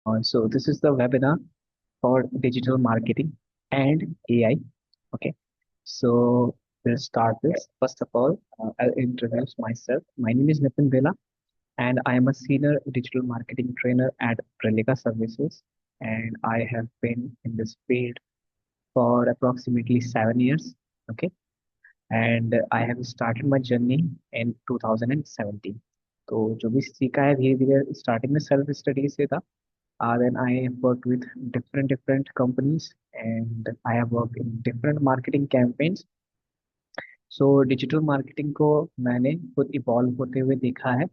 So this is the webinar for digital marketing and AI. Okay, so we'll start this. First of all, I'll introduce myself. My name is Nitin Vela, and I am a senior digital marketing trainer at Prelica Services. And I have been in this field for approximately 7 years. Okay, and I have started my journey in 2017. तो जो भी सीखा है धीरे धीरे starting में self study से था. Then I have worked with different companies and I have worked in different marketing campaigns. So digital marketing को मैंने खुद इवॉल्व होते हुए देखा है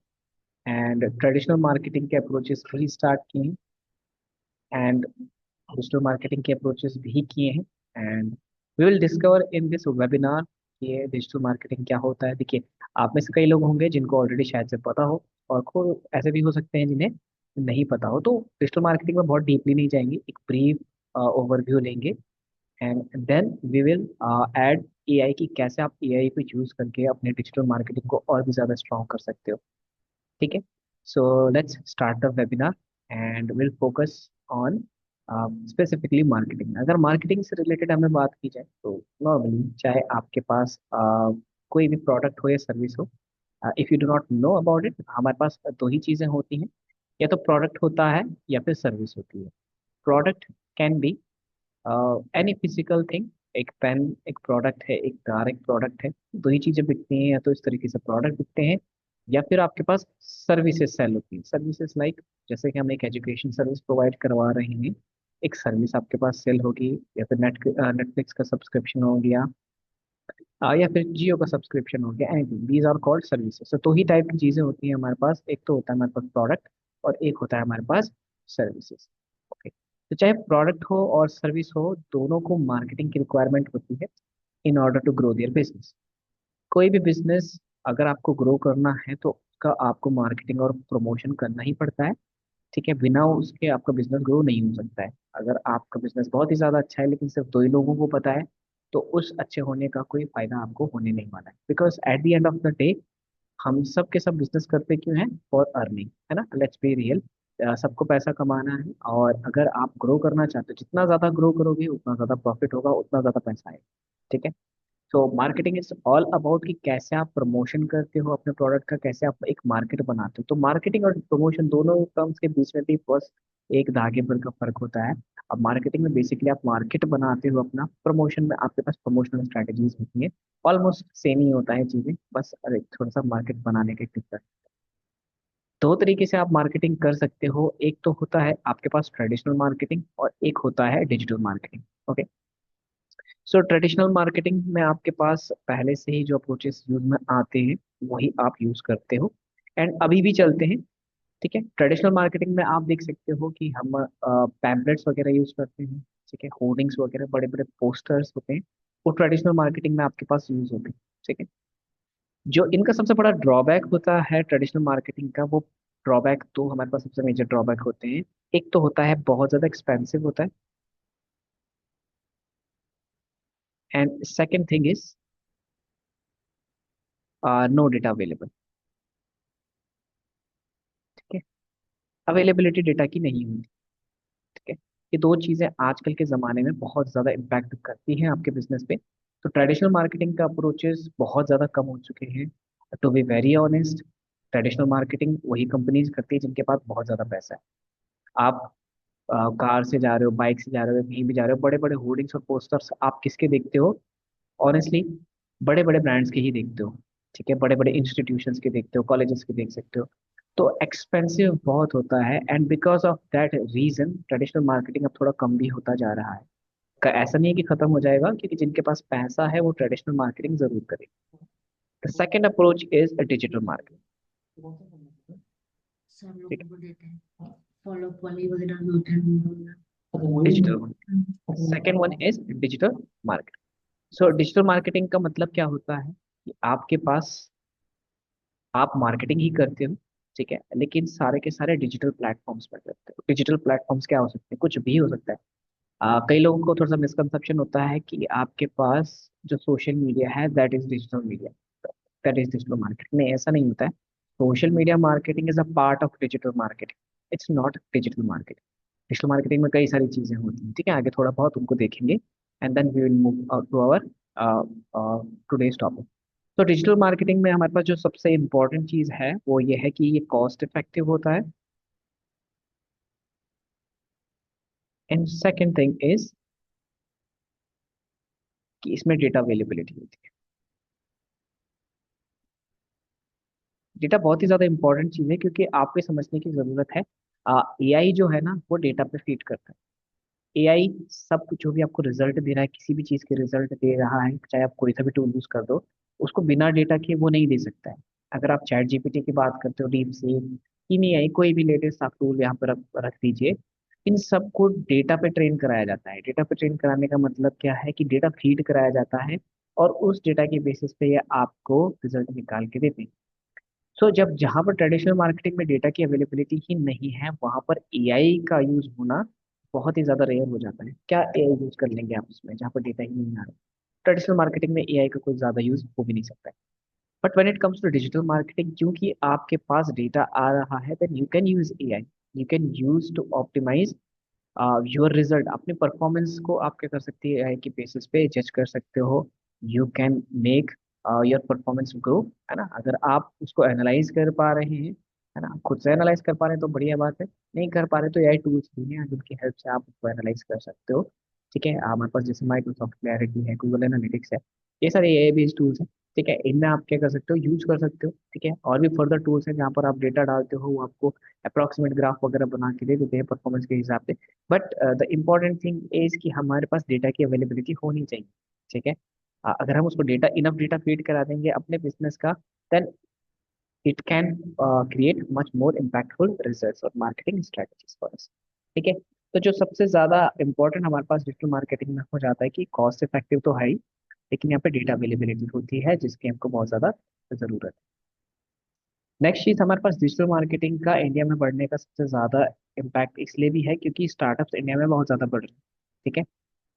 एंड ट्रेडिशनल मार्केटिंग के अप्रोचेस भी स्टार्ट किए हैं एंड डिजिटल मार्केटिंग के अप्रोचेस भी किए हैं and we will discover in this webinar कि ये डिजिटल मार्केटिंग क्या होता है. देखिए, आप में से कई लोग होंगे जिनको ऑलरेडी शायद से पता हो और को ऐसे भी हो सकते हैं जिन्हें नहीं पता हो. तो डिजिटल मार्केटिंग में बहुत डीपली नहीं जाएंगे, एक ब्रीफ ओवरव्यू लेंगे and then we will add AI की कैसे आप एआई को यूज करके अपने डिजिटल मार्केटिंग को और भी ज़्यादा स्ट्रॉन्ग कर सकते हो. ठीक है, so let's start the webinar and will focus on specifically marketing. अगर मार्केटिंग से रिलेटेड हमें बात की जाए तो नॉर्मली चाहे आपके पास कोई भी प्रोडक्ट हो या सर्विस हो, if you do not know about it, हमारे पास दो ही चीज़ें होती हैं. या तो प्रोडक्ट होता है या फिर सर्विस होती है. Product can be any physical thing. एक पेन एक प्रोडक्ट है, एक कार एक प्रोडक्ट है. दो ही चीजें बिकती हैं, या तो इस तरीके से प्रोडक्ट बिकते हैं या फिर आपके पास सर्विसेज सेल होती हैं. सर्विसेज लाइक जैसे कि हम एक एजुकेशन सर्विस प्रोवाइड करवा रहे हैं, एक सर्विस आपके पास सेल होगी. या फिर नेटफ्लिक्स का सब्सक्रिप्शन हो गया, या फिर जियो का सब्सक्रिप्शन हो गया. Anything, these are called services. तो दो ही टाइप की चीजें होती हैं हमारे पास. एक तो होता है हमारे पास प्रोडक्ट और एक होता है हमारे पास सर्विसेज. ओके, तो चाहे प्रोडक्ट हो और सर्विस हो, दोनों को मार्केटिंग की रिक्वायरमेंट होती है in order to grow their business. कोई भी बिजनेस अगर आपको ग्रो करना है तो उसका आपको मार्केटिंग और प्रमोशन करना ही पड़ता है. ठीक है, बिना उसके आपका बिजनेस ग्रो नहीं हो सकता है. अगर आपका बिजनेस बहुत ही ज़्यादा अच्छा है लेकिन सिर्फ दो ही लोगों को पता है, तो उस अच्छे होने का कोई फायदा आपको होने नहीं वाला है. Because at the end of the day हम सब के सब बिजनेस करते क्यों हैं? फॉर अर्निंग, है ना. लेट्स बी रियल, सबको पैसा कमाना है. और अगर आप ग्रो करना चाहते हो, जितना ज़्यादा ग्रो करोगे उतना ज़्यादा प्रॉफिट होगा, उतना ज़्यादा पैसा आएगा. ठीक है, तो मार्केटिंग इज ऑल अबाउट कि कैसे आप प्रमोशन करते हो अपने प्रोडक्ट का, कैसे आप एक मार्केट बनाते हो. तो मार्केटिंग और प्रमोशन दोनों टर्म्स के बीच में भी बस एक धागे पर का फर्क होता है. अब मार्केटिंग में बेसिकली आप मार्केट बनाते हो अपना, प्रमोशन में आपके पास प्रमोशनल स्ट्रेटेजीज होती है. ऑलमोस्ट सेम ही होता है चीजें, बस अरे थोड़ा सा मार्केट बनाने का टिप्स. दो तरीके से आप मार्केटिंग कर सकते हो. एक तो होता है आपके पास ट्रेडिशनल मार्केटिंग और एक होता है डिजिटल मार्केटिंग. ओके, सो ट्रेडिशनल मार्केटिंग में आपके पास पहले से ही जो अप्रोचेस यूज में आते हैं वही आप यूज करते हो एंड अभी भी चलते हैं. ठीक है, ट्रेडिशनल मार्केटिंग में आप देख सकते हो कि हम पैम्पलेट्स वगैरह यूज करते हैं. ठीक है, होर्डिंग्स वगैरह, बड़े बड़े पोस्टर्स होते हैं, वो ट्रेडिशनल मार्केटिंग में आपके पास यूज होते हैं. ठीक है, जो इनका सबसे बड़ा ड्रॉबैक होता है ट्रेडिशनल मार्केटिंग का, वो ड्रॉबैक तो हमारे पास सबसे मेजर ड्रॉबैक होते हैं. एक तो होता है बहुत ज़्यादा एक्सपेंसिव होता है and second thing is no data available. ठीक है, अवेलेबिलिटी डेटा की नहीं होती. ठीक है, ये दो चीज़ें आजकल के ज़माने में बहुत ज़्यादा इम्पैक्ट करती हैं आपके बिजनेस पे. तो ट्रेडिशनल मार्केटिंग का अप्रोचेस बहुत ज़्यादा कम हो चुके हैं. To be very honest, traditional marketing वही कंपनीज करती है जिनके पास बहुत ज़्यादा पैसा है. आप कार से जा रहे हो, बाइक से जा रहे हो, कहीं भी जा रहे हो, बड़े बड़े होर्डिंग्स और पोस्टर्स आप किसके देखते हो? ऑनेस्टली बड़े बड़े ब्रांड्स के ही देखते हो. ठीक है, बड़े बड़े इंस्टीट्यूशंस के देखते हो, कॉलेजेस के देख सकते हो. तो एक्सपेंसिव बहुत होता है and because of that reason traditional marketing अब थोड़ा कम भी होता जा रहा है. ऐसा नहीं है कि खत्म हो जाएगा, क्योंकि जिनके पास पैसा है वो ट्रेडिशनल मार्केटिंग जरूर करे. The second approach is digital marketing. सब ठीक लोगों को देते हैं, फॉलो पॉली वगैरह भी होते हैं। है, digital. Second one is digital marketing. So digital marketing का मतलब क्या होता है कि आपके पास आप मार्केटिंग ही करते हो. ठीक है, लेकिन सारे के सारे डिजिटल प्लेटफॉर्म्स पर करते हो. डिजिटल प्लेटफॉर्म्स क्या हो सकते हैं? कुछ भी हो सकता है. कई लोगों को थोड़ा सा मिसकंसेप्शन होता है कि आपके पास जो सोशल मीडिया है that is digital media, that is digital marketing. नहीं, ऐसा नहीं होता है. Social media marketing is a part of digital marketing, it's not digital marketing. Digital marketing में कई सारी चीजें होती हैं, ठीक है, आगे थोड़ा बहुत उनको देखेंगे and then we will move to our today's topic. तो डिजिटल मार्केटिंग में हमारे पास जो सबसे इम्पोर्टेंट चीज है वो ये है कि ये कॉस्ट इफेक्टिव होता है, एंड सेकेंड थिंग इज कि इसमें डेटा अवेलेबिलिटी होती है। डेटा बहुत ही ज्यादा इंपॉर्टेंट चीज है क्योंकि आपको समझने की जरूरत है। एआई जो है ना वो डेटा पे फीड करता है। एआई सब कुछ जो भी आपको रिजल्ट दे रहा है, किसी भी चीज के रिजल्ट दे रहा है, चाहे आप कोई सा भी टूल यूज कर दो, उसको बिना डेटा के वो नहीं दे सकता है। अगर आप चैट जीपीटी की बात करते हो, डीप सीक, एआई, कोई भी लेटेस्ट आप टूल यहाँ पर रख दीजिए, इन सबको डेटा पे ट्रेन कराया जाता है। डेटा पे ट्रेन कराने का मतलब क्या है कि डेटा फीड कराया जाता है और उस डेटा के बेसिस पे ये आपको रिजल्ट निकाल के देते हैं। सो जब जहां पर ट्रेडिशनल मार्केटिंग में डेटा की अवेलेबिलिटी ही नहीं है, वहां पर एआई का यूज होना बहुत ही ज्यादा रेयर हो जाता है। क्या एआई यूज कर लेंगे आप उसमें जहाँ पर डेटा ही नहीं आ रहा? ट्रेडिशनल मार्केटिंग में एआई का कोई ज्यादा यूज हो भी नहीं सकता है। But when it comes to digital marketing, क्योंकि आपके पास डेटा आ रहा है, then you can use AI, you can use to optimize your result. अपने परफॉर्मेंस को आप क्या कर सकते हैं, एआई के बेसिस पे जज कर सकते हो। You can make your performance grow, है ना? अगर आप उसको एनालाइज कर पा रहे हैं, है ना, खुद से एनालाइज कर पा रहे हैं तो बढ़िया बात है। नहीं कर पा रहे तो एआई टूल्स भी हैं जिनकी हेल्प से आप उसको एनालाइज कर सकते हो। ठीक है, हमारे पास जैसे माइक्रोसॉफ्ट क्लैरिटी है, गूगल एनालिटिक्स है, ये सारे एआई बेस्ड टूल्स हैं। ठीक है, इनमें आप क्या कर सकते हो, यूज कर सकते हो। ठीक है, और भी फर्दर टूल्स हैं जहाँ पर आप डेटा डालते हो, वो आपको अप्रोक्सीमेट ग्राफ वगैरह बना के दे देते हैं परफॉर्मेंस के हिसाब से। But the important thing is कि हमारे पास डेटा की अवेलेबिलिटी होनी चाहिए। ठीक है, अगर हम उसको डेटा, इनफ डेटा फीड करा देंगे अपने बिजनेस का, then it can create much more impactful results और मार्केटिंग स्ट्रेटजीज फॉर अस। ठीक है, तो जो सबसे ज्यादा इंपॉर्टेंट हमारे पास डिजिटल मार्केटिंग में हो जाता है कि कॉस्ट इफेक्टिव तो है ही, लेकिन यहाँ पे डेटा अवेलेबिलिटी होती है जिसकी हमको बहुत ज्यादा जरूरत है। नेक्स्ट चीज हमारे पास डिजिटल मार्केटिंग का इंडिया में बढ़ने का सबसे ज्यादा इम्पैक्ट इसलिए भी है क्योंकि स्टार्टअप्स इंडिया में बहुत ज्यादा बढ़ रहे हैं। ठीक है,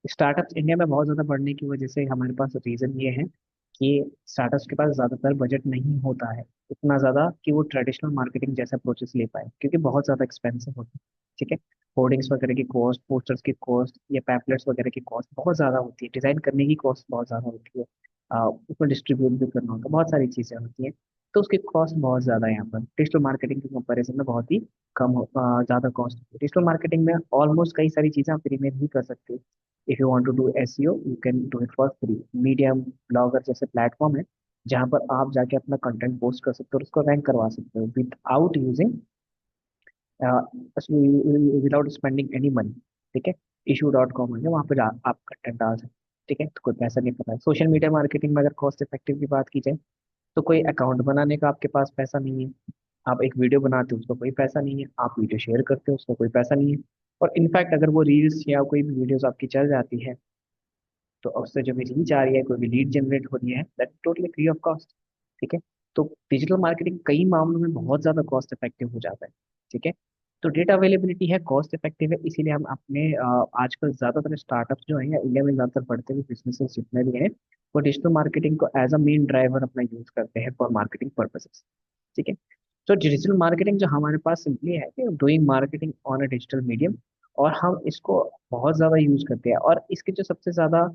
स्टार्टअप्स इंडिया में बहुत ज़्यादा बढ़ने की वजह से हमारे पास रीज़न ये है कि स्टार्टअप्स के पास ज़्यादातर बजट नहीं होता है इतना ज़्यादा कि वो ट्रेडिशनल मार्केटिंग जैसा प्रोसेस ले पाए, क्योंकि बहुत ज़्यादा एक्सपेंसिव होता है। ठीक है, होर्डिंग्स वगैरह की कॉस्ट, पोस्टर्स की कॉस्ट या पैम्पलेट्स वगैरह की कॉस्ट बहुत ज़्यादा होती है, डिज़ाइन करने की कॉस्ट बहुत ज़्यादा होती है, उसको डिस्ट्रीब्यूट भी करना होता है, बहुत सारी चीज़ें होती हैं। तो उसकी कॉस्ट बहुत ज़्यादा है। यहाँ पर डिजिटल मार्केटिंग के कंपेरिजन में बहुत ही ज़्यादा कॉस्ट है। डिजिटल मार्केटिंग में ऑलमोस्ट कई सारी चीज़ें आप फ्री में भी कर सकते हो। If you want to do SEO, you can do it for free. Medium, blogger जैसे प्लेटफॉर्म है जहाँ पर आप जाके अपना कंटेंट पोस्ट कर सकते हो और उसको रैंक करवा सकते हो without using, without spending any money. ठीक है, issue.com है वहाँ पर आप कंटेंट डाल सकते हो। ठीक है, तो कोई पैसा नहीं पता है। सोशल मीडिया मार्केटिंग में अगर कॉस्ट इफेक्टिव की बात की जाए तो कोई अकाउंट बनाने का आपके पास पैसा नहीं है। आप एक वीडियो बनाते हो उसका कोई पैसा नहीं है, आप वीडियो शेयर करते हो उसका कोई पैसा नहीं है। और इनफैक्ट अगर वो रील्स या कोई भी वीडियोस आपकी चल जाती है तो उससे जो भी रीच आ रही है, कोई भी लीड जनरेट हो रही है, that totally free of cost. ठीक है, तो डिजिटल मार्केटिंग कई मामलों में बहुत ज्यादा कॉस्ट इफेक्टिव हो जाता है। ठीक है, तो डेटा अवेलेबिलिटी है, कॉस्ट इफेक्टिव है, इसीलिए हम अपने आजकल ज्यादातर स्टार्टअप्स जो है या इंडिया में ज्यादातर बढ़ते हुए बिजनेसेस जितने भी हैं, वो डिजिटल मार्केटिंग को एज अ मेन ड्राइवर अपना यूज करते हैं फॉर मार्केटिंग पर्पसेस। ठीक है, तो डिजिटल मार्केटिंग जो हमारे पास सिंपली है कि doing marketing on a digital medium, और हम इसको बहुत ज़्यादा यूज करते हैं। और इसकी जो सबसे ज़्यादा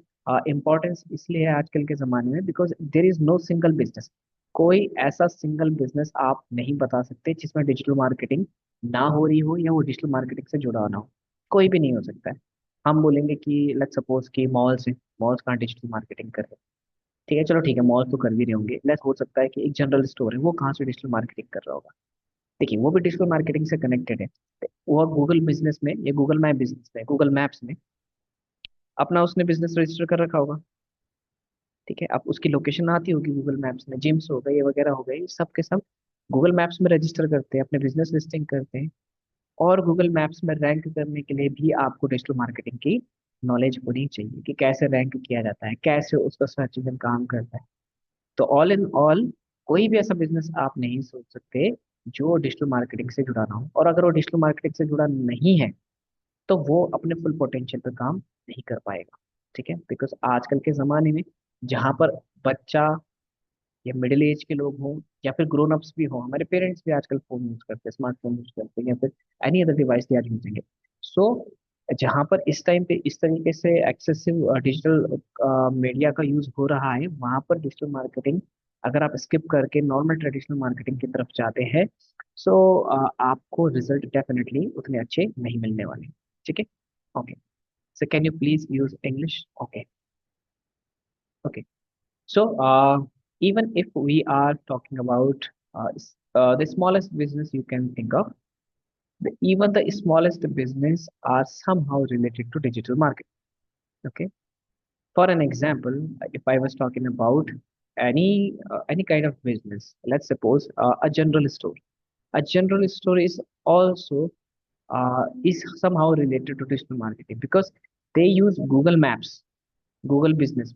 इम्पोर्टेंस इसलिए है आजकल के ज़माने में, because there is no single business. कोई ऐसा सिंगल बिजनेस आप नहीं बता सकते जिसमें डिजिटल मार्केटिंग ना हो रही हो या वो डिजिटल मार्केटिंग से जुड़ा ना हो। कोई भी नहीं हो सकता है। हम बोलेंगे कि लेट्स सपोज कि मॉल्स हैं, मॉल्स कहाँ डिजिटल मार्केटिंग कर रहे हैं? ठीक है, चलो ठीक है, मॉल तो कर भी रहे होंगे। लेट्स हो सकता है कि एक जनरल स्टोर है, वो कहाँ से डिजिटल मार्केटिंग कर रहा होगा? देखिए, वो भी डिजिटल मार्केटिंग से कनेक्टेड है। वो गूगल बिजनेस में या गूगल माई बिजनेस में, गूगल मैप्स में अपना उसने बिजनेस रजिस्टर कर रखा होगा। ठीक है, अब उसकी लोकेशन आती होगी गूगल मैप्स में, जिम्स हो गए ये वगैरह हो गए, ये सब के सब गूगल मैप्स में रजिस्टर करते हैं, अपने बिजनेस लिस्टिंग करते हैं। और गूगल मैप्स में रैंक करने के लिए भी आपको डिजिटल मार्केटिंग की नॉलेज होनी चाहिए कि कैसे रैंक किया जाता है, कैसे उसका सर्च इंजन काम करता है। तो ऑल इन ऑल, कोई भी ऐसा बिजनेस आप नहीं सोच सकते जो डिजिटल मार्केटिंग से जुड़ा ना हो। और अगर वो डिजिटल मार्केटिंग से जुड़ा नहीं है तो वो अपने फुल पोटेंशियल पे काम नहीं कर पाएगा। ठीक है, बिकॉज आजकल के ज़माने में जहाँ पर बच्चा या मिडिल एज के लोग हों या फिर ग्रोन अप्स भी हों, हमारे पेरेंट्स भी आजकल फोन यूज करते हैं, स्मार्टफोन यूज करते हैं, या फिर any other device they are using. So जहां पर इस टाइम पे इस तरीके से एक्सेसिव डिजिटल मीडिया का यूज हो रहा है, वहां पर डिजिटल मार्केटिंग अगर आप स्किप करके नॉर्मल ट्रेडिशनल मार्केटिंग की तरफ जाते हैं, सो आपको रिजल्ट डेफिनेटली उतने अच्छे नहीं मिलने वाले। ठीक है। Okay. So can you please use English? Okay. Okay. So, even if we are talking about the smallest business you can think of, even the smallest business are somehow related to digital marketing. Okay. For an example, if I was talking about any kind of business, let's suppose a general store. A general store is also is somehow related to digital marketing because they use Google Maps, Google Business.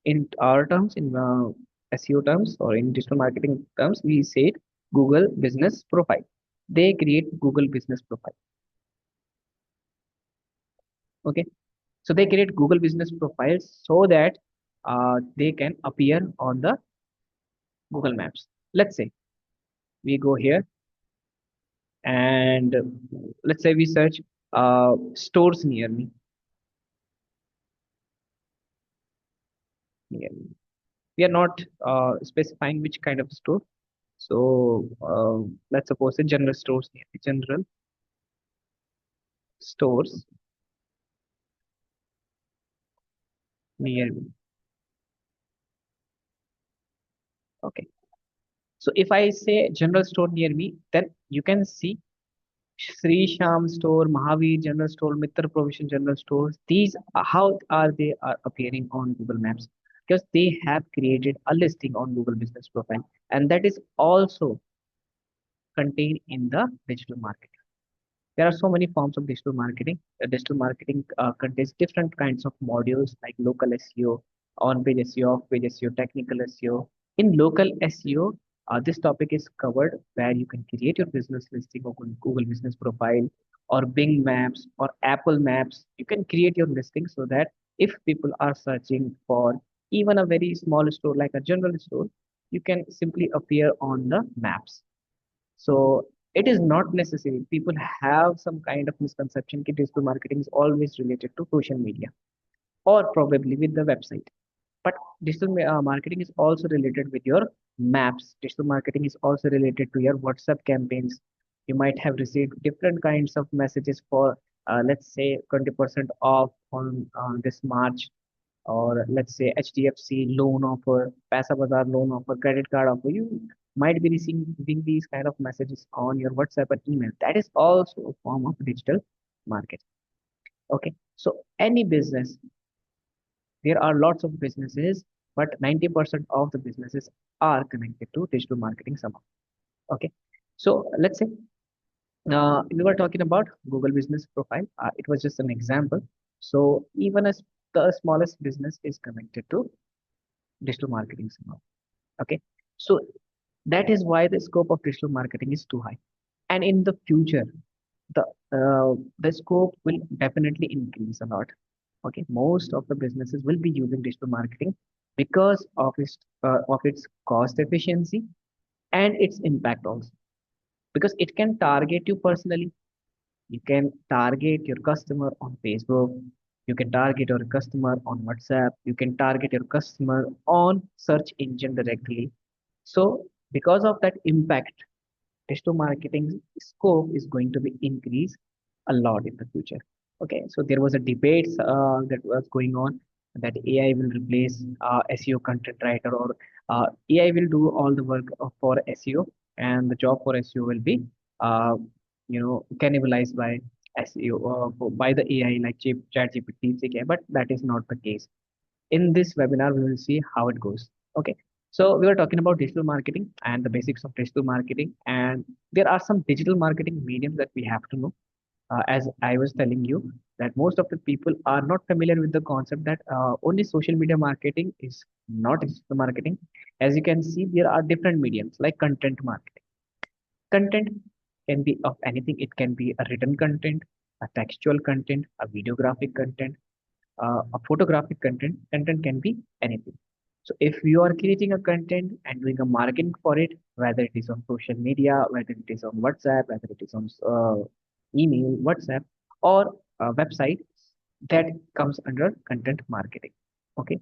In our terms, in SEO terms or in digital marketing terms, we say it Google Business Profile. They create Google Business Profile. Okay, so they create Google Business Profiles so that they can appear on the Google Maps. Let's say we go here and let's say we search stores near me. Near me. We are not specifying which kind of store. So let's suppose a general stores near me. General stores near me. Okay. So if I say general store near me, then you can see Sri Sham store, Mahavir general store, Mitra Provision general stores. These how are they are appearing on Google Maps? Because they have created a listing on Google Business Profile, and that is also contained in the digital marketing. There are so many forms of digital marketing. Digital marketing contains different kinds of modules like local SEO, on-page SEO, off-page SEO, technical SEO. In local SEO, this topic is covered where you can create your business listing on Google Business Profile or Bing Maps or Apple Maps. You can create your listing so that if people are searching for even a very small store like a general store, you can simply appear on the maps. So it is not necessary. People have some kind of misconception that digital marketing is always related to social media or probably with the website. But digital marketing is also related with your maps. Digital marketing is also related to your WhatsApp campaigns. You might have received different kinds of messages for, let's say, 20% off on this March, or let's say HDFC loan offer, Paisa Bazaar loan offer, credit card offer. You might be receiving these kind of messages on your WhatsApp and email. That is also a form of digital marketing. Okay, so any business, there are lots of businesses, but 90% of the businesses are connected to digital marketing somehow. Okay, so let's say we were talking about Google Business Profile. It was just an example. So even as the smallest business is connected to digital marketing somehow. Okay, so that is why the scope of digital marketing is too high, and in the future the the scope will definitely increase a lot. Okay, most of the businesses will be using digital marketing because of its cost efficiency and its impact also, because it can target you personally. You can target your customer on Facebook, you can target your customer on WhatsApp, you can target your customer on search engine directly. So because of that impact, digital marketing scope is going to be increased a lot in the future. Okay, so there was a debate that was going on that AI will replace SEO content writer, or AI will do all the work for SEO, and the job for SEO will be cannibalized by SEO by the AI like ChatGPT, CK, but that is not the case. In this webinar, we will see how it goes. Okay. So we were talking about digital marketing and the basics of digital marketing, and there are some digital marketing mediums that we have to know. As I was telling you, that most of the people are not familiar with the concept that only social media marketing is not digital marketing. As you can see, there are different mediums like content marketing. Content can be of anything. It can be a written content, a textual content, a videographic content, a photographic content. Content can be anything. So if you are creating a content and doing a marketing for it, whether it is on social media, whether it is on WhatsApp, whether it is on email, WhatsApp, or a website that comes under content marketing. Okay,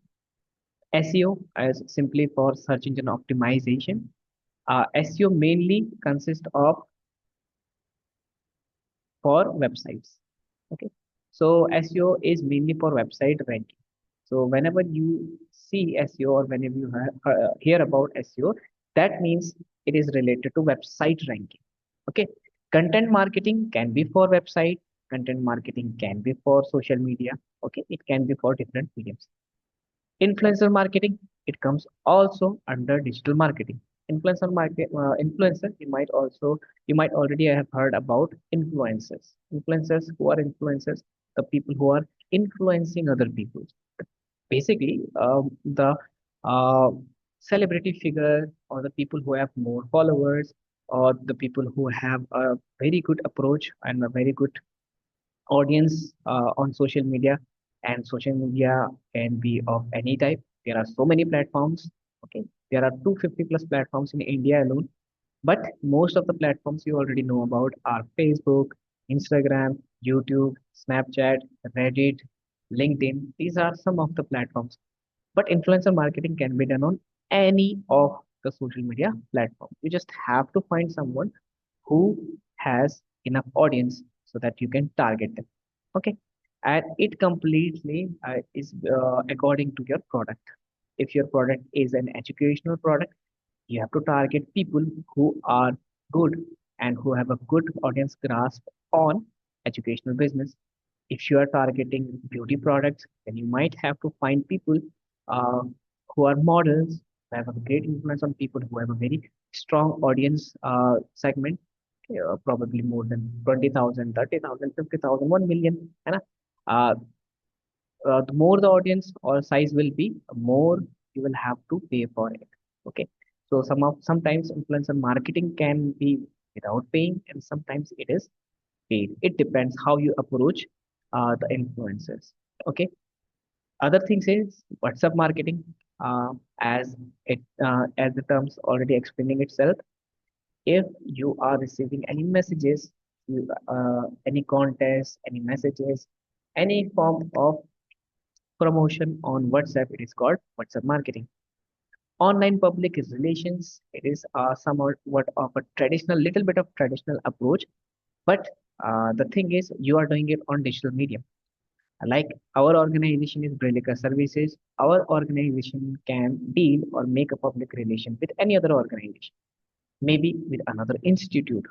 SEO is simply for search engine optimization. SEO mainly consists of for websites. Okay, so SEO is mainly for website ranking. So whenever you see SEO or whenever you hear about SEO, that means it is related to website ranking. Okay, content marketing can be for website, content marketing can be for social media. Okay, it can be for different mediums. Influencer marketing, it comes also under digital marketing. Influencer, you might already have heard about influencers. Influencers, who are influencers? The people who are influencing other people. Basically, the uh, celebrity figure or the people who have more followers or the people who have a very good approach and a very good audience on social media. And social media can be of any type. There are so many platforms. Okay, there are 250 plus platforms in India alone, but most of the platforms you already know about are Facebook, Instagram, YouTube, Snapchat, Reddit, LinkedIn. These are some of the platforms, but influencer marketing can be done on any of the social media platform. You just have to find someone who has enough audience so that you can target them. Okay, and it completely is according to your product. If your product is an educational product, you have to target people who are good and who have a good audience grasp on educational business. If you are targeting beauty products, then you might have to find people uh, who are models, who have a great influence on people, who have a very strong audience segment, probably more than 20,000, 30,000, 50,000, 1 million. है ना? Uh, the more the audience or size will be, the more you will have to pay for it. Okay. So sometimes influencer marketing can be without paying, and sometimes it is paid. It depends how you approach the influencers. Okay. Other things is WhatsApp marketing. Uh, as the terms already explaining itself, if you are receiving any messages, any contests, any messages, any form of promotion on WhatsApp, it is called WhatsApp marketing. Online public relations, it is somewhat of a traditional, little bit of traditional approach, but the thing is, you are doing it on digital medium. Like our organization is Brilica Services, our organization can deal or make a public relation with any other organization, maybe with another institute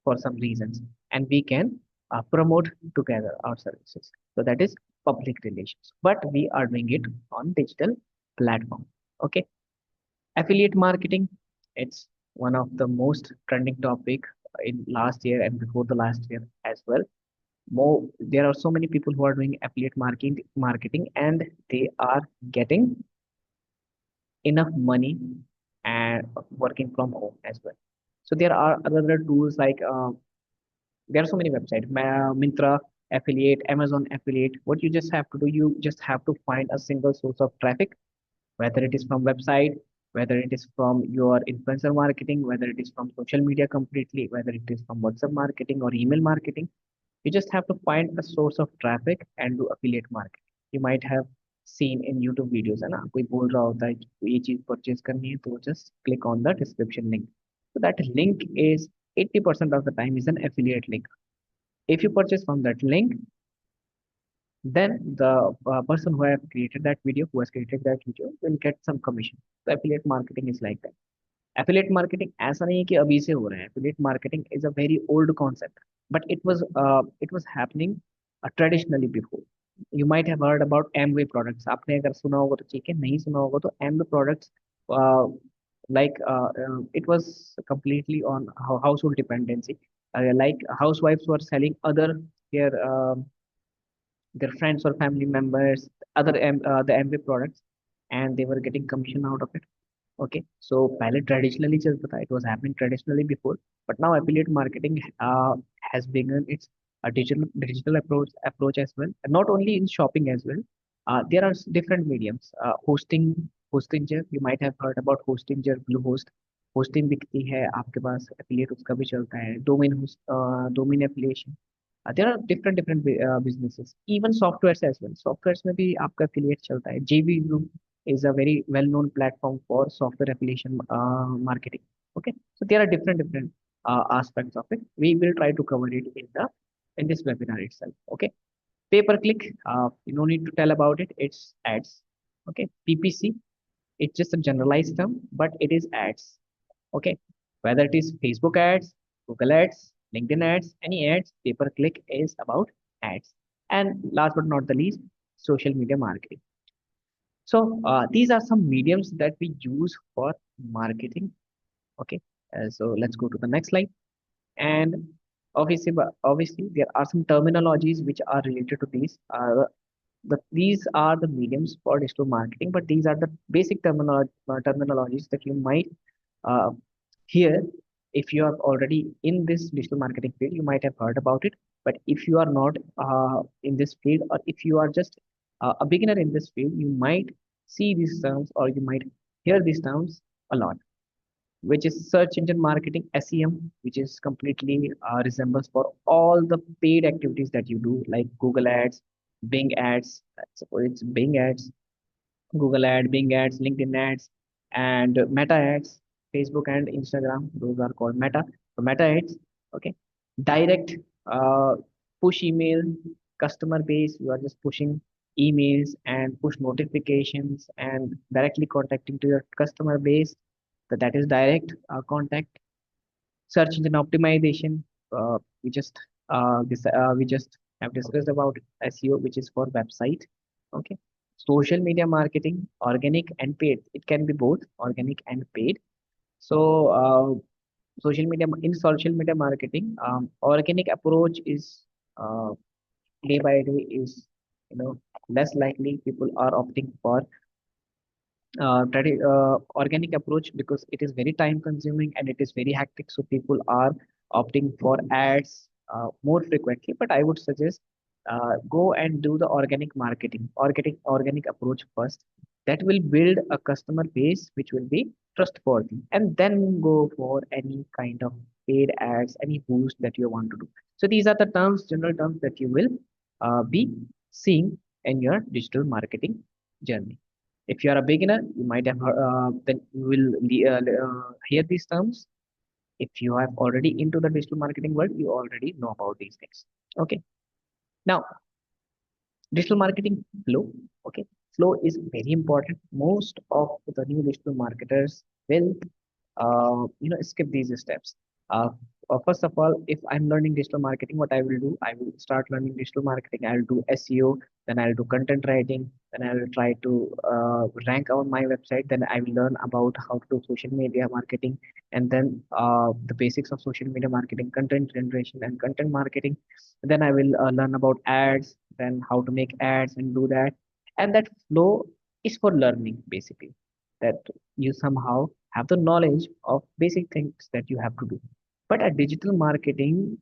for some reasons, and we can promote together our services. So that is public relations, but we are doing it on digital platform. Okay, affiliate marketing, it's one of the most trending topic in last year and before the last year as well. More, there are so many people who are doing affiliate marketing, and they are getting enough money and working from home as well. So there are other tools like there are so many websites, Mintra affiliate, Amazon affiliate. What you just have to do, you just have to find a single source of traffic, whether it is from website, whether it is from your influencer marketing, whether it is from social media completely, whether it is from WhatsApp marketing or email marketing. You just have to find a source of traffic and do affiliate marketing. You might have seen in YouTube videos, है ना, कोई बोल रहा होता है कि ये चीज परचेज करनी है, तो just click on the description link. So that link is 80% of the time is an affiliate link. If you purchase from that link, then the person who has created that video will get some commission. So affiliate marketing is like that. Affiliate marketing ऐसा नहीं है कि अभी से हो रहा है. Affiliate marketing is a very old concept, but it was happening traditionally before. You might have heard about Amway products. आपने अगर सुना होगा तो ठीक है, नहीं सुना होगा तो Amway products uh, it was completely on household dependency. Like housewives were selling other their their friends or family members the MV products, and they were getting commission out of it. Okay, so पहले traditionally चलता था, it was happening traditionally before, but now affiliate marketing has begun its a digital approach as well, and not only in shopping as well. There are different mediums. Hostinger, you might have heard about Hostinger, Bluehost. Hosting बिकती है आपके पास, affiliate उसका भी चलता है. Domain affiliation. There are different different businesses, even software as well, software में भी आपका एफिलिएट चलता है। JB group is a very well known platform for software affiliation marketing. Okay, so there are different aspects of it. We will try to cover it in this webinar itself. Okay, pay per click, you no need to tell about it, it's ads. Okay, PPC, it's just a generalized term, but it is ads. Okay, whether it is Facebook ads, Google ads, LinkedIn ads, any ads, pay per click is about ads. And last but not the least, social media marketing. So these are some mediums that we use for marketing. Okay, so let's go to the next slide. And obviously there are some terminologies which are related to these. These are the mediums for digital marketing, but these are the basic terminologies that you might uh, hear. If you are already in this digital marketing field, you might have heard about it. But if you are not in this field, or if you are just a beginner in this field, you might see these terms or you might hear these terms a lot, which is search engine marketing, SEM, which is completely resembles for all the paid activities that you do, like Google Ads, Bing Ads. Suppose it's Bing Ads, Google Ad, Bing Ads, LinkedIn Ads, and Meta Ads, Facebook and Instagram. Those are called Meta. So Meta Ads, okay. Direct uh, push email, customer base. You are just pushing emails and push notifications and directly contacting to your customer base. So that is direct contact. Search engine optimization. We just have discussed about SEO, which is for website. Okay. Social media marketing, organic and paid. It can be both organic and paid. So social media marketing, organic approach is uh, day by day is, you know, less likely. People are opting for organic approach because it is very time consuming and it is very hectic, so people are opting for ads more frequently. But I would suggest go and do the organic approach first. That will build a customer base which will be trustworthy, and then go for any kind of paid ads, any boost that you want to do. So these are the general terms that you will be seeing in your digital marketing journey. If you are a beginner, you might have then you will hear these terms. If you have already into the digital marketing world, you already know about these things. Okay. Now, digital marketing flow. Okay, flow is very important. Most of the new digital marketers will skip these steps. uh, First of all, if I'm learning digital marketing, what I will do, I will start learning digital marketing. I'll do SEO, then I'll do content writing, then I will try to rank on my website, then I will learn about how to do social media marketing, and then the basics of social media marketing, content generation and content marketing. Then I will learn about ads, then how to make ads and do that. And that flow is for learning, basically, that you somehow have the knowledge of basic things that you have to do. But at digital marketing,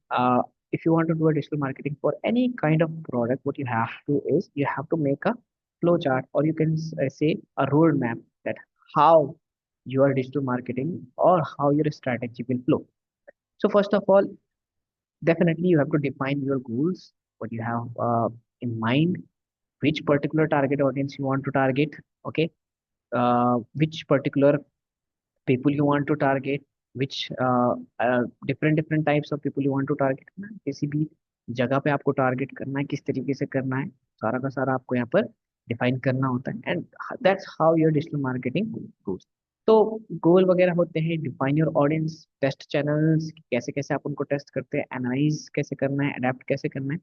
if you want to do a digital marketing for any kind of product, what you have to is you have to make a flow chart, or you can say a roadmap, that how your digital marketing or how your strategy will flow. So first of all, definitely you have to define your goals, what you have in mind, which particular target audience you want to target. Okay, which particular people you want to target, which different types of people you want to target करना है, किसी भी जगह पे आपको target करना है, किस तरीके से करना है, सारा का सारा आपको यहाँ पर डिफाइन करना होता है। And that's how your digital marketing goes. तो गोल वगैरह होते हैं, define your audience, test channels, कैसे कैसे आप उनको टेस्ट करते हैं, एनालाइज कैसे करना है, अडेप्ट कैसे करना है।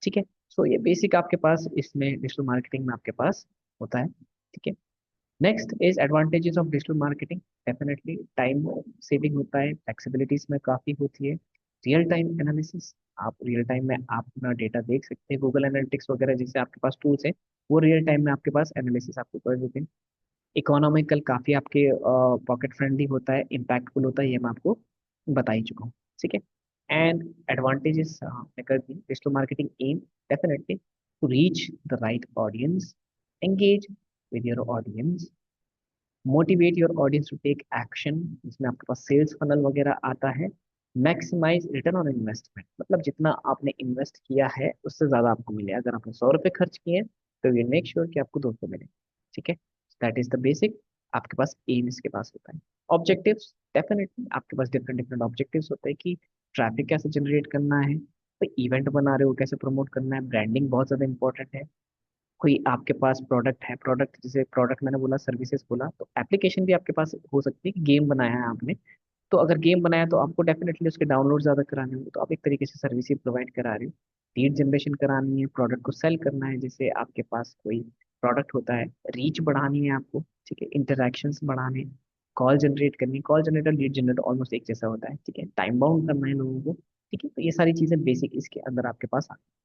ठीक है, सो ये बेसिक आपके पास इसमें डिजिटल मार्केटिंग में आपके पास होता है। ठीक है, next is advantages of digital marketing. Definitely time saving होता है, फ्लेक्सिबिलिटी इसमें काफ़ी होती है। रियल टाइम एनालिसिस, आप रियल टाइम में आप अपना डेटा देख सकते हैं, गूगल एनालिटिक्स वगैरह जैसे आपके पास टूल्स हैं, वो रियल टाइम में आपके पास एनालिसिस आपको कर देते हैं। इकोनॉमिकल, काफ़ी आपके पॉकेट फ्रेंडली होता है, इम्पैक्टफुल होता है, ये मैं आपको बता ही चुका हूँ। ठीक है, एंड एडवांटेजेस कर दी digital marketing um, definitely to reach the right audience, engage with your audience, motivate your audience to take action, जिसमें आपके पास सेल्स फनल वगैरह आता है, मैक्सिमाइज रिटर्न ऑन इन्वेस्टमेंट, मतलब जितना आपने इन्वेस्ट किया है उससे ज्यादा आपको मिले। अगर आपने 100 रुपये खर्च किए हैं तो वी मेक श्योर कि आपको 200 मिले। ठीक है, दैट इज द बेसिक। आपके पास एम इसके पास होता है। ऑब्जेक्टिव्स, डेफिनेटली आपके पास डिफरेंट डिफरेंट ऑब्जेक्टिव्स होते हैं कि ट्रैफिक कैसे जनरेट करना है, कोई इवेंट बना रहे हो कैसे प्रमोट करना है, ब्रांडिंग बहुत ज्यादा इंपॉर्टेंट है। कोई आपके पास प्रोडक्ट है, प्रोडक्ट जैसे प्रोडक्ट मैंने बोला, सर्विसेज बोला, तो एप्लीकेशन भी आपके पास हो सकती है कि गेम बनाया है आपने। तो अगर गेम बनाया तो आपको डेफिनेटली उसके डाउनलोड ज्यादा कराने होंगे, तो आप एक तरीके से सर्विस ही प्रोवाइड करा रहे हो। लीड जनरेशन करानी है, प्रोडक्ट को सेल करना है, जैसे आपके पास कोई प्रोडक्ट होता है, रीच बढ़ानी है आपको, ठीक है, इंटरैक्शंस बढ़ाने, कॉल जनरेट करनी, call generator lead generator almost एक जैसा होता है, ठीक है, टाइम बाउंड करना है लोगों को। ठीक है, तो ये सारी चीजें बेसिक इसके अंदर आपके पास आती है।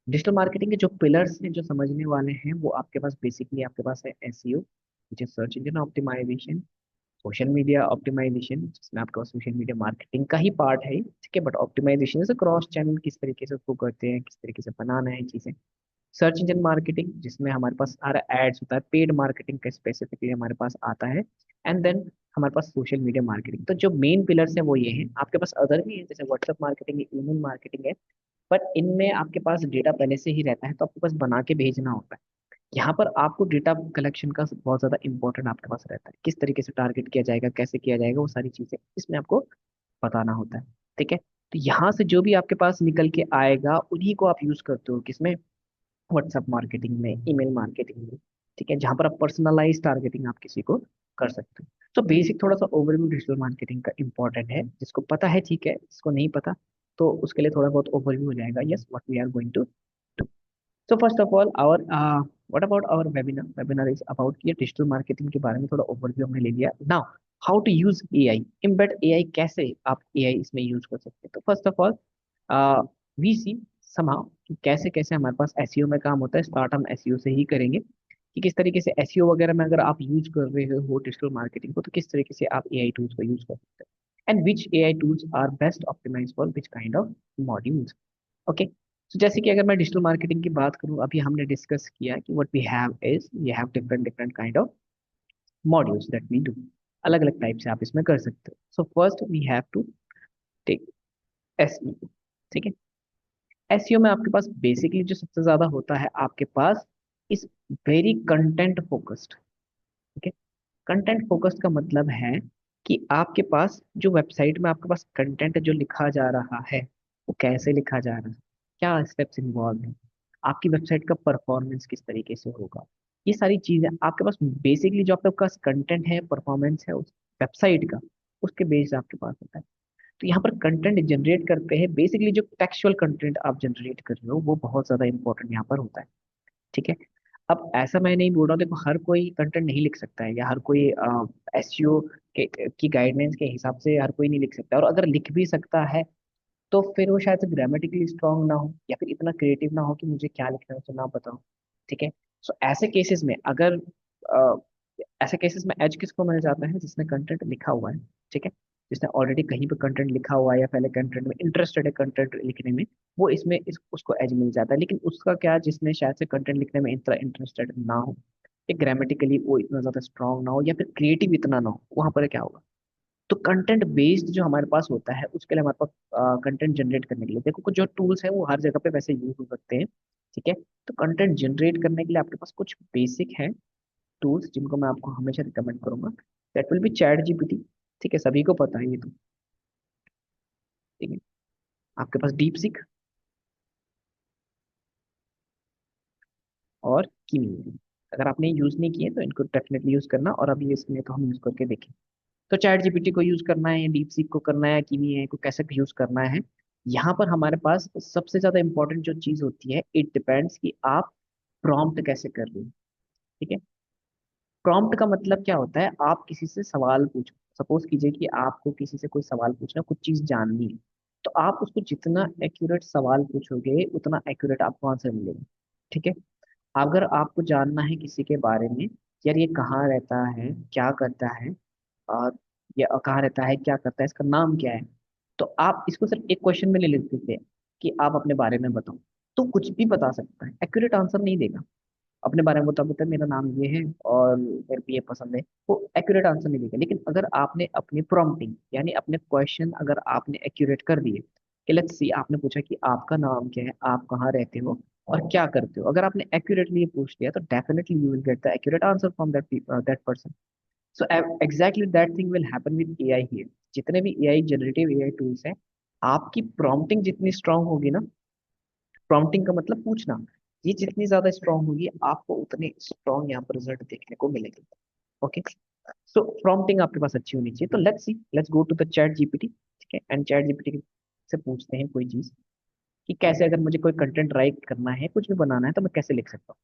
डिजिटल मार्केटिंग के जो पिलर्स हैं जो समझने वाले हैं, वो आपके पास बेसिकली आपके पास है एसईओ, जो search engine optimization, social media optimization, जिसमें आपका सोशल मीडिया मार्केटिंग का ही पार्ट है, ठीक है, बट ऑप्टिमाइजेशन जैसे क्रॉस चैनल किस तरीके से उसको करते हैं, किस तरीके से बनाना है चीजें। सर्च इंजन मार्केटिंग, जिसमें हमारे पास सारा एड्स होता है, पेड मार्केटिंग का स्पेसिफिकली हमारे पास आता है। एंड देन हमारे पास सोशल मीडिया मार्केटिंग। तो जो मेन पिलर्स हैं वो ये हैं। आपके पास अदर भी है, जैसे व्हाट्सएप मार्केटिंग है, ईमेल मार्केटिंग है, बट इनमें आपके पास डेटा पहले से ही रहता है, तो आपको बस बना के भेजना होता है। यहाँ पर आपको डेटा कलेक्शन का बहुत ज्यादा इंपॉर्टेंट आपके पास रहता है, किस तरीके से टारगेट किया जाएगा, कैसे किया जाएगा, वो सारी चीजें इसमें आपको बताना होता है। ठीक है, तो यहाँ से जो भी आपके पास निकल के आएगा उन्हीं को आप यूज करते हो, किसमें, व्हाट्सएप मार्केटिंग में, ईमेल मार्केटिंग में। ठीक है, जहाँ पर आप पर्सनलाइज टारगेटिंग आप किसी को कर सकते हो। तो बेसिक थोड़ा सा ओवरव्यू डिजिटल मार्केटिंग का इंपॉर्टेंट है, जिसको पता है ठीक है, जिसको नहीं पता तो उसके लिए थोड़ा बहुत ओवरव्यू हो जाएगा। Yes, what we are going to. So first of all, our what about our webinar? Webinar is about ये डिजिटल मार्केटिंग के बारे में थोड़ा ओवरव्यू हमने ले लिया। Now how to use AI, embed AI, कैसे आप एआई इसमें यूज कर सकते हैं। तो first of all we see somehow कि कैसे कैसे हमारे पास एसईओ में काम होता है। स्टार्ट हम एसईओ से ही करेंगे कि किस तरीके से एसईओ वगैरह में अगर आप यूज कर रहे हो डिजिटल मार्केटिंग को, तो किस तरीके से आप एआई टूल्स को यूज कर सकते हैं, and which AI tools are best optimize for which kind of modules. Okay, तो जैसे कि अगर मैं डिजिटल मार्केटिंग की बात करूं, अभी हमने डिस्कस किया कि what we have is we have different different kind of modules that we do. अलग अलग टाइप से आप इसमें कर सकते हो। So first we have to take SEO. ठीक है, एसईओ में आपके पास बेसिकली जो सबसे ज्यादा होता है आपके पास इस वेरी कंटेंट फोकस्ड। ठीक है, कंटेंट फोकस्ड का मतलब है कि आपके पास जो वेबसाइट में आपके पास कंटेंट जो लिखा जा रहा है वो कैसे लिखा जा रहा है, क्या स्टेप्स इन्वॉल्व है, आपकी वेबसाइट का परफॉर्मेंस किस तरीके से होगा, ये सारी चीजें आपके पास बेसिकली जो आपके पास कंटेंट है, परफॉर्मेंस है उस वेबसाइट का, उसके बेस्ड आपके पास होता है। तो यहाँ पर कंटेंट जनरेट करते हैं, बेसिकली जो टेक्सचुअल कंटेंट आप जनरेट कर रहे हो वो बहुत ज्यादा इंपॉर्टेंट यहाँ पर होता है। ठीक है, अब ऐसा मैं नहीं बोल रहा हूँ, देखो हर कोई कंटेंट नहीं लिख सकता है, या हर कोई एसईओ की गाइडलाइंस के हिसाब से हर कोई नहीं लिख सकता, और अगर लिख भी सकता है तो फिर वो शायद से ग्रामेटिकली स्ट्रांग ना हो, या फिर इतना क्रिएटिव ना हो कि मुझे क्या लिखना है उसे ना पता हो। ठीक है, सो ऐसे केसेस में अगर अ, ऐसे केसेस में एज किसको माना जाता है, जिसने कंटेंट लिखा हुआ है। ठीक है, जिसने ऑलरेडी कहीं पे कंटेंट लिखा हुआ है या पहले कंटेंट में इंटरेस्टेड है कंटेंट लिखने में, वो इसमें उसको एज मिल जाता है। लेकिन उसका क्या, जिसने शायद से कंटेंट लिखने में इतना इंटरेस्टेड ना हो, एक ग्रामेटिकली वो इतना ज्यादा स्ट्रांग ना हो, या फिर क्रिएटिव इतना ना हो, वहां पर क्या होगा। तो कंटेंट बेस्ड जो हमारे पास होता है उसके लिए हमारे पास कंटेंट जनरेट करने के लिए देखो कुछ जो टूल्स हैं वो हर जगह पे वैसे यूज हो सकते हैं। ठीक है, तो कंटेंट जनरेट करने के लिए आपके पास कुछ बेसिक है टूल्स, जिनको मैं आपको हमेशा रिकमेंड करूंगा। That will B chat GPT. ठीक है, सभी को पता है ये तो। ठीक है, आपके पास डीप सीक और कीमी। अगर आपने यूज नहीं किए तो इनको डेफिनेटली यूज करना, और अभी इसमें तो हम यूज करके देखें। तो चैट जीपीटी को यूज करना है, डीप सीक को करना है, कीमी है को कैसे यूज करना है, यहाँ पर हमारे पास सबसे ज्यादा इंपॉर्टेंट जो चीज होती है, इट डिपेंड्स कि आप प्रॉम्प्ट कैसे कर रहे हो। ठीक है, प्रॉम्प्ट का मतलब क्या होता है, आप किसी से सवाल पूछो, सपोज कीजिए कि आपको किसी से कोई सवाल पूछना, कुछ चीज जाननी है, तो आप उसको जितना एक्यूरेट सवाल पूछोगे उतना एक्यूरेट आपको आंसर मिलेगा। ठीक है, अगर आपको जानना है किसी के बारे में, यार ये कहाँ रहता है, क्या करता है, और ये कहाँ रहता है, क्या करता है, इसका नाम क्या है, तो आप इसको सिर्फ एक क्वेश्चन में ले लेते थे कि आप अपने बारे में बताओ, तो कुछ भी बता सकता है, एक्यूरेट आंसर नहीं देगा। अपने बारे में बताता है मेरा नाम ये है और मेरे को ये पसंद है, वो एक्यूरेट आंसर नहीं देगा। लेकिन अगर आपने अपनी प्रॉम्प्टिंग यानी अपने क्वेश्चन अगर आपने एक्यूरेट कर दिए कि लेट्स सी आपने पूछा कि आपका नाम क्या है, आप कहाँ रहते हो और क्या करते हो, अगर आपने एक्यूरेटली ये पूछ लिया तो definitely you will get the accurate answer from that person. So exactly that thing will happen with AI here. जितने भी एआई जनरेटिव एआई टूल्स हैं, आपकी प्रॉम्प्टिंग जितनी स्ट्रांग होगी ना, प्रॉम्प्टिंग का मतलब पूछना, ये जितनी ज्यादा स्ट्रांग होगी आपको उतने स्ट्रांग यहाँ पर रिजल्ट देखने को मिलेंगे। ओके, सो प्रॉम्प्टिंग आपके पास अच्छी होनी चाहिए। तो let's go to the ChatGPT, ठीक है, एंड चैट जीपीटी से पूछते हैं कोई चीज कि कैसे अगर मुझे कोई कंटेंट राइट करना है, कुछ भी बनाना है, तो मैं कैसे लिख सकता हूँ।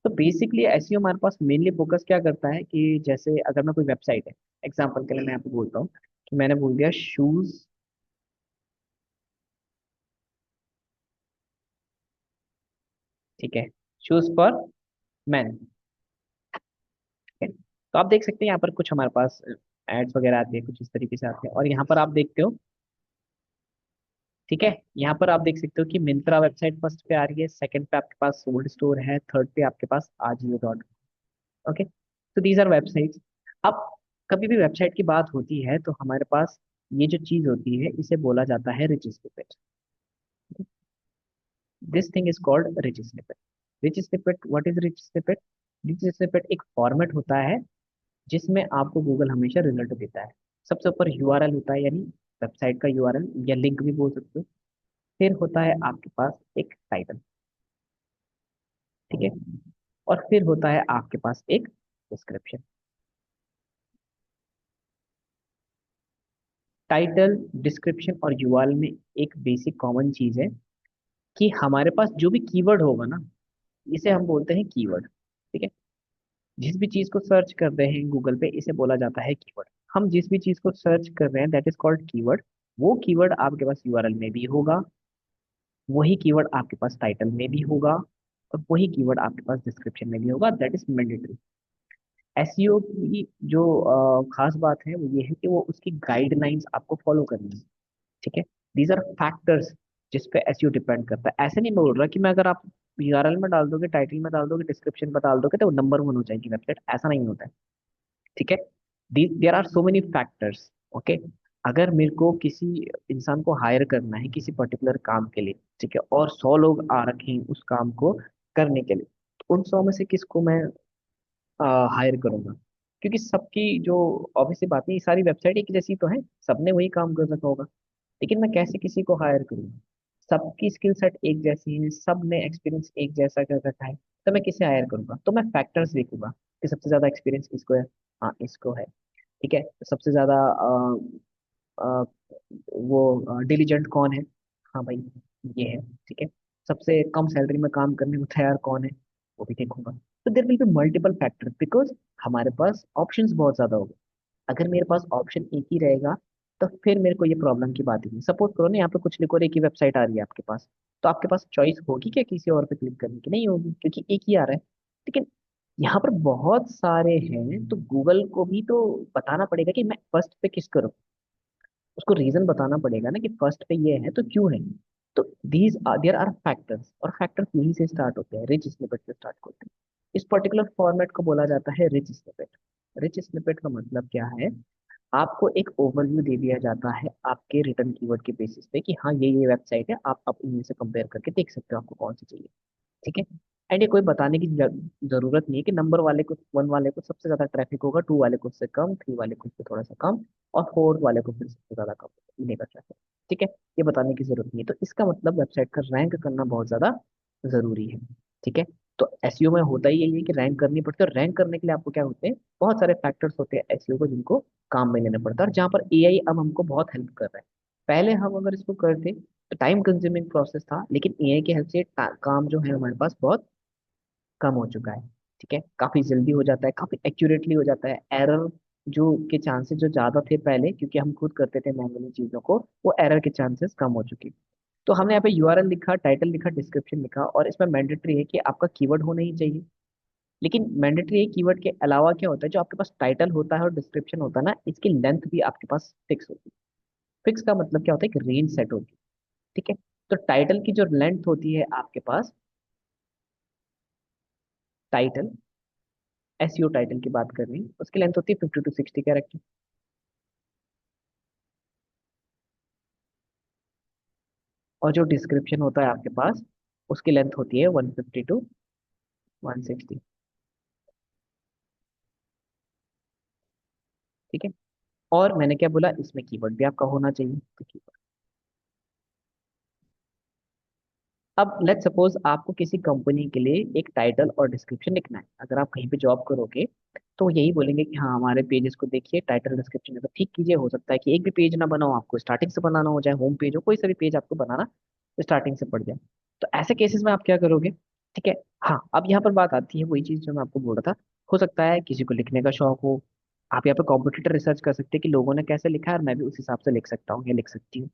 तो बेसिकली एसईओ हमारे पास मेनली फोकस क्या करता है कि जैसे अगर मैं कोई वेबसाइट है, एग्जांपल के लिए मैं आपको बोलता हूँ कि मैंने बोल दिया शूज, ठीक है, शूज फॉर मैन, ठीक है। तो आप देख सकते हैं यहाँ पर कुछ हमारे पास एड्स वगैरह आते हैं, कुछ इस तरीके से आते हैं, और यहाँ पर आप देखते हो, ठीक है, यहाँ पर आप देख सकते हो कि मिंत्रा वेबसाइट फर्स्ट पे आ रही है, सेकंड पे आपके पास सोल्ड स्टोर है, थर्ड पे आपके पास आजियो डॉट। ओके, तो दीज आर वेबसाइट्स। अब कभी भी वेबसाइट की बात होती है तो हमारे पास ये जो चीज होती है इसे बोला जाता है rich snippet. This thing is called rich snippet. Rich snippet, what is rich snippet? Rich snippet एक फॉर्मेट होता है जिसमें आपको गूगल हमेशा रिजल्ट देता है। सबसे ऊपर यूआरएल होता है, यानी वेबसाइट का यूआरएल या लिंक भी बोल सकते हो। फिर होता है आपके पास एक टाइटल, ठीक है, और फिर होता है आपके पास एक डिस्क्रिप्शन। टाइटल, डिस्क्रिप्शन और यूआरएल में एक बेसिक कॉमन चीज है कि हमारे पास जो भी कीवर्ड होगा ना, इसे हम बोलते हैं कीवर्ड, ठीक है। जिस भी चीज को सर्च कर रहे हैं गूगल पे, इसे बोला जाता है कीवर्ड। हम जिस भी चीज को सर्च कर रहे हैं दैट इज कॉल्ड कीवर्ड। वो कीवर्ड आपके पास यूआरएल में भी होगा, वही कीवर्ड आपके पास टाइटल में भी होगा, और वही कीवर्ड आपके पास डिस्क्रिप्शन में भी होगा। That is mandatory. एसईओ की जो खास बात है वो ये है कि वो उसकी गाइडलाइंस आपको फॉलो करनी है, ठीक है। दीज आर फैक्टर्स जिस पे एसईओ डिपेंड करता है। ऐसे नहीं बोल रहा कि मैं अगर आप यूआरएल में डाल दोगे, टाइटल में डाल दोगे, डिस्क्रिप्शन में डाल दोगे तो नंबर वन हो जाएगी वेबसाइट, ऐसा नहीं होता है, ठीक है। There are so many factors. Okay, अगर मेरे को किसी इंसान को हायर करना है किसी पर्टिकुलर काम के लिए, ठीक है, और 100 लोग आ रखे हैं उस काम को करने के लिए, तो उन 100 में से किसको मैं हायर करूंगा? क्योंकि सबकी जो ऑब्वियस सी बात नहीं, सारी वेबसाइट एक जैसी तो है, सबने वही काम कर रखा होगा, लेकिन मैं कैसे किसी को हायर करूंगा? सबकी स्किल सेट एक जैसी है, सब ने एक्सपीरियंस एक जैसा कर रखा है, तो मैं किसे हायर करूंगा? तो मैं फैक्टर्स देखूंगा कि सबसे ज्यादा एक्सपीरियंस किसको है। हाँ, इसको है, ठीक है। सबसे ज्यादा अ, वो डिलीजेंट कौन है? हाँ भाई, ये है, ठीक है। सबसे कम सैलरी में काम करने को तैयार कौन है? वो भी देखूंगा। तो there will be multiple factor, because हमारे पास ऑप्शंस बहुत ज्यादा होंगे। अगर मेरे पास ऑप्शन एक ही रहेगा तो फिर मेरे को ये प्रॉब्लम की बात ही नहीं। सपोज करो ना, यहाँ पे कुछ लिखो और एक ही वेबसाइट आ रही है आपके पास, तो आपके पास चॉइस होगी क्या किसी और पे क्लिक करने की? नहीं होगी, क्योंकि एक ही आ रहा है। लेकिन यहाँ पर बहुत सारे हैं, तो गूगल को भी तो बताना पड़ेगा कि मैं फर्स्ट पे किस करूँ। उसको रीजन बताना पड़ेगा ना कि फर्स्ट पे ये है तो क्यों है। तो these are there are factors, और फैक्टर्स यहीं से स्टार्ट होते हैं, रिच स्निपेट से स्टार्ट होते हैं। इस पर्टिकुलर फॉर्मेट को बोला जाता है रिच स्निपेट। रिच स्निपेट का मतलब क्या है? आपको एक ओवरव्यू दे दिया जाता है आपके रिटर्न कीवर्ड के बेसिस पे कि हाँ ये वेबसाइट है, आप इनमें से कंपेयर करके देख सकते हो आपको कौन सी चाहिए, ठीक है। एंड ये कोई बताने की जरूरत नहीं है कि नंबर वाले को, वन वाले को सबसे ज्यादा ट्रैफिक होगा, टू वाले को उससे कम, थ्री वाले को उससे थोड़ा सा कम, और फोर्थ वाले को फिर सबसे ज्यादा कम मिलेगा ट्रैफिक, ठीक है। ये बताने की जरूरत नहीं है। तो इसका मतलब वेबसाइट का रैंक करना बहुत ज्यादा जरूरी है, ठीक है। तो एसईओ में होता ही यही है कि रैंक करनी पड़ती है, और रैंक करने के लिए आपको क्या होते हैं, बहुत सारे फैक्टर्स होते हैं एसईओ को जिनको काम में लेना पड़ता है, और जहाँ पर एआई अब हमको बहुत हेल्प कर रहा है। पहले हम अगर इसको करते तो टाइम कंज्यूमिंग प्रोसेस था, लेकिन एआई की हेल्प से काम जो है हमारे पास बहुत कम हो चुका है, ठीक है। काफी जल्दी हो जाता है, काफी एक्यूरेटली हो जाता है। एरर जो के चांसेस जो ज्यादा थे पहले, क्योंकि हम खुद करते थे मैनुअली चीजों को, वो एरर के चांसेस कम हो चुके। तो हमने यहाँ पे यूआरएल लिखा, टाइटल लिखा, डिस्क्रिप्शन लिखा, और इसमें मैंडेटरी है कि आपका कीवर्ड होना ही चाहिए। लेकिन मैंडेटरी है, कीवर्ड के अलावा क्या होता है, जो आपके पास टाइटल होता है और डिस्क्रिप्शन होता है ना, इसकी लेंथ भी आपके पास फिक्स होती है। फिक्स का मतलब क्या होता है कि रेंज सेट होती है, ठीक है। तो टाइटल की जो लेंथ होती है आपके पास, टाइटल, एसईओ टाइटल की बात कर रही हूँ, उसकी लेंथ होती है 50 to 60 कैरेक्टर। और जो डिस्क्रिप्शन होता है आपके पास, उसकी लेंथ होती है 150 to 160। ठीक है। और मैंने क्या बोला, इसमें कीवर्ड भी आपका होना चाहिए, तो कीवर्ड। अब लेट्स सपोज आपको किसी कंपनी के लिए एक टाइटल और डिस्क्रिप्शन लिखना है। अगर आप कहीं पे जॉब करोगे तो यही बोलेंगे कि हाँ हमारे पेजेस को देखिए, टाइटल डिस्क्रिप्शन अगर ठीक कीजिए। हो सकता है कि एक भी पेज ना बनाओ, आपको स्टार्टिंग से बनाना हो, चाहे होम पेज हो, कोई सा भी पेज आपको बनाना स्टार्टिंग से पड़ जाए। तो ऐसे केसेस में आप क्या करोगे? ठीक है। हाँ, अब यहाँ पर बात आती है वही चीज जो मैं आपको बोल रहा था। हो सकता है किसी को लिखने का शौक हो, आप यहाँ पे कॉम्पिटिटर रिसर्च कर सकते हैं कि लोगों ने कैसे लिखा है और मैं भी उस हिसाब से लिख सकता हूँ या लिख सकती हूँ।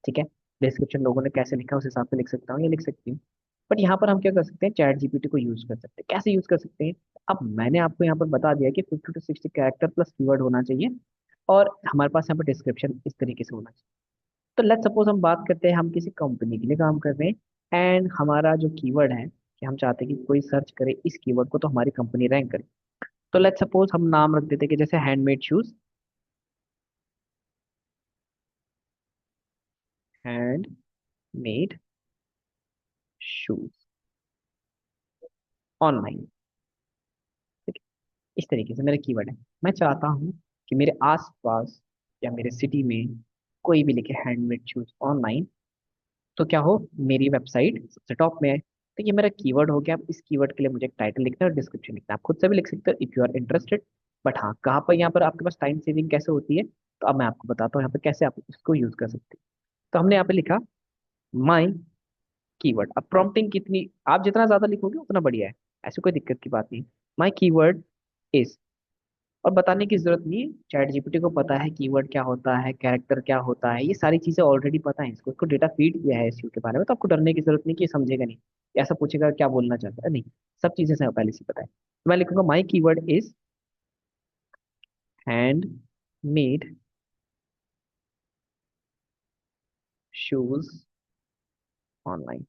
ठीक है। डिस्क्रिप्शन लोगों ने कैसे लिखा है उस हिसाब से लिख सकता हूँ या लिख सकती हूँ। बट यहाँ पर हम क्या कर सकते हैं, चैट जीपीटी को यूज कर सकते हैं। कैसे यूज कर सकते हैं? अब मैंने आपको यहाँ पर बता दिया कि 50 to 60 कैरेक्टर प्लस कीवर्ड होना चाहिए, और हमारे पास यहाँ पर डिस्क्रिप्शन इस तरीके से होना चाहिए। तो लेट्स सपोज हम बात करते हैं, हम किसी कंपनी के लिए काम कर रहे हैं, एंड हमारा जो कीवर्ड है कि हम चाहते हैं कि कोई सर्च करे इस कीवर्ड को तो हमारी कंपनी रैंक करे। तो लेट्स सपोज हम नाम रख देते हैं कि जैसे handmade shoes, handmade shoes online. ठीक है। इस तरीके से मेरा कीवर्ड है। मैं चाहता हूँ कि मेरे आसपास या मेरे सिटी में कोई भी लिखे हैंडमेड शूज ऑनलाइन, तो क्या हो, मेरी वेबसाइट सबसे टॉप में है। तो ये मेरा कीवर्ड हो गया। अब इस कीवर्ड के लिए मुझे एक टाइटल लिखना है और डिस्क्रिप्शन लिखना है। आप खुद से भी लिख सकते हो if you are interested. But हाँ, कहाँ पर यहाँ पर आपके पास टाइम सेविंग कैसे होती है, तो अब मैं आपको बताता हूँ यहाँ पर कैसे आप इसको यूज कर सकते हैं। तो हमने यहाँ पे लिखा माई कीवर्ड। अब प्रॉम्प्टिंग कितनी, आप जितना ज्यादा लिखोगे उतना बढ़िया है, ऐसी कोई दिक्कत की बात नहीं। माई कीवर्ड इज, और बताने की जरूरत नहीं है, चैट जीपीटी को पता है कीवर्ड क्या होता है, कैरेक्टर क्या होता है, ये सारी चीजें ऑलरेडी पता है इसको। इसको डेटा फीड किया है एसईओ के बारे में, तो आपको डरने की जरूरत नहीं कि ये समझेगा नहीं, ऐसा पूछेगा क्या बोलना चाहता है, नहीं। सब चीजें से पहले से पता है। तो मैं लिखूंगा my keyword is hand made shoes online.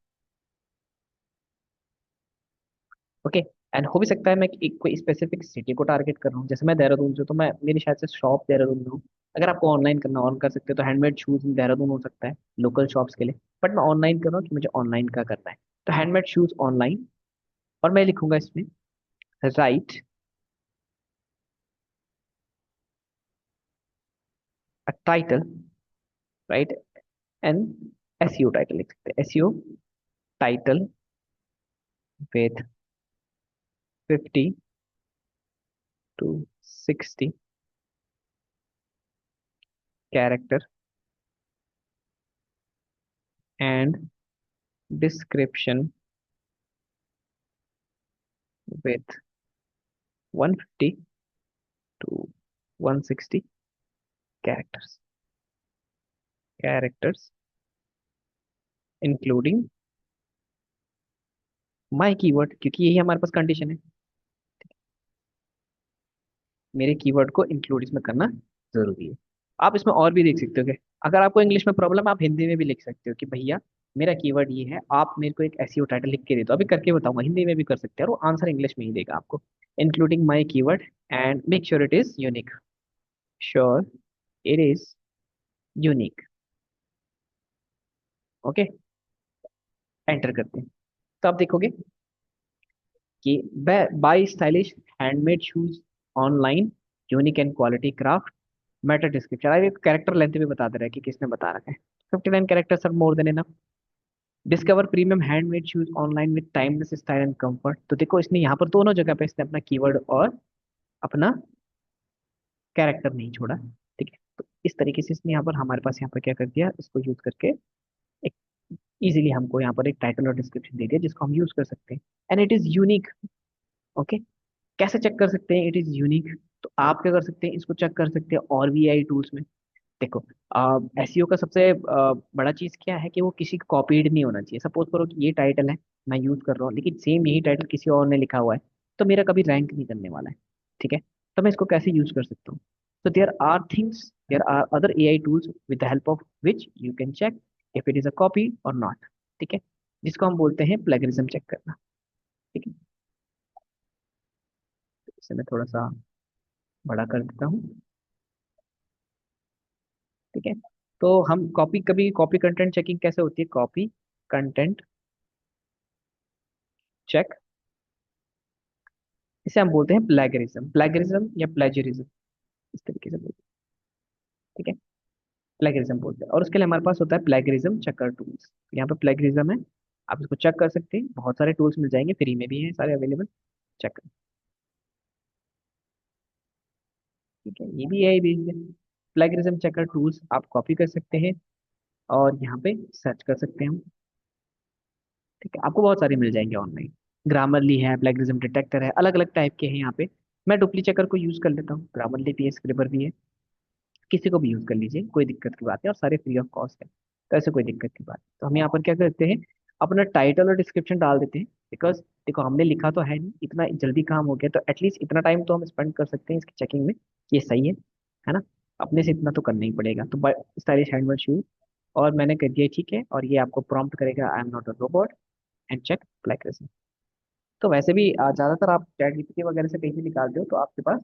Okay. And हो भी सकता है मैं एक कोई स्पेसिफिक सिटी को टारगेट कर रहा हूँ, जैसे मैं देहरादून से हूं, तो मैं, मेरी शायद से शॉप देहरादून में हूँ। अगर आपको ऑनलाइन करना ऑन कर सकते हो, तो हैंडमेड शूज देहरादून हो सकता है लोकल शॉप्स के लिए। बट मैं ऑनलाइन कर रहा हूँ कि मुझे ऑनलाइन का करना है, तो हैंडमेड शूज ऑनलाइन। और मैं लिखूंगा इसमें write a title, write an SEO title लिख सकते हैं, SEO title with 50 to 60 character and description with 150 to 160 characters including my keyword, क्योंकि यही हमारे पास कंडीशन है, मेरे कीवर्ड को इंक्लूड इसमें करना जरूरी है। आप इसमें और भी देख सकते हो कि अगर आपको इंग्लिश में प्रॉब्लम, आप हिंदी में भी लिख सकते हो कि भैया मेरा कीवर्ड ये है, आप मेरे को एक एसईओ टाइटल लिख के दे दो। अभी करके बताऊंगा, हिंदी में भी कर सकते हैं, और वो आंसर इंग्लिश में ही देगा आपको। Including my keyword and make sure it is unique, sure it is unique. Okay, enter करते हैं। तो आप देखोगे कि buy stylish handmade shoes online, unique and quality craft, meta description. अरे कैरेक्टर लेंथ भी बता दे रहा है कि किसने बता रखा है। 59 characters are more than enough. Discover premium handmade shoes online with timeless style and comfort. तो देखो, इसने यहाँ पर दोनों जगह पे इसने अपना कीवर्ड और अपना कैरेक्टर नहीं छोड़ा। ठीक है। तो इस तरीके से इसने यहाँ पर हमारे पास यहाँ पर क्या कर दिया, इसको यूज करके एक इजीली हमको यहाँ पर एक टाइटल और डिस्क्रिप्शन दे दिया जिसको हम यूज कर सकते हैं। And it is unique. Okay. कैसे चेक कर सकते हैं इट इज यूनिक? तो आप क्या कर सकते हैं, इसको चेक कर सकते हैं और भी एआई टूल्स में। देखो, एसईओ का सबसे बड़ा चीज क्या है कि वो किसी का कॉपीड नहीं होना चाहिए। सपोज करो कि ये टाइटल है, मैं यूज कर रहा हूँ, लेकिन सेम यही टाइटल किसी और ने लिखा हुआ है, तो मेरा कभी रैंक नहीं करने वाला है। ठीक है। तो मैं इसको कैसे यूज कर सकता हूँ? तो there are other AI tools with the help of which you can check if it is a copy और नॉट। ठीक है। जिसको हम बोलते हैं प्लेगरिज्म चेक करना। ठीक है। इसे मैं थोड़ा सा बड़ा कर देता हूँ। ठीक है, तो हम कॉपी, कभी कॉपी कंटेंट चेकिंग कैसे होती है, कॉपी कंटेंट चेक, इसे हम बोलते हैं प्लेगरिज्म, प्लेगरिज्म या प्लेजरिज्म, इस तरीके से बोलते हैं। ठीक है, प्लेगरिज्म बोलते हैं, और उसके लिए हमारे पास होता है प्लेगरिज्म चेकर टूल्स। यहाँ पे प्लेगरिज्म है, आप इसको चेक कर सकते हैं, बहुत सारे टूल्स मिल जाएंगे, फ्री में भी हैं सारे अवेलेबल। चेक, ठीक है, ये भी है, ये भी है। प्लेगरिज्म चेकर टूल्स आप कॉपी कर सकते हैं और यहाँ पे सर्च कर सकते हैं। ठीक है, आपको बहुत सारे मिल जाएंगे ऑनलाइन। ग्रामरली है, प्लेगरिज्म डिटेक्टर है, अलग अलग टाइप के हैं यहाँ पे। मैं डुप्ली चेकर को यूज कर लेता हूँ, ग्रामरली भी है, स्क्रिबर भी है, किसी को भी यूज कर लीजिए, कोई दिक्कत की बात है, और सारे फ्री ऑफ कॉस्ट है, तो ऐसे कोई दिक्कत की बात नहीं। तो हम यहाँ पर क्या करते हैं, अपना टाइटल और डिस्क्रिप्शन डाल देते हैं, बिकॉज देखो हमने लिखा तो है नहीं, इतना जल्दी काम हो गया, तो एटलीस्ट इतना टाइम तो हम स्पेंड कर सकते हैं इसकी चेकिंग में कि ये सही है ना। अपने से इतना तो करना ही पड़ेगा, तो स्टाइलिश हैंडवर्क शूज, और मैंने कर दिया ठीक है, और ये आपको प्रॉम्प्ट करेगा I am not a robot and check plagiarism. तो वैसे भी ज्यादातर आप चैट जीपीटी वगैरह से कहीं भी निकालते हो तो आपके पास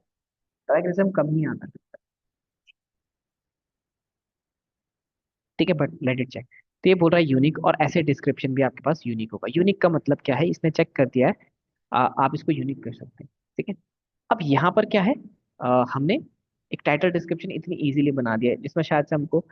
प्लेगरिज्म कम ही आता है। ठीक है, बट लेट इट चेक। तो ये बोल रहा है यूनिक, और ऐसे डिस्क्रिप्शन भी आपके पास यूनिक होगा। यूनिक का मतलब क्या है, इसने चेक कर दिया है, आप इसको यूनिक कर सकते हैं। ठीक है, अब यहाँ पर क्या है, हमने एक टाइटल डिस्क्रिप्शन इतनी इजीली बना दिया है, जिसमें शायद से हमको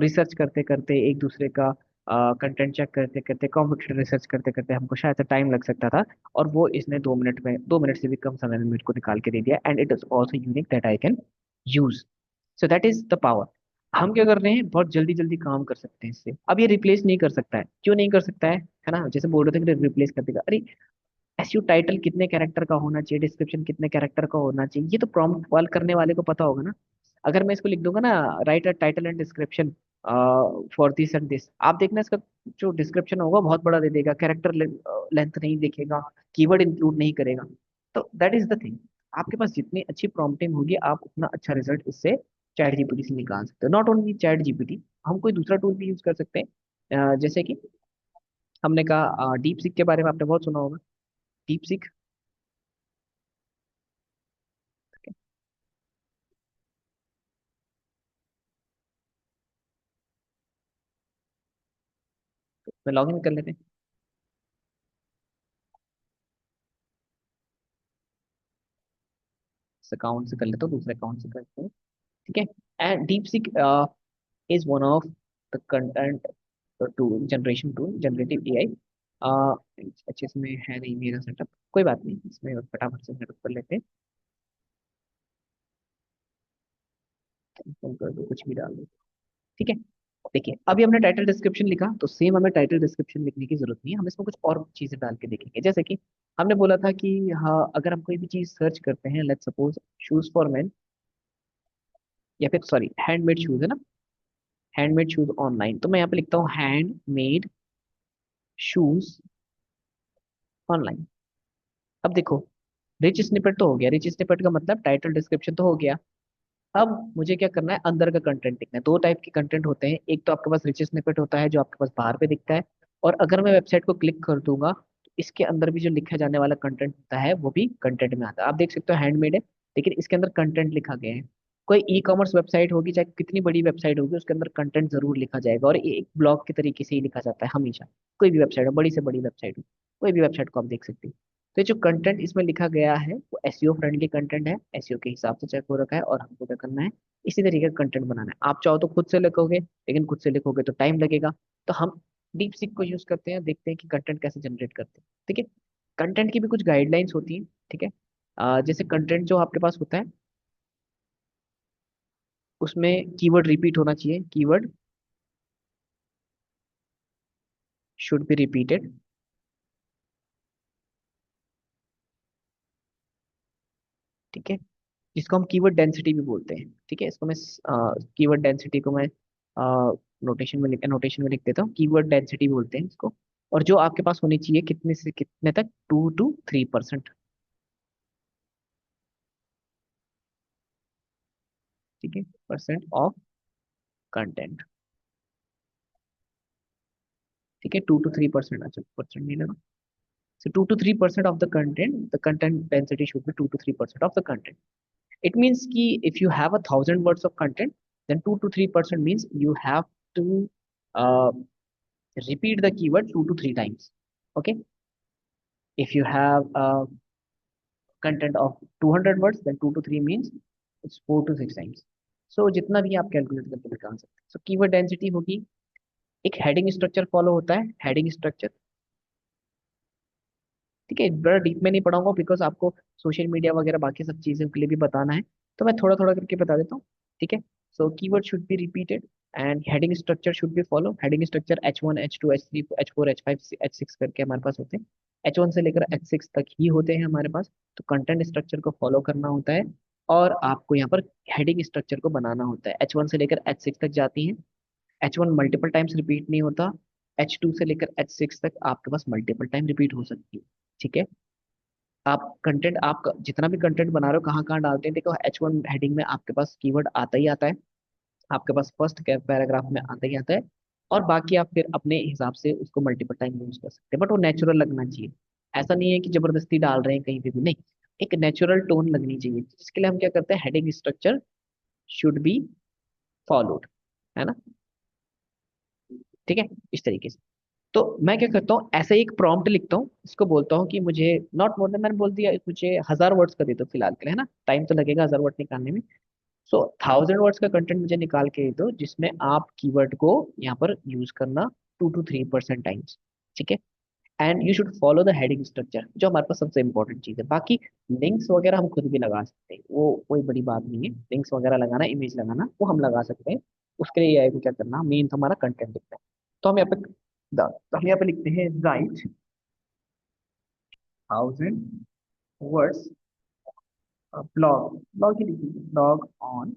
रिसर्च करते करते एक दूसरे का कंटेंट चेक करते करते, कॉम्पिटिटिव रिसर्च करते करते हमको शायद से टाइम लग सकता था, और वो इसने 2 मिनट में, 2 मिनट से भी कम समय में मेरे को निकाल के दे दिया, and it is also unique that I can use. So that is the power. हम क्या कर रहे हैं, बहुत जल्दी जल्दी काम कर सकते हैं इससे। अब ये रिप्लेस नहीं कर सकता है, क्यों नहीं कर सकता है ना, जैसे बोल रहे थे कि रिप्लेस कर देगा, अरे एसयू टाइटल कितने कैरेक्टर का होना चाहिए, डिस्क्रिप्शन कितने कैरेक्टर का होना चाहिए, ये तो प्रॉम्प्ट कॉल करने वाले को पता होगा ना। अगर मैं इसको लिख दूंगा ना, right a title and description for this and this, आप देखना इसका जो डिस्क्रिप्शन होगा बहुत बड़ा दे देगा, कैरेक्टर लेंथ नहीं देखेगा, कीवर्ड इंक्लूड नहीं करेगा। तो दैट इज द थिंग, आपके पास जितनी अच्छी प्रॉम्प्टिंग होगी आप उतना अच्छा रिजल्ट इससे चैट जीपीटी से निकाल सकते हो। नॉट ओनली चैट जीपीटी, हम कोई दूसरा टूल भी यूज कर सकते हैं, जैसे कि हमने कहा डीप सीक के बारे में आपने बहुत सुना होगा। डीप सीक, में लॉग इन कर लेते हैं, इस अकाउंट से कर लेते हो, दूसरे अकाउंट से करते हैं। ठीक है, and deep seek is one of the content tool, generation tool, generative AI. अच्छे से में है नहीं मेरा सेटअप, कोई बात नहीं, इसमें फटाफट से सेटअप कर लेते हैं। कर दो, कुछ भी डाल दो। ठीक है, देखिए अभी हमने टाइटल डिस्क्रिप्शन लिखा, तो सेम हमें टाइटल डिस्क्रिप्शन लिखने की जरूरत नहीं है, हम इसमें कुछ और चीजें डाल के देखेंगे। जैसे कि हमने बोला था कि हाँ, अगर हम कोई भी चीज सर्च करते हैं, let's suppose shoes for main, या फिर सॉरी हैंडमेड शूज है ना, हैंडमेड शूज ऑनलाइन, तो मैं यहाँ पे लिखता हूँ हैंडमेड शूज ऑनलाइन। अब देखो, रिच स्निपेट तो हो गया, रिच स्निपेट का मतलब टाइटल डिस्क्रिप्शन तो हो गया। अब मुझे क्या करना है, अंदर का कंटेंट लिखना है। दो टाइप के कंटेंट होते हैं, एक तो आपके पास रिच स्निपेट होता है जो आपके पास बाहर पे दिखता है, और अगर मैं वेबसाइट को क्लिक कर दूंगा तो इसके अंदर भी जो लिखा जाने वाला कंटेंट होता है वो भी कंटेंट में आता है। आप देख सकते हो हैंडमेड है, लेकिन इसके अंदर कंटेंट लिखा गया है। कोई ई कॉमर्स वेबसाइट होगी, चाहे कितनी बड़ी वेबसाइट होगी, उसके अंदर कंटेंट जरूर लिखा जाएगा, और ये एक ब्लॉग के तरीके से ही लिखा जाता है हमेशा। कोई भी वेबसाइट हो, बड़ी से बड़ी वेबसाइट हो, कोई भी वेबसाइट को आप देख सकते हैं। तो ये जो कंटेंट इसमें लिखा गया है वो एसईओ फ्रेंडली कंटेंट है, एसईओ के हिसाब से चेक हो रखा है, और हमको क्या करना है, इसी तरीके का कंटेंट बनाना है। आप चाहो तो खुद से लिखोगे, लेकिन खुद से लिखोगे तो टाइम लगेगा, तो हम डीप सीक को यूज करते हैं, देखते हैं कि कंटेंट कैसे जनरेट करते हैं। ठीक है, कंटेंट की भी कुछ गाइडलाइंस होती हैं। ठीक है, जैसे कंटेंट जो आपके पास होता है उसमें कीवर्ड रिपीट होना चाहिए, कीवर्ड शुड बी रिपीटेड। ठीक है, जिसको हम कीवर्ड डेंसिटी भी बोलते हैं। ठीक है, इसको मैं कीवर्ड डेंसिटी को मैं नोटेशन में लिख देता हूँ, कीवर्ड डेंसिटी बोलते हैं इसको। और जो आपके पास होनी चाहिए कितने से कितने तक, 2 to 3%। ठीक है, परसेंट ऑफ कंटेंट। ठीक है, 2 to 3%, अच्छा परसेंट नहीं लगा, So 2 to 3% of the content density should be 2 to 3% of the content. It means कि if you have 1,000 words of content, then 2 to 3% means you have to uh, repeat the keyword 2 to 3 times. Okay. If you have a content of 200 words, then 2 to 3 means it's 4 to 6 times. So जितना भी आप calculate करके निकाल सकते हैं. So keyword density होगी. एक heading structure follow होता है, हेडिंग स्ट्रक्चर. ठीक है, बड़ा डीप में नहीं पढ़ाऊंगा बिकॉज आपको सोशल मीडिया वगैरह बाकी सब चीज़ों के लिए भी बताना है, तो मैं थोड़ा थोड़ा करके बता देता हूँ. ठीक है. So keyword should be repeated and heading structure should be follow. Heading structure H1 H2 H3 H4 H5 H6 करके हमारे पास होते हैं. H1 से लेकर H6 तक ही होते हैं हमारे पास. तो कंटेंट स्ट्रक्चर को फॉलो करना होता है और आपको यहाँ पर हेडिंग स्ट्रक्चर को बनाना होता है. H1 से लेकर H6 तक जाती है. H1 मल्टीपल टाइम्स रिपीट नहीं होता. H2 से लेकर H6 तक आपके पास मल्टीपल टाइम रिपीट हो सकती है. ठीक है. आप कंटेंट, आप जितना भी कंटेंट बना रहे हो कहाँ कहाँ डालते हैं, देखो H1 हेडिंग में आपके पास कीवर्ड आता ही आता है, आपके पास फर्स्ट पैराग्राफ में आता ही आता है, और बाकी आप फिर अपने हिसाब से उसको मल्टीपल टाइम यूज कर सकते हैं, बट वो नेचुरल लगना चाहिए. ऐसा नहीं है कि जबरदस्ती डाल रहे हैं कहीं पे भी, नहीं. एक नेचुरल टोन लगनी चाहिए, जिसके लिए हम क्या करते हैं, heading structure should be followed, है ना. ठीक है, इस तरीके से. तो मैं क्या करता हूँ, ऐसे एक प्रॉम्प्ट लिखता हूँ, इसको बोलता हूँ कि मुझे नॉट मोर देन, मैंने बोल दिया मुझे 1,000 वर्ड्स का दे दो फिलहाल के लिए, है ना, टाइम तो लगेगा 1,000 वर्ड निकालने में. सो 1,000 वर्ड्स का कंटेंट मुझे निकाल के दे दो जिसमें आप कीवर्ड को यहाँ पर यूज करना 2 to 3% टाइम्स. ठीक है. And you should follow the heading structure, जो हमारे पास सबसे इंपॉर्टेंट चीज है. बाकी लिंक्स वगैरह हम खुद भी लगा सकते हैं, वो कोई बड़ी बात नहीं है. लिंक्स वगैरह लगाना, इमेज लगाना, वो हम लगा सकते हैं. उसके लिए AI को क्या करना, मेन तो हमारा कंटेंट लिखना है. तो हम यहाँ पे तो हम यहाँ पे लिखते हैं राइट 1,000 वर्ड्स ब्लॉग. ब्लॉग ही लिखिए, blog on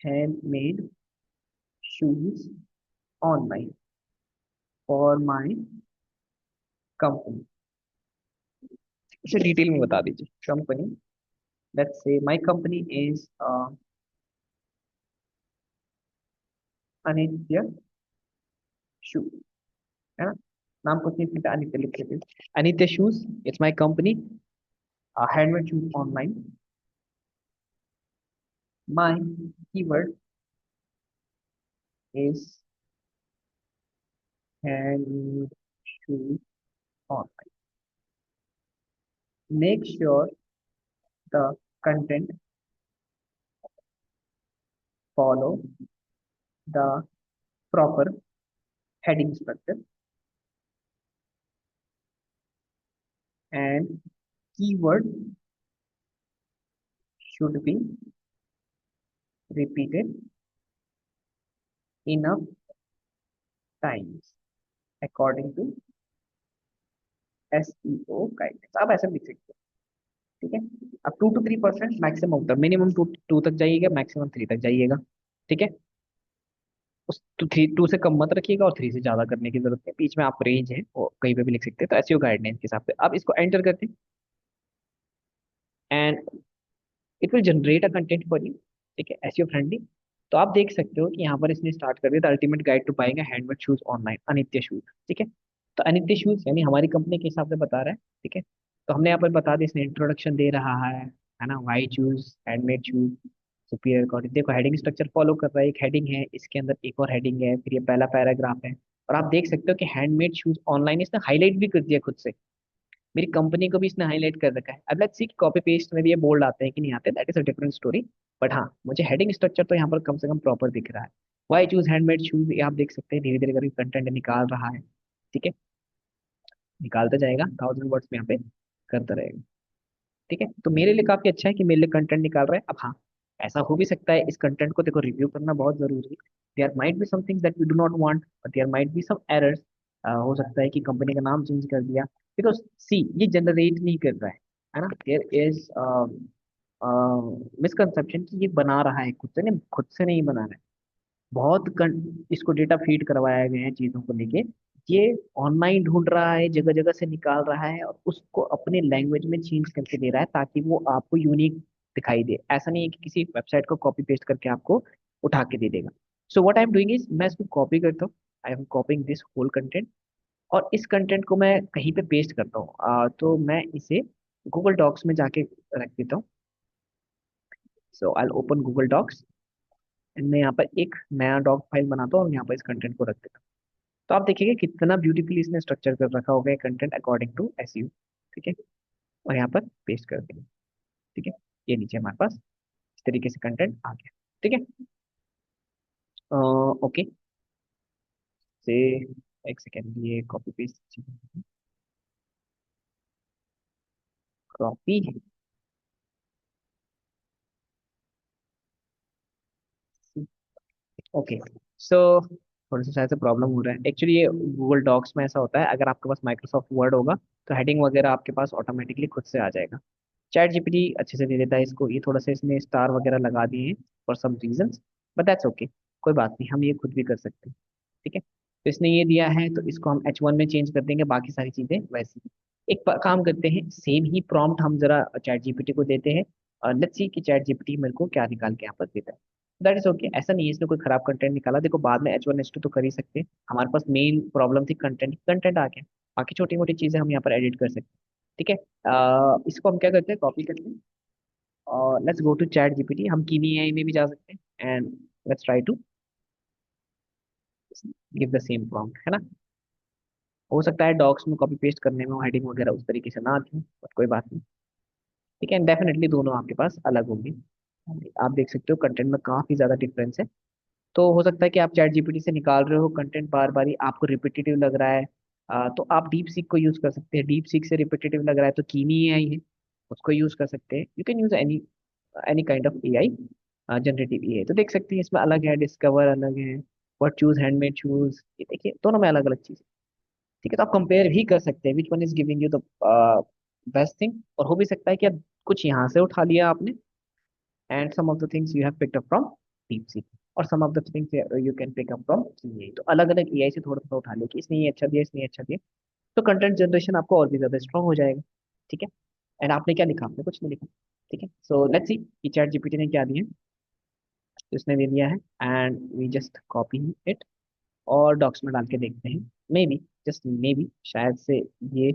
handmade shoes online for my company. इसे डिटेल में बता दीजिए. Company, let's say my company is अनित्य शू, है ना. नाम कुछ नहीं लिखा, अनित्य लिख लेते हैं. अनित्य shoes, it's my company, handmade shoes online. My keyword is handmade shoes online. Make sure the content follow the proper heading structure and keyword should be repeated enough times according to SEO guidelines. आप ऐसे लिख सकते हो. ठीक है. अब 2 to 3% maximum होता है, मिनिमम टू तक जाइएगा, मैक्सिमम 3 तक जाइएगा. ठीक है. उस टू से कम मत रखिएगा और 3 से ज्यादा करने की जरूरत है, बीच में आप रेंज है वो कहीं पे भी लिख सकते हैं. तो एसईओ गाइडलाइंस के हिसाब से आप इसको एंटर करते हैं and it will generate a content for you. ठीक है, एसईओ फ्रेंडली. तो आप देख सकते हो कि यहाँ पर इसने स्टार्ट कर दिया, the ultimate guide to buying handmade shoes online, Anitya shoes. ठीक है. तो अनित्य शूज यानी हमारी कंपनी के हिसाब से बता रहा है. ठीक है. तो हमने यहाँ पर बता दिया, इसने इंट्रोडक्शन दे रहा है ना, why choose handmade shoes superior quality. देखो हेडिंग स्ट्रक्चर फॉलो कर रहा है, एक हेडिंग है, इसके अंदर एक और हेडिंग है, फिर ये पहला पैराग्राफ है. और आप देख सकते हो कि हैंडमेड शूज ऑनलाइन इसने हाईलाइट भी कर दिया खुद से, मेरी कंपनी को भी इसने हाईलाइट कर रखा है. अब लेट्स सी कॉपी पेस्ट में भी ये बोल्ड आते हैं कि नहीं आते, that is a different story. But हाँ, मुझे हेडिंग स्ट्रक्चर तो यहाँ पर कम से कम प्रॉपर दिख रहा है. वाई चूज हैंडमेड शूज, ये आप देख सकते हैं धीरे धीरे करके कंटेंट निकाल रहा है. ठीक है. निकालता जाएगा, 1,000 वर्ड्स में यहाँ पे करता रहेगा. ठीक है. तो मेरे लिए काफी अच्छा है कि मेरे लिए कंटेंट निकाल रहा है. अब हाँ, ऐसा हो भी सकता है, इस कंटेंट को देखो रिव्यू करना बहुत जरूरी है. There might be some things that we do not want, but there might be some errors. हो सकता है कि कंपनी का नाम चेंज कर दिया, बिकॉज सी ये जनरेट नहीं कर रहा है ना. देयर इज मिसकंसेप्शन कि ये बना रहा है खुद से, नहीं, खुद से नहीं बना रहा है. इसको डेटा फीड करवाया गया है चीजों को लेके. ये ऑनलाइन ढूंढ रहा है, जगह जगह से निकाल रहा है और उसको अपने लैंग्वेज में चेंज करके दे रहा है ताकि वो आपको यूनिक दिखाई दे. ऐसा नहीं है कि किसी वेबसाइट को कॉपी पेस्ट करके आपको उठा के दे देगा. So what I am doing is, मैं इसको कॉपी करता हूँ. I am copying this whole content और इस कंटेंट को मैं कहीं पे पेस्ट करता हूँ, तो मैं इसे गूगल डॉक्स में जाके रख देता हूँ। So I open Google Docs and मैं यहाँ पर एक नया डॉक फाइल बनाता हूँ और यहाँ पर इस कंटेंट को रख देता हूँ। तो आप देखिएगा कितना ब्यूटीफुली इसने स्ट्रक्चर कर रखा होगा कंटेंट अकॉर्डिंग टू एसईओ। ठीक है, और यहाँ पर पेस्ट कर देंगे। ठीक है, ये नीचे हमारे पास इस तरीके से कंटेंट आ गया। ठीक है, ओके से एक सेकेंड, ये कॉपी पेस्ट, कॉपी, ओके। सो थोड़ा सा शायद से प्रॉब्लम हो रहा है एक्चुअली। ये गूगल डॉक्स में ऐसा होता है, अगर आपके पास माइक्रोसॉफ्ट वर्ड होगा तो हेडिंग वगैरह आपके पास ऑटोमेटिकली खुद से आ जाएगा। चैट जीपीटी अच्छे से दे देता है इसको, ये थोड़ा सा इसने स्टार वगैरह लगा दिए हैं for some reasons, but that's okay, कोई बात नहीं, हम ये खुद भी कर सकते हैं। ठीक है, तो इसने ये दिया है तो इसको हम H1 में चेंज कर देंगे, बाकी सारी चीजें वैसी ही। एक काम करते हैं, सेम ही प्रॉम्प्ट हम जरा चैट जीपीटी को देते हैं, और लेट्स सी कि चैट जीपीटी मेरे को क्या निकाल के यहाँ पर देता है। दैट इज ओके, ऐसा नहीं है इसने कोई खराब कंटेंट निकाला, देखो बाद में H1 H2 तो कर ही सकते हैं। हमारे पास मेन प्रॉब्लम थी कंटेंट, कंटेंट आ गया, बाकी छोटी मोटी चीजें हम यहाँ पर एडिट कर सकते हैं। ठीक है, इसको हम क्या करते हैं, कॉपी करते हैं और let's go to ChatGPT, हम कीनी एआई में भी जा सकते हैं and let's try to give the same prompt, है ना। हो सकता है डॉक्स में कॉपी पेस्ट करने में हेडिंग वगैरह उस तरीके से ना आती हो, बट कोई बात नहीं। ठीक है, डेफिनेटली दोनों आपके पास अलग होंगे, आप देख सकते हो कंटेंट में काफी ज्यादा डिफरेंस है। तो हो सकता है कि आप चैट जीपीटी से निकाल रहे हो कंटेंट, बार बार ही आपको रिपीटेटिव लग रहा है, तो आप डीप सीक को यूज कर सकते हैं। डीप सीक से रिपीटेटिव लग रहा है तो कीनी एआई है, उसको यूज कर सकते हैं। You can use any any kind of AI, generative AI. तो देख सकते हैं इसमें अलग है, डिस्कवर अलग है, व्हाट चूज, हैंडमेड चूज, ये देखिए दोनों में अलग अलग चीज। ठीक है, तो आप कंपेयर भी कर सकते हैं which one is giving you the best thing. और हो भी सकता है कि आप कुछ यहाँ से उठा लिया आपने, and some of the things you have picked up from DeepSeek, और some of the things you can pick up from AI. तो अलग अलग एआई से थोड़ा थोड़ा उठा लो कि इसने ये अच्छा दिया, इसने ये अच्छा दिया, तो कंटेंट जनरेशन आपको और भी ज्यादा स्ट्रॉन्ग हो जाएगा। ठीक है, एंड आपने क्या लिखा, आपने कुछ नहीं लिखा। ठीक है, सो लेट्स सी कि चैट जीपीटी ने क्या दिया है। तो इसने दे दिया है and we just copy it और डॉक्स में डाल के देखते हैं, maybe, just maybe, शायद से ये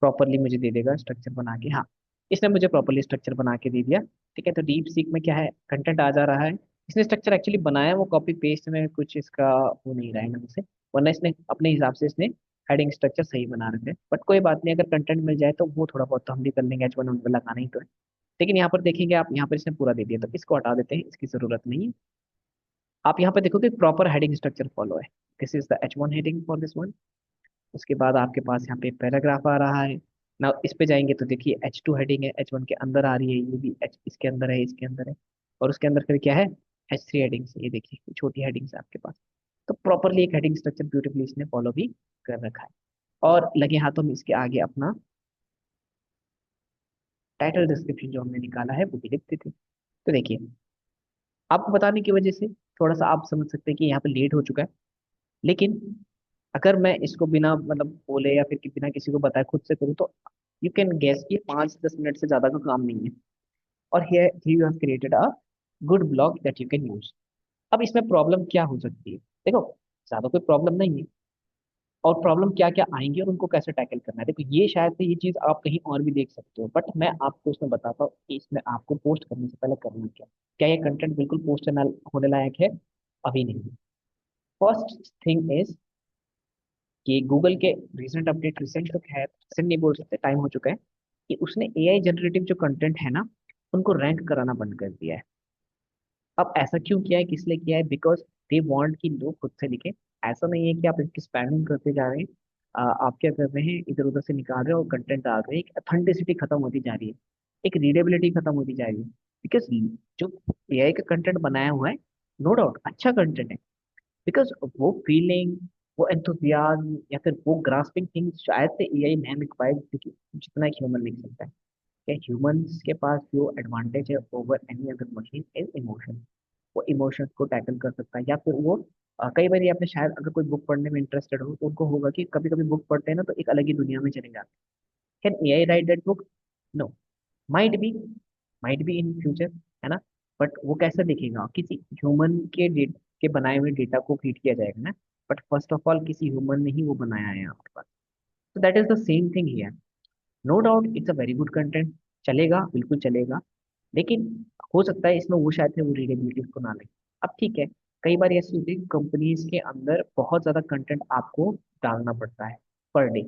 प्रॉपरली मुझे दे देगा स्ट्रक्चर बना के। हाँ, इसने मुझे प्रॉपरली स्ट्रक्चर बना के दे दिया। ठीक है, तो डीप सीक में क्या है, कंटेंट आ जा रहा है, इसने स्ट्रक्चर एक्चुअली बनाया, वो कॉपी पेस्ट में कुछ इसका हो नहीं रहा है ना मुझसे, वरना इसने अपने हिसाब से इसने हेडिंग स्ट्रक्चर सही बना रखे हैं। बट कोई बात नहीं, अगर कंटेंट मिल जाए तो वो थोड़ा बहुत तो हम भी कर लेंगे, H1 उन पर लगाना ही तो है। लेकिन यहाँ पर देखेंगे आप, यहाँ पर इसने पूरा दे दिया, तो इसको हटा देते हैं, इसकी जरूरत नहीं है। आप यहाँ पे देखोगे प्रॉपर हेडिंग स्ट्रक्चर फॉलो है, this is the H1 heading for this one. उसके बाद आपके पास यहाँ पे पैराग्राफ आ रहा है ना, इस पे जाएंगे तो देखिए H2 हेडिंग है, H1 के अंदर आ रही है, ये भी H इसके अंदर है, इसके अंदर है, और उसके अंदर फिर क्या है, H3 हेडिंग से, ये देखिए छोटी हेडिंग्स है आपके पास। तो प्रॉपरली एक हेडिंग स्ट्रक्चर ब्यूटीफुली इसने फॉलो भी कर रखा है। और लगे हाथों में इसके आगे अपना टाइटल डिस्क्रिप्शन जो हमने निकाला है वो भी लिख देते। तो देखिए, आपको बताने की वजह से थोड़ा सा आप समझ सकते हैं कि यहाँ पे लेट हो चुका है, लेकिन अगर मैं इसको बिना मतलब बोले या फिर कि बिना किसी को बताए खुद से करूँ तो यू कैन गेस कि 5 से 10 मिनट से ज्यादा का काम नहीं है। और here you have created a good blog that you can use. अब इसमें प्रॉब्लम क्या हो सकती है, देखो ज्यादा कोई प्रॉब्लम नहीं है, और प्रॉब्लम क्या क्या आएंगी और उनको कैसे टैकल करना है, देखो ये शायद से ये चीज आप कहीं और भी देख सकते हो, बट मैं आपको इसमें बताता हूँ कि इसमें आपको पोस्ट करने से पहले करना क्या, क्या ये कंटेंट बिल्कुल पोस्ट होने लायक है, अभी नहीं। फर्स्ट थिंग इज कि गूगल के रिसेंट अपडेट, रिसेंट तो खैर रिसेंट नहीं बोल सकते, टाइम हो चुका है, कि उसने एआई जनरेटिव जो कंटेंट है ना, उनको रैंक कराना बंद कर दिया है। अब ऐसा क्यों किया है, किस लिए किया है, बिकॉज दे वांट कि लोग खुद से लिखें। ऐसा नहीं है कि आप इसकी स्पैमिंग करते जा रहे हैं, आप क्या कर रहे हैं, इधर उधर से निकाल रहे हो और कंटेंट डाल रहे हैं, एक ऑथेंटिसिटी खत्म होती जा रही है, एक रीडेबिलिटी खत्म होती जा रही है। बिकॉज जो एआई का कंटेंट बनाया हुआ है, नो डाउट अच्छा कंटेंट है, बिकॉज वो फीलिंग, वो एंथुजियाज्म या फिर वो ग्रास्पिंग थिंग शायद से एआई नहीं लिख पाए जितना एक ह्यूमन लिख सकता है। क्या ह्यूमंस के पास जो एडवांटेज है over any other machine is emotion. वो इमोशंस को टैकल कर सकता है, या फिर वो कई बार आपने शायद अगर कोई बुक पढ़ने में इंटरेस्टेड हो तो उनको होगा कि कभी कभी बुक पढ़ते हैं ना तो एक अलग ही दुनिया में चले जाते हैं। Can AI write that book, no, might be, might be in future, है ना, बट वो कैसे लिखेगा, किसी ह्यूमन के के बनाए हुए डेटा को फीड किया जाएगा ना, बट फर्स्ट ऑफ ऑल किसी ह्यूमन ने ही वो बनाया है आपके पास। तो that is the same thing here. No doubt it's a very good content, चलेगा, बिल्कुल चलेगा। लेकिन हो सकता है इसमें वो शायद से वो रीडेबिलिटी उसको ना लगे। अब ठीक है, कई बार ऐसी होती है कंपनीज के अंदर बहुत ज्यादा कंटेंट आपको डालना पड़ता है पर डे।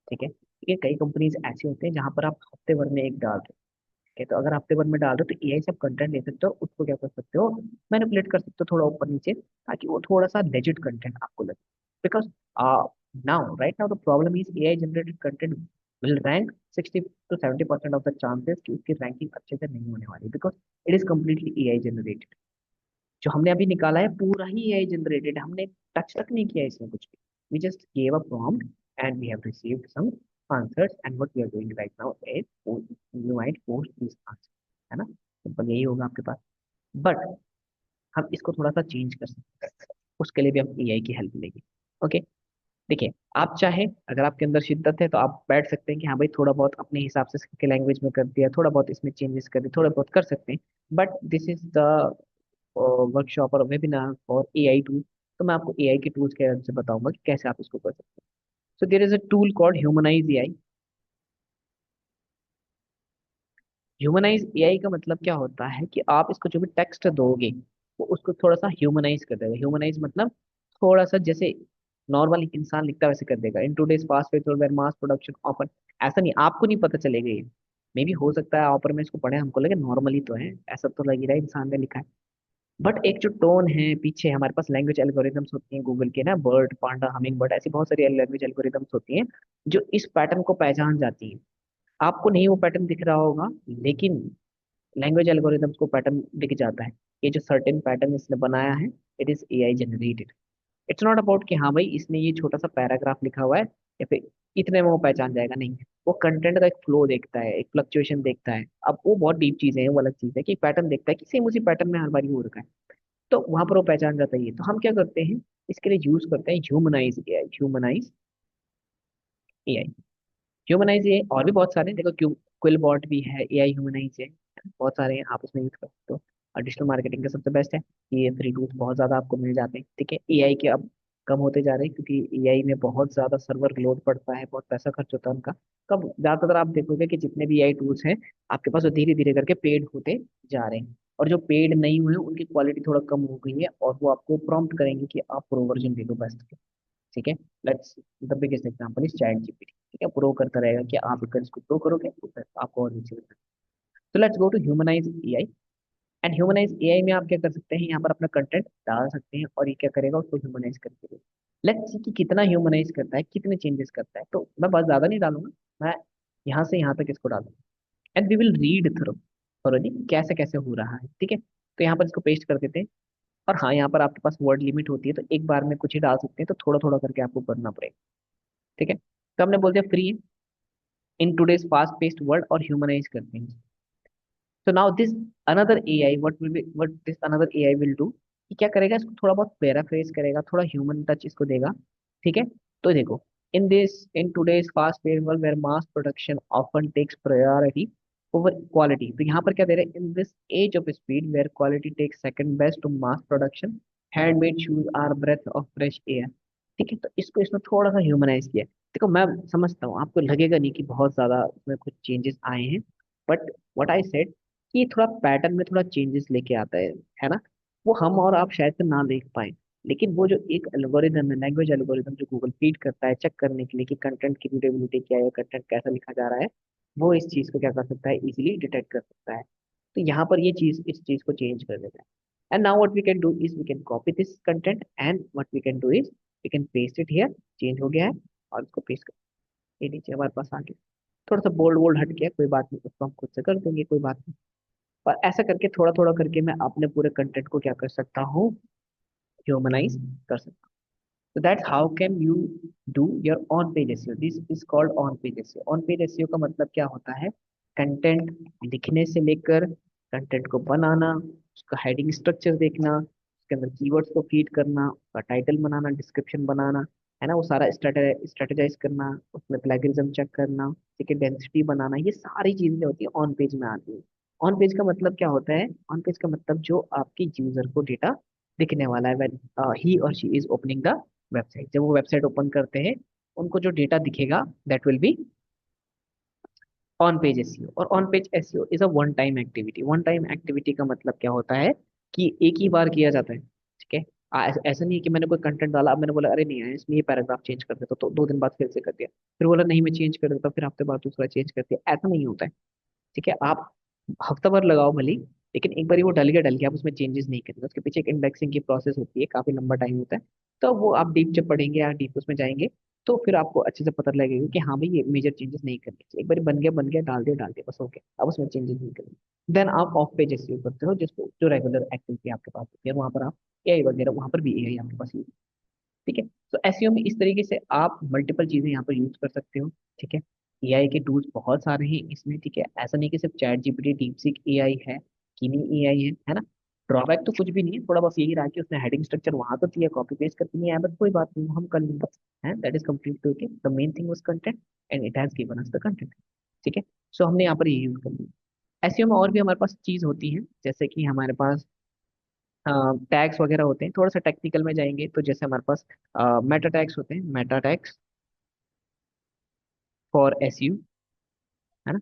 ठीक है, ये कई कंपनीज ऐसे होते हैं जहां पर आप हफ्ते भर में एक डाल रहे हो। ठीक है, तो अगर हफ्ते भर में डाल दो तो एआई से आप कंटेंट ले सकते हो, उसको क्या कर सकते हो, मैनिपुलेट कर सकते हो थोड़ा ऊपर नीचे, ताकि वो थोड़ा सा लेजिट कंटेंट आपको लगे। Because now right now the problem is AI generated content will rank 60 to 70% of the chances कि उसकी रैंकिंग अच्छे से नहीं होने वाली, because it is completely AI generated. जो हमने अभी निकाला है पूरा ही एआई जनरेटेड, हमने टच तक नहीं किया इसमें कुछ भी। We just gave a prompt and we have received some answers, and what we are doing right now is you might post this answer, है ना, सिंपल यही होगा आपके पास। बट हम इसको थोड़ा सा चेंज कर सकते हैं, उसके लिए भी हम एआई की हेल्प लेंगे। ओके, देखिए, आप चाहे अगर आपके अंदर शिद्दत है तो आप बैठ सकते हैं कि हाँ भाई थोड़ा बहुत अपने हिसाब से इसके लैंग्वेज में कर दिया, थोड़ा बहुत इसमें चेंजेस कर दिए, थोड़ा बहुत कर सकते हैं। But this is the workshop और वेबिनार और एआई टूल। तो मैं आपको एआई के टूल्स के बारे से बताऊंगा कि कैसे आप इसको कर सकते हैं। So there is a tool called humanize AI. Humanize AI का मतलब क्या होता है कि आप इसको जो भी टेक्स्ट दोगे वो उसको थोड़ा सा ह्यूमनाइज कर देगा। ह्यूमनाइज मतलब थोड़ा सा जैसे नॉर्मल इंसान लिखता है वैसे कर देगा। In today's fast pace where mass production offer, ऐसा नहीं, आपको नहीं पता चलेगा ये। मे बी हो सकता है ऑफर में इसको पढ़े हमको लगे नॉर्मली तो है, ऐसा तो लग ही रहा है इंसान ने लिखा है। बट एक जो टोन है पीछे, हमारे पास लैंग्वेज एल्गोरिदम्स होती हैं गूगल के ना, बर्ड पांडा हमिंग बर्ड, ऐसी बहुत सारी लैंग्वेज एल्गोरिदम्स होती हैं जो इस पैटर्न को पहचान जाती हैं। आपको नहीं वो पैटर्न दिख रहा होगा, लेकिन लैंग्वेज एल्गोरिदम्स को पैटर्न दिख जाता है। ये जो सर्टेन पैटर्न इसने बनाया है, it is AI generated. It's not about कि हाँ भाई इसने ये छोटा सा पैराग्राफ लिखा हुआ है या फिर इतने में वो पहचान जाएगा, नहीं। वो कंटेंट का एक फ्लो देखता है, एक फ्लक्चुएशन देखता है। अब वो बहुत डीप चीजें हैं, वो अलग चीज है कि पैटर्न देखता है कि सेम उसी पैटर्न में हर बार हो रखा है, तो वहां पर वो पहचान जाता है। ये तो हम क्या करते हैं, इसके लिए यूज करते हैं humanise AI. Humanize AI, humanize AI और भी बहुत सारे हैं। देखो क्यू क्विल बॉट भी है, एआई ह्यूमनाइज है, बहुत सारे हैं, आप उसमें यूज कर सकते हो। और डिजिटल मार्केटिंग का सबसे बेस्ट है, ये फ्री टूल्स बहुत ज्यादा आपको मिल जाते हैं। ठीक है, एआई के अब कम होते जा रहे हैं क्योंकि एआई में बहुत ज्यादा सर्वर लोड पड़ता है, बहुत पैसा खर्च होता है उनका। कब ज्यादातर आप देखोगे कि जितने भी एआई टूल्स हैं आपके पास, वो धीरे धीरे करके पेड होते जा रहे हैं। और जो पेड नहीं हुए हैं, उनकी क्वालिटी थोड़ा कम हो गई है, और वो आपको प्रॉम्प्ट करेंगे कि आप प्रो वर्जन ले लो बेस्ट। ठीक है, let's the biggest example is chat GPT. ठीक है, प्रो करता रहेगा कि आप अगर इसको प्रो करोगे तो फिर आपको और नीचे मिलेगा। तो let's go to humanize AI. And humanize AI में आप क्या कर सकते हैं, यहाँ पर अपना कंटेंट डाल सकते हैं और ये क्या करेगा, उसको ह्यूमनाइज करके देगा। लेट्स सी कि कितना ह्यूमनाइज करता है, कितने चेंजेस करता है। तो मैं बहुत ज्यादा नहीं डालूंगा, मैं यहाँ से यहाँ तक इसको डालूंगा, and we will read through थोड़ी कैसे कैसे हो रहा है। ठीक है, तो यहाँ पर इसको पेस्ट कर देते हैं। और हाँ, यहाँ पर आपके पास वर्ड लिमिट होती है, तो एक बार में कुछ ही डाल सकते हैं, तो थोड़ा थोड़ा करके आपको करना पड़ेगा। ठीक है, तो हमने बोल दिया free in today's fast paced world और ह्यूमनाइज करते हैं। तो now this another AI what this another AI will do, कि क्या करेगा, इसको थोड़ा बहुत पैराफ्रेज करेगा, थोड़ा ह्यूमन टच इसको देगा। ठीक है, तो देखो, in today's fast paced world where mass production often takes priority over quality, तो यहाँ पर क्या दे रहे हैं, in this age of speed where quality takes second best to mass production, handmade shoes are breath of fresh air. ठीक है, तो इसको इसने थोड़ा सा ह्यूमनाइज किया। देखो मैं समझता हूँ आपको लगेगा नहीं कि बहुत ज्यादा उसमें कुछ चेंजेस आए हैं, बट व्हाट आई सेड कि ये थोड़ा पैटर्न में थोड़ा चेंजेस लेके आता है ना। वो हम और आप शायद से ना देख पाए, लेकिन वो जो एक एल्गोरिदम है, लैंग्वेज एल्गोरिदम जो गूगल फीड करता है चेक करने के लिए कि कंटेंट की रीडेबिलिटी क्या है, कंटेंट कैसा लिखा जा रहा है, वो इस चीज को क्या कर सकता है, इजिली डिटेक्ट कर सकता है। तो यहाँ पर ये चीज इस चीज को चेंज कर देता है। And now what we can do is we can copy this content, and what we can do is we can paste it here. Change हो गया है, और इसको पेस्ट कर, ये नीचे हमारे पास आ गया। थोड़ा सा बोल्ड वोल्ड हट गया, कोई बात नहीं, उसको हम खुद से कर देंगे, कोई बात नहीं। और ऐसा करके थोड़ा थोड़ा करके मैं अपने पूरे कंटेंट को क्या कर सकता हूँ, ह्यूमनाइज कर सकता हूँ। So that's how can you do your on page SEO. This is called on page SEO. On page SEO का मतलब क्या होता है, कंटेंट लिखने से लेकर कंटेंट को बनाना, उसका हेडिंग स्ट्रक्चर देखना, उसके अंदर कीवर्ड्स को फीड करना, उसका टाइटल बनाना, डिस्क्रिप्शन बनाना, है ना, वो सारा स्ट्रेटेजाइज करना, उसमें प्लेगरिज्म चेक करना, ठीक है, डेंसिटी बनाना, ये सारी चीजें होती है ऑन पेज में आती है। ऑन पेज का मतलब क्या होता है, ऑन पेज का मतलब जो आपके यूजर को डेटा दिखने वाला है व्हेन ही और she is opening the website, जब वो वेबसाइट ओपन करते हैं उनको जो डेटा दिखेगा that will be on page SEO. और on page SEO is a one time activity. One time activity का मतलब क्या होता है कि एक ही बार किया जाता है, ठीक है। ऐसा नहीं है कि मैंने कोई कंटेंट डाला, अब मैंने बोला अरे नहीं आया इसमें, ये पैराग्राफ चेंज कर देता, तो 2 दिन बाद फिर से कर दिया, फिर बोला नहीं मैं चेंज कर देता, फिर हफ्ते बाद दूसरा चेंज कर दिया, ऐसा नहीं होता है, ठीक है। आप हफ्ता भर लगाओ भले ही, लेकिन एक बार वो डल गया, आप उसमें चेंजेस नहीं करेंगे। उसके पीछे एक इंडेक्सिंग की प्रोसेस होती है, काफी लंबा टाइम होता है। तो वो आप डीप जब पढ़ेंगे या डीप उसमें जाएंगे तो फिर आपको अच्छे से पता लगेगा कि हाँ भाई ये मेजर चेंजेस नहीं करने चाहिए। एक बार बन गया डाल दिया बस हो गया, अब उसमें चेंजेस नहीं करेंगे। देन आप ऑफ पेज एसईओ करते हो, जिसको जो रेगुलर एक्टिविटी आपके पास होती है, वहां पर आप एआई वगैरह, वहां पर भी एआई आपके पास यूज, ठीक है। तो एसईओ में इस तरीके से आप मल्टीपल चीजें यहाँ पर यूज कर सकते हो, ठीक है। एआई के टूल्स बहुत सारे हैं इसमें, ठीक है। ऐसा नहीं कि सिर्फ चैट जीपीटी डीपसीक एआई है, किमी एआई है ना। ड्रॉबैक तो कुछ भी नहीं है, थोड़ा बस यही रहा कि उसने हेडिंग स्ट्रक्चर वहां तो दिया, कॉपी पेस्ट करके नहीं आया, बट कोई बात नहीं, वो हम कर लेंगे, है that is completely okay. The main thing was content and it has given us the content, ठीक है। सो हमने यहाँ पर ये यूज कर लिया। एसईओ में और भी हमारे पास चीज होती है, जैसे कि हमारे पास टैग्स वगैरह होते हैं। थोड़ा सा टेक्निकल में जाएंगे तो जैसे हमारे पास मेटा टैग्स होते हैं, मेटा टैग्स फॉर एसयू, है ना।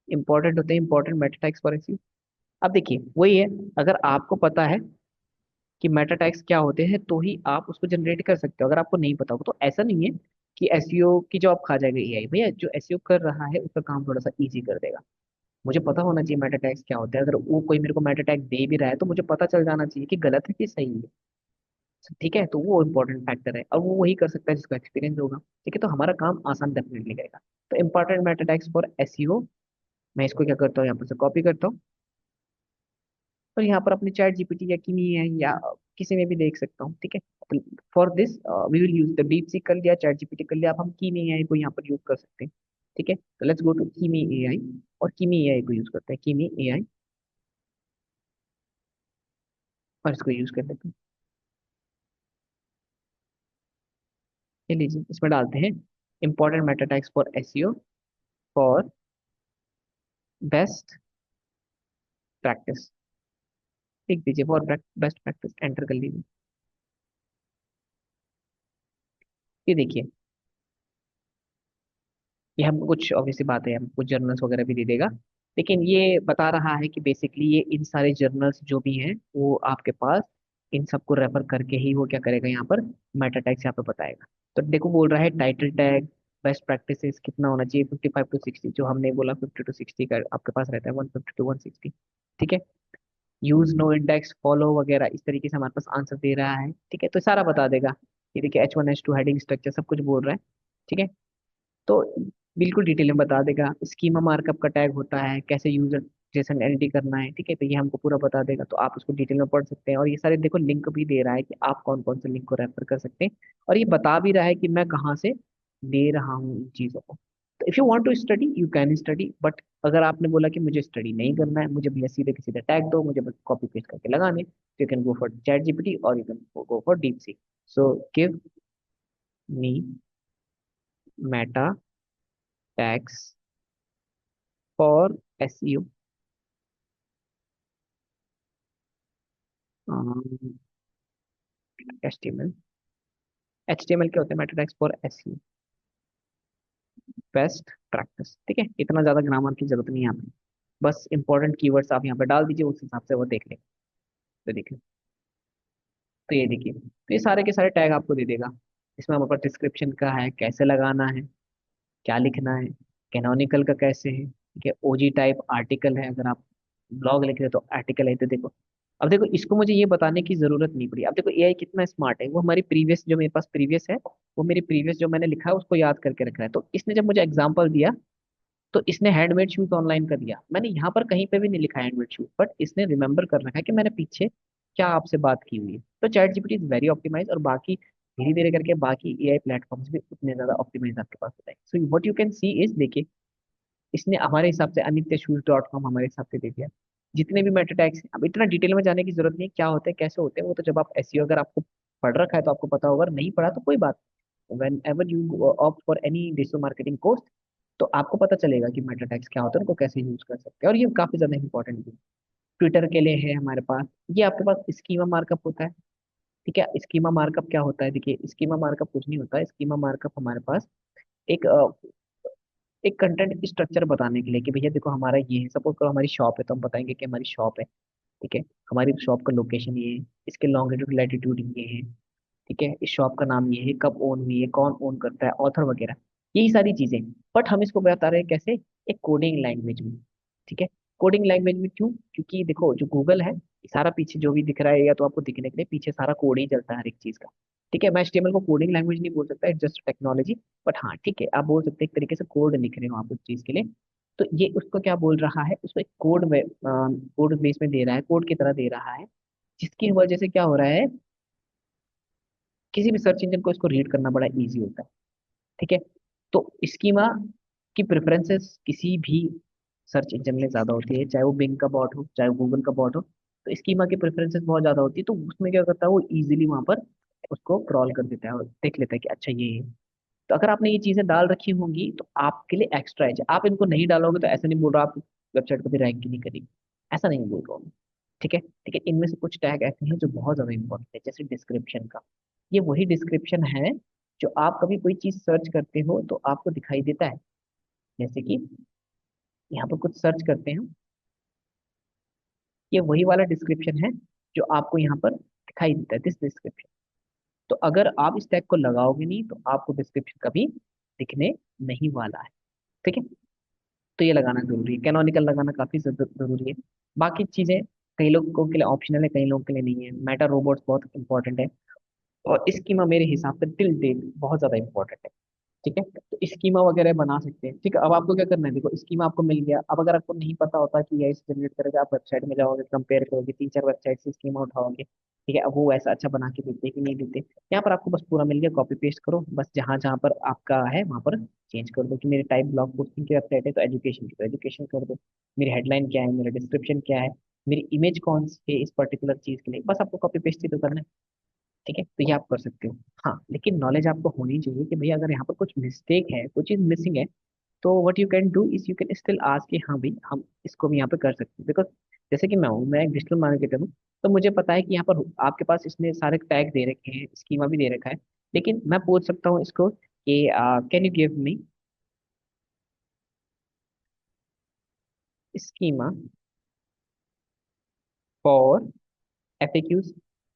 इंपॉर्टेंट होते हैं, important meta tags for SEO. अब देखिए वही है, अगर आपको पता है कि मेटा टैग्स क्या होते हैं तो ही आप उसको जनरेट कर सकते हो। अगर आपको नहीं पता होगा तो ऐसा नहीं है कि एसईओ की जॉब खा जाएगा एआई। भैया जो एसईओ कर रहा है उसका काम थोड़ा सा इजी कर देगा। मुझे पता होना चाहिए मेटा टैग्स क्या होता है, अगर वो कोई मेरे को मेटा टैग दे भी रहा है तो मुझे पता चल जाना चाहिए कि गलत है कि सही है, ठीक है। तो वो इम्पोर्टेंट फैक्टर है और वो वही कर सकता है जिसका एक्सपीरियंस होगा, ठीक है। तो हमारा काम आसान डेफिनेटली करेगा। तो important meta tags for SEO, मैं इसको क्या करता हूँ यहाँ पर से कॉपी करता हूँ और यहाँ पर अपने चैट जीपीटी या किमी है या किसी में भी देख सकता हूँ, ठीक है। For this we will use the DeepSeek कर लिया, चैट जीपीटी कर लिया, अब हम कीमी एआई को यहाँ पर यूज कर सकते हैं, ठीक है। तो लेट्स गो टू कीमी एआई और कीमी एआई को यूज करते हैं, कीमी एआई, और इसको यूज कर लेते हैं। ये लीजिए इसमें डालते हैं important meta tags for SEO for best practice, लिख दीजिए फॉर बेस्ट प्रैक्टिस, एंटर कर लीजिए। ये देखिए, ये हम कुछ ऑब्वियसली बात है, हम कुछ जर्नल्स वगैरह भी दे देगा, लेकिन ये बता रहा है कि बेसिकली ये इन सारे जर्नल्स जो भी हैं वो आपके पास, इन सबको रेफर करके ही वो क्या करेगा यहाँ पर मेटा टैग्स यहाँ पर बताएगा। तो देखो बोल रहा है टाइटल टैग बेस्ट प्रैक्टिसेस कितना होना चाहिए, 55 to 60, जो हमने बोला 50 to 60 का आपके पास रहता है, 150 to 160, ठीक है। यूज नो इंडेक्स फॉलो वगैरह इस तरीके से हमारे पास आंसर दे रहा है, ठीक है। तो सारा बता देगा। ये देखिए H1 H2 हेडिंग स्ट्रक्चर सब कुछ बोल रहा है, ठीक है। तो बिल्कुल डिटेल में बता देगा। स्कीमा मार्कअप का टैग होता है, कैसे यूजर जेसन एलडी करना है, ठीक है। तो ये हमको पूरा बता देगा, तो आप उसको डिटेल में पढ़ सकते हैं। और ये सारे देखो लिंक भी दे रहा है कि आप कौन कौन से लिंक को रेफर कर सकते हैं, और ये बता भी रहा है कि मैं कहाँ से दे रहा हूँ इन चीज़ों को। तो if you want to study you can study, but अगर आपने बोला कि मुझे स्टडी नहीं करना है, मुझे भैया सीधे के सीधे टैग दो, मुझे बस कॉपी पेस्ट करके लगाने, तो you can go for ChatGPT और you can go for DeepSeek. So give me meta tags for SEO, HTML। HTML क्या होता है, meta tags for SEO best practice, ठीक है। इतना ज्यादा ग्रामर की जरूरत नहीं है यहाँ पे, बस इंपॉर्टेंट कीवर्ड्स आप यहाँ पे डाल दीजिए, उस हिसाब से वो देख लेंगे। तो देखिए, तो ये देखिए, तो ये सारे के सारे टैग आपको दे देगा। इसमें हमारे पास डिस्क्रिप्शन का है, कैसे लगाना है, क्या लिखना है, कैनोनिकल का कैसे है, ठीक है। ओजी टाइप आर्टिकल है, अगर आप ब्लॉग लिख रहे हो तो आर्टिकल है, तो देखो। अब देखो इसको मुझे ये बताने की जरूरत नहीं पड़ी। अब देखो एआई कितना स्मार्ट है, वो हमारी प्रीवियस जो मेरे पास प्रीवियस है, वो मेरी प्रीवियस जो मैंने लिखा है उसको याद करके रख रहा है। तो इसने जब मुझे एग्जांपल दिया तो इसने हैंडमेड शूज ऑनलाइन कर दिया, मैंने यहाँ पर कहीं पे भी नहीं लिखा हैंडमेड शूज, बट इसने रिमेंबर कर रखा है कि मैंने पीछे क्या आपसे बात की हुई है। तो ChatGPT is very optimize, और बाकी धीरे धीरे करके बाकी एआई प्लेटफॉर्म्स भी उतने ज्यादा ऑप्टिमाइज आपके पास होते हैं। So what you can C is, देखिए इसने हमारे हिसाब से अनित्य शूज.com हमारे हिसाब से दे दिया, जितने भी मेटा टैग्स हैं। अब इतना डिटेल में जाने की जरूरत नहीं है, क्या होते हैं कैसे होते हैं, वो तो जब आप एसईओ अगर आपको पढ़ रखा है तो आपको पता होगा, अगर नहीं पढ़ा तो कोई बात। When ever you opt for any digital marketing course, तो आपको पता चलेगा कि मेटा टैग्स क्या होता है, उनको कैसे यूज कर सकते हैं, और ये काफी ज्यादा इंपॉर्टेंट है। ट्विटर के लिए है हमारे पास, ये आपके पास स्कीमा मार्कअप होता है, ठीक है। स्कीमा मार्कअप क्या होता है? देखिए, स्कीमा मार्कअप कुछ नहीं होता है। स्कीमा मार्कअप हमारे पास एक एक कंटेंट स्ट्रक्चर बताने के लिए कि भैया देखो हमारा ये है, सपोज करो हमारी शॉप है तो हम बताएंगे कि हमारी शॉप है। ठीक है, हमारी शॉप का लोकेशन ये है, इसके लॉन्गिट्यूड लैटिट्यूड ये है। ठीक है, इस शॉप का नाम ये है, कब ओन हुई है, कौन ओन करता है, ऑथर वगैरह, यही सारी चीजें। बट हम इसको बता रहे हैं कैसे? एक कोडिंग लैंग्वेज में। ठीक है, कोडिंग लैंग्वेज में क्यों? क्योंकि देखो जो गूगल है, सारा पीछे जो भी दिख रहा है या तो आपको दिखने के लिए पीछे सारा कोड ही चलता है हर एक चीज का। ठीक है, मैं HTML को कोडिंग लैंग्वेज नहीं बोल सकता, इट्स जस्ट टेक्नोलॉजी। बट हाँ ठीक है, आप बोल सकते हैं एक तरीके से कोड लिख रहे हो आप उस चीज के लिए। तो ये उसको क्या बोल रहा है, उसको एक कोड में कोड बेस में दे रहा है, कोड की तरह दे रहा है, जिसकी वजह से क्या हो रहा है, किसी भी सर्च इंजन को इसको रीड करना बड़ा इजी होता है। ठीक है, तो स्कीमा की प्रेफरेंसेस किसी भी सर्च इंजन में ज्यादा होती है, चाहे वो बिंग का बॉट हो, चाहे वो गूगल का बॉट हो। तो स्कीमा की प्रेफरेंसेस बहुत ज्यादा होती है, तो उसमें क्या करता है, वो इजीली वहां पर उसको क्रॉल कर देता है और देख लेता है कि अच्छा ये है। तो अगर आपने ये चीजें डाल रखी होंगी तो आपके लिए एक्स्ट्रा है। आप इनको नहीं डालोगे तो ऐसा नहीं बोल रहा आप वेबसाइट कभी रैंक ही नहीं करेगी, ऐसा नहीं बोल रहा हूँ मैं। ठीक है, ठीक है, इनमें से कुछ टैग ऐसे हैं जो बहुत ज्यादा इंपॉर्टेंट है, जैसे डिस्क्रिप्शन का। ये वही डिस्क्रिप्शन है जो आप कभी कोई चीज सर्च करते हो तो आपको दिखाई देता है। जैसे कि यहाँ पर कुछ सर्च करते हैं, ये वही वाला डिस्क्रिप्शन है जो आपको यहाँ पर दिखाई देता है, दिस डिस्क्रिप्शन। तो अगर आप इस टैग को लगाओगे नहीं तो आपको डिस्क्रिप्शन कभी दिखने नहीं वाला है। ठीक है, तो ये लगाना जरूरी है, कैनोनिकल लगाना काफी जरूरी है। बाकी चीजें कई लोगों के लिए ऑप्शनल है, कई लोगों के लिए नहीं है। मेटा रोबोट्स बहुत इंपॉर्टेंट है, और स्कीमा मेरे हिसाब से टिल डेट बहुत ज्यादा इंपॉर्टेंट है। ठीक है, तो स्कीमा वगैरह बना सकते हैं। ठीक है, अब आपको क्या करना है, देखो स्कीमा आपको मिल गया। अब अगर आपको नहीं पता होता कि ये इसे जनरेट करेगा, आप वेबसाइट में जाओगे, कंपेयर करोगे, 3 4 वेबसाइट से स्कीमा उठाओगे। ठीक है, अब वो ऐसा अच्छा बना के देते हैं कि नहीं देते। यहाँ पर आपको बस पूरा मिल गया, कॉपी पेस्ट करो, बस जहां जहां पर आपका है वहां पर चेंज कर दो कि मेरे टाइप ब्लॉग पोस्टिंग की वेबसाइट है तो एजुकेशन की तो एजुकेशन कर दो, मेरी हेडलाइन क्या है, मेरा डिस्क्रिप्शन क्या है, मेरी इमेज कौन सी है इस पर्टिकुलर चीज के लिए, बस आपको कॉपी पेस्ट ही तो करना है। ठीक है, तो ये आप कर सकते हो। हाँ, लेकिन नॉलेज आपको होनी चाहिए कि भैया अगर यहाँ पर कुछ मिस्टेक है, कुछ चीज मिसिंग है, तो what you can do is you can still ask कि हाँ भाई हम इसको भी यहाँ पे कर सकते हैं। बिकॉज जैसे कि मैं एक डिजिटल मार्केटर हूँ, तो मुझे पता है कि यहाँ पर आपके पास इसने सारे टैग दे रखे हैं, स्कीमा भी दे रखा है, लेकिन मैं पूछ सकता हूँ इसको कि can you give me schema for FAQs।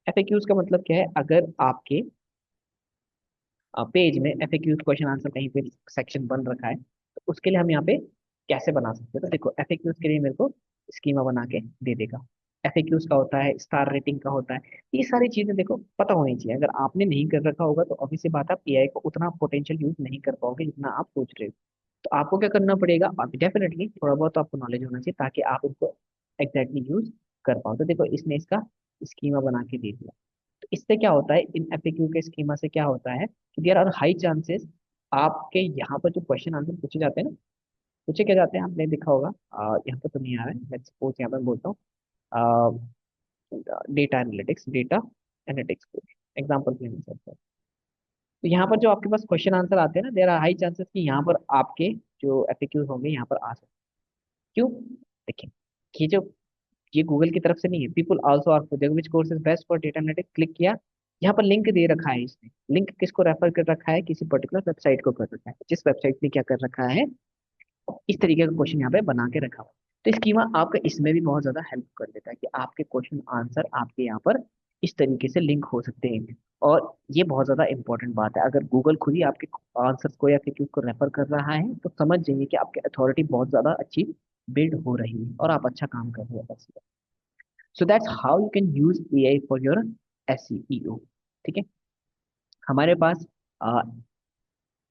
FAQs का मतलब क्या है? अगर आपके पेज में FAQs क्वेश्चन आंसर कहीं पे सेक्शन बन रखा है तो उसके लिए हम यहाँ पे कैसे बना सकते हैं? तो देखो FAQs के लिए मेरे को स्कीमा बना के दे देगा। FAQs का होता है, स्टार रेटिंग का होता है, ये सारी चीजें देखो पता होनी चाहिए। अगर आपने नहीं कर रखा होगा तो ऑब्वियस सी बात है, आप AI को उतना पोटेंशियल यूज नहीं कर पाओगे जितना आप सोच रहे हो। तो आपको क्या करना पड़ेगा, आप डेफिनेटली थोड़ा बहुत तो आपको नॉलेज होना चाहिए ताकि आप इसको एग्जैक्टली यूज कर पाओ। तो देखो इसने इसका स्कीमा बना के दे दिया। तो इससे क्या होता है, इन FAQ के स्कीमा से क्या होता है कि देयर आर हाई चांसेस आपके यहाँ पर जो क्वेश्चन आंसर पूछे जाते हैं ना, पूछे क्या जाते हैं आपने देखा होगा। यहाँ पर तो नहीं आ रहा है, लेट्स सपोज यहाँ पर बोलता हूँ data analytics, data analytics example के अनुसार। तो यहाँ पर जो आपके पास क्वेश्चन आंसर आते हैं ना, देयर आर हाई चांसेस कि यहाँ पर आपके जो FAQs होंगे यहाँ पर आ सकते हैं। क्यों? देखिए, ये जो ये गूगल की तरफ से नहीं है, पीपल आल्सो आर देखो which course is best for data analytics, click किया, यहाँ पर लिंक दे रखा है। इसने लिंक किसको रेफर कर रखा है? किसी पर्टिकुलर वेबसाइट को कर रखा है, जिस वेबसाइट ने क्या कर रखा है, इस तरीके का क्वेश्चन यहाँ पे बना के रखा हुआ है। तो स्कीमा आपका इसमें भी बहुत ज्यादा हेल्प कर देता है कि आपके क्वेश्चन आंसर आपके यहाँ पर इस तरीके से लिंक हो सकते हैं। और ये बहुत ज्यादा इंपॉर्टेंट बात है, अगर गूगल खुद ही आपके आंसर्स को या फिर को रेफर कर रहा है तो समझ जाइए कि आपकी अथॉरिटी बहुत ज्यादा अच्छी बिल्ड हो रही है और आप अच्छा काम कर रहे हो बस। So that's how you can use AI for your SEO। ठीक है, हमारे पास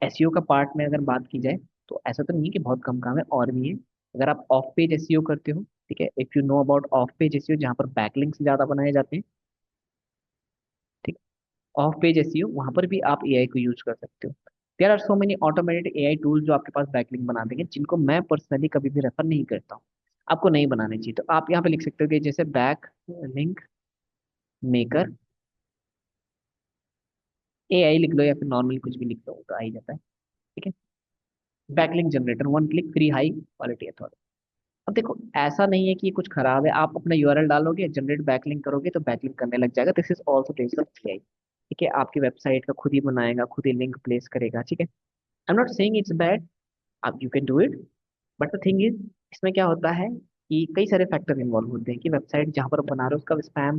SEO का पार्ट में अगर बात की जाए तो ऐसा तो नहीं है कि बहुत कम काम है, और भी है। अगर आप ऑफ पेज SEO करते हो, ठीक है, if you know about of page SEO जहाँ पर बैकलिंक्स ज्यादा बनाए जाते हैं, ठीक, ऑफ पेज SEO वहां पर भी आप AI को यूज कर सकते हो। There are so many automated AI tools जो आपके पास बैकलिंक बना देंगे, जिनको मैं पर्सनली कभी भी रेफर नहीं करता हूँ। आपको नहीं बनाने चाहिए, तो आप यहाँ पे लिख सकते हो कि जैसे बैक लिंक मेकर AI लिख लो या फिर नॉर्मली कुछ भी लिख लो तो आ ही जाता है। ठीक है, backlink generator, one click free high quality authority. अब देखो, ऐसा नहीं है कि ये कुछ खराब है। आप अपना यूआरएल डालोगे, जनरेट बैकलिंक करोगे तो बैकलिंक करने लग जाएगा। This is also based on AI. ठीक है, आपकी वेबसाइट का खुद ही बनाएगा, खुद ही लिंक प्लेस करेगा। ठीक है, I am not saying it's bad, आप you can do it, but the thing is, इसमें क्या होता है कि कई सारे फैक्टर इन्वॉल्व होते हैं कि वेबसाइट जहाँ पर बना रहे हो उसका स्पैम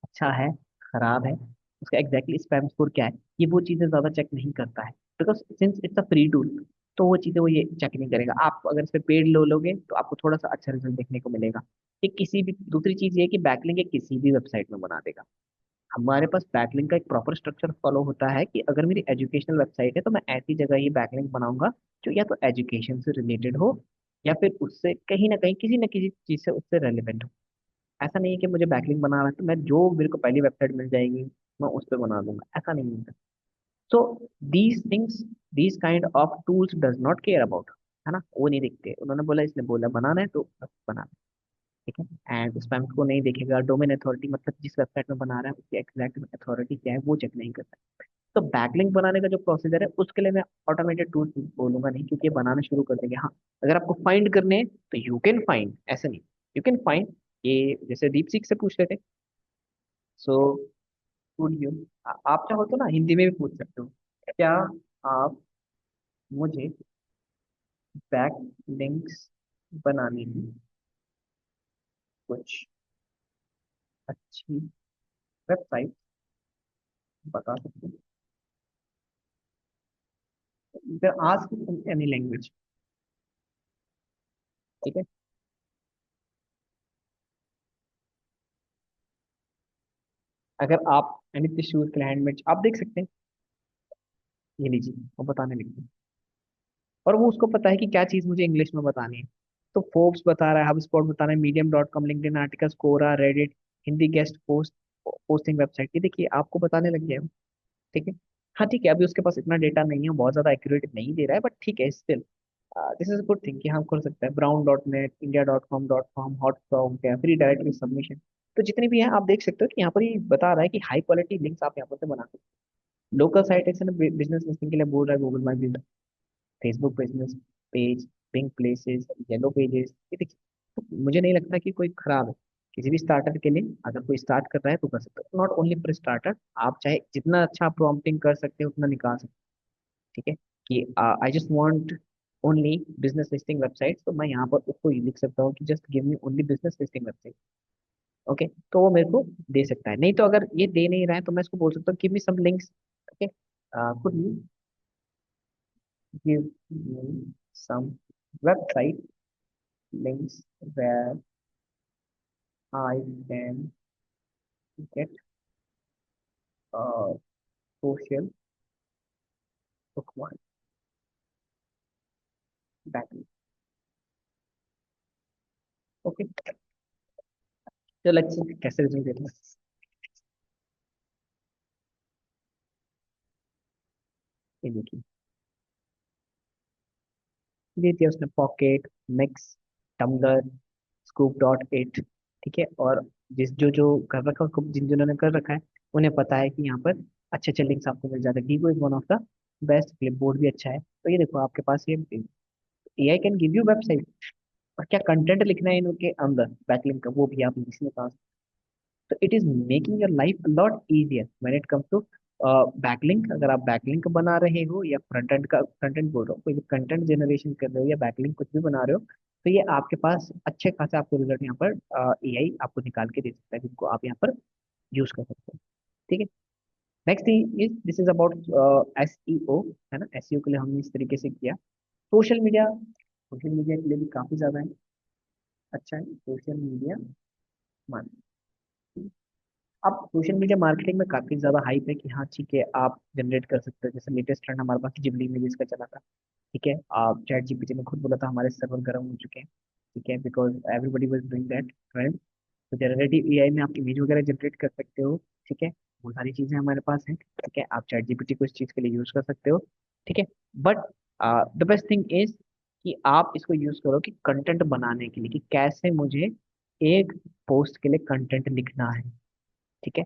अच्छा है, खराब है, उसका एग्जैक्टली स्पैम स्कोर क्या है, ये वो चीज़ें ज़्यादा चेक नहीं करता है। Because since it's a free tool, तो वो चीज़ें वो ये चेक नहीं करेगा। आप अगर इस पर पेड लो लोगे तो आपको थोड़ा सा अच्छा रिजल्ट देखने को मिलेगा। ये किसी भी, दूसरी चीज़ ये है कि बैकलिंक ये किसी भी वेबसाइट में बना देगा। हमारे पास बैकलिंक का एक प्रॉपर स्ट्रक्चर फॉलो होता है कि अगर मेरी एजुकेशनल वेबसाइट है तो मैं ऐसी जगह ही बैकलिंक बनाऊंगा जो या तो एजुकेशन से रिलेटेड हो, या फिर उससे कहीं ना कहीं किसी ना किसी चीज से उससे रेलिवेंट हो। ऐसा नहीं है कि मुझे बैकलिंक बनाना है तो मैं जो मेरे को पहली वेबसाइट मिल जाएगी मैं उस पर बना दूंगा, ऐसा नहीं होता। So these things, these kind of tools does not care about, है ना, वो नहीं देखते। उन्होंने बोला, इसने बोला बनाना है तो बस बना। ठीक है, एंड स्पैम को नहीं देखेगा। डोमेन अथॉरिटी मतलब जिस वेबसाइट में बना रहा है उसकी एग्जैक्ट अथॉरिटी क्या है वो चेक नहीं करता। तो बैकलिंक बनाने का जो प्रोसीजर है उसके लिए मैं ऑटोमेटेड टूल बोलूंगा नहीं, क्योंकि ये बनाना शुरू कर देंगे। हाँ, अगर आपको फाइंड करने हैं तो यू कैन फाइंड, ऐसे नहीं, यू कैन फाइंड। ये जैसे डीप सीक से पूछ रहे थे, सो वुड यू, आप चाहो तो ना हिंदी में भी पूछ सकते हो, क्या आप मुझे बैक लिंक्स बनाने की कुछ अच्छी वेबसाइट बता सकते हैं? You ask in any language. ठीक है, अगर आप एनी टिश्यूज के हैंडमेड आप देख सकते हैं, ये लीजिए वो बताने लगे। और वो उसको पता है कि क्या चीज मुझे इंग्लिश में बतानी है। तो फोर्ब्स बता रहा है, हब स्पॉट बता रहा है, Medium dot com, LinkedIn articles, Quora, Reddit, Hindi guest post, posting website, ये देखिए आपको बताने लग गया है वो। ठीक है, हाँ ठीक है, अभी उसके पास इतना डेटा नहीं है, बहुत ज्यादा एक्यूरेट नहीं दे रहा है, बट ठीक है still this is good thing कि हम कर सकते हैं। Brown dot net, India dot com, hot from क्या, फ्री डायरेक्टली सबमिशन। तो जितने भी हैं आप देख सकते हो कि यहाँ पर ये बता रहा है कि हाई क्वालिटी लिंक्स आप यहाँ पर से बना सकते हो। लोकल साइटेशन बिजनेस लिस्टिंग के लिए बोल रहा है Google my business, Facebook business page, pink places, yellow pages, ये देखिए। तो मुझे नहीं लगता कि कोई खराब है किसी भी स्टार्टर के लिए। अगर कोई स्टार्ट कर रहा है तो कर सकते हो, नॉट ओनली फॉर स्टार्टर। आप चाहे जितना अच्छा प्रॉम्प्टिंग कर सकते हो उतना निकाल सकते हो। ठीक है, कि I just want only business listing website, तो मैं यहाँ पर उसको ये लिख सकता हूँ कि just give me only business listing website. Okay, तो वो मेरे को दे सकता है। नहीं तो अगर ये दे नहीं रहा है तो मैं इसको बोल सकता हूँ give me some links. Okay, could you give me some website links where I can get social bookmark back. Okay, तो लेट्स कैसे रिजल्ट देते हैं, ये देखिए। दे दिया उसने Pocket, Mix, Tumblr, Scoop dot it. ठीक है, और जिस जो जो कर रखा है, जिन जिन्होंने कर रखा है उन्हें पता है कि यहाँ पर अच्छे अच्छे लिंक्स आपको मिल जाते हैं। GIGO is one of the best, clipboard भी अच्छा है। तो ये देखो आपके पास ये AI can give you website, और क्या कंटेंट लिखना है इनके अंदर बैकलिंक का वो भी आप इसमें पा। तो it is making your life lot easier when it comes to backlink. अगर आप बैकलिंक बना रहे हो या फ्रंट एंड बोल रहा हो, कोई भी कंटेंट जनरेशन कर रहे हो या बैकलिंक कुछ भी बना रहे हो, तो ये आपके पास अच्छे खासे आपको रिजल्ट यहाँ पर एआई आपको निकाल के दे सकता है, जिसको आप यहाँ पर यूज कर सकते हो। ठीक है, next thing is this is about SEO, है ना। एसईओ के लिए हमने इस तरीके से किया। सोशल मीडिया के लिए भी काफी ज्यादा है, अच्छा है सोशल मीडिया मार्केटिंग। अब सोशल मीडिया मार्केटिंग में काफी ज्यादा हाइप है कि हाँ ठीक है आप जनरेट कर सकते हो। जैसे लेटेस्ट ट्रेंड हमारे पास जिबली इमेजेस का चला था। ठीक है, आप चैट जीपीटी ने खुद बोला था हमारे सर्वर गर्म हो चुके हैं। ठीक है, because everybody was doing that trend. तो जनरेटिव एआई में आप इमेज वगैरह जनरेट कर सकते हो। ठीक है, वो सारी चीजें हमारे पास हैं। ठीक है, आप चैट जीपीटी को इस चीज के लिए यूज कर सकते हो। ठीक है, but the best thing is कि आप इसको यूज करो कि कंटेंट बनाने के लिए, कि कैसे मुझे एक पोस्ट के लिए कंटेंट लिखना है। ठीक है,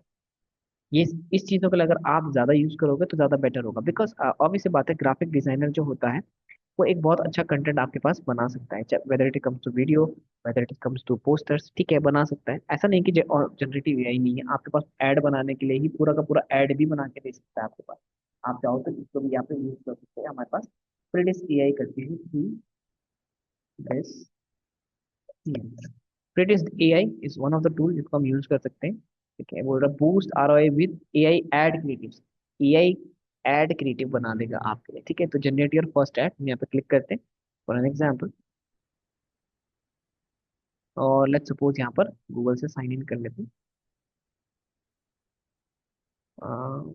ये इस चीजों के लिए अगर आप ज्यादा यूज करोगे तो ज्यादा बेटर होगा। बिकॉज ऑब्वियस बात है, ग्राफिक डिजाइनर जो होता है वो एक बहुत अच्छा कंटेंट आपके पास बना सकता है, whether it comes to video, whether it comes to posters, ठीक है बना सकता है। ऐसा नहीं कि जनरेटिव एआई नहीं है, आपके पास ऐड बनाने के लिए ही पूरा का पूरा ऐड भी बना के दे सकता है आपके पास। आप चाहो तो इसको भी यहाँ पे यूज कर सकते हैं। हमारे पास प्रेडिस एआई करके है, this प्रेडिस AI is one of the tool जिसको हम यूज कर सकते हैं। ठीक है, बोल रहा boost ROI with AI ad creative. AI ad creative बना देगा आपके लिए। ठीक है, तो जनरेट योर फर्स्ट एड, हम यहाँ पे क्लिक करते हैं फॉर एन एग्जाम्पल। और लेट्स सपोज यहाँ पर गूगल से साइन इन कर लेते हैं। अह,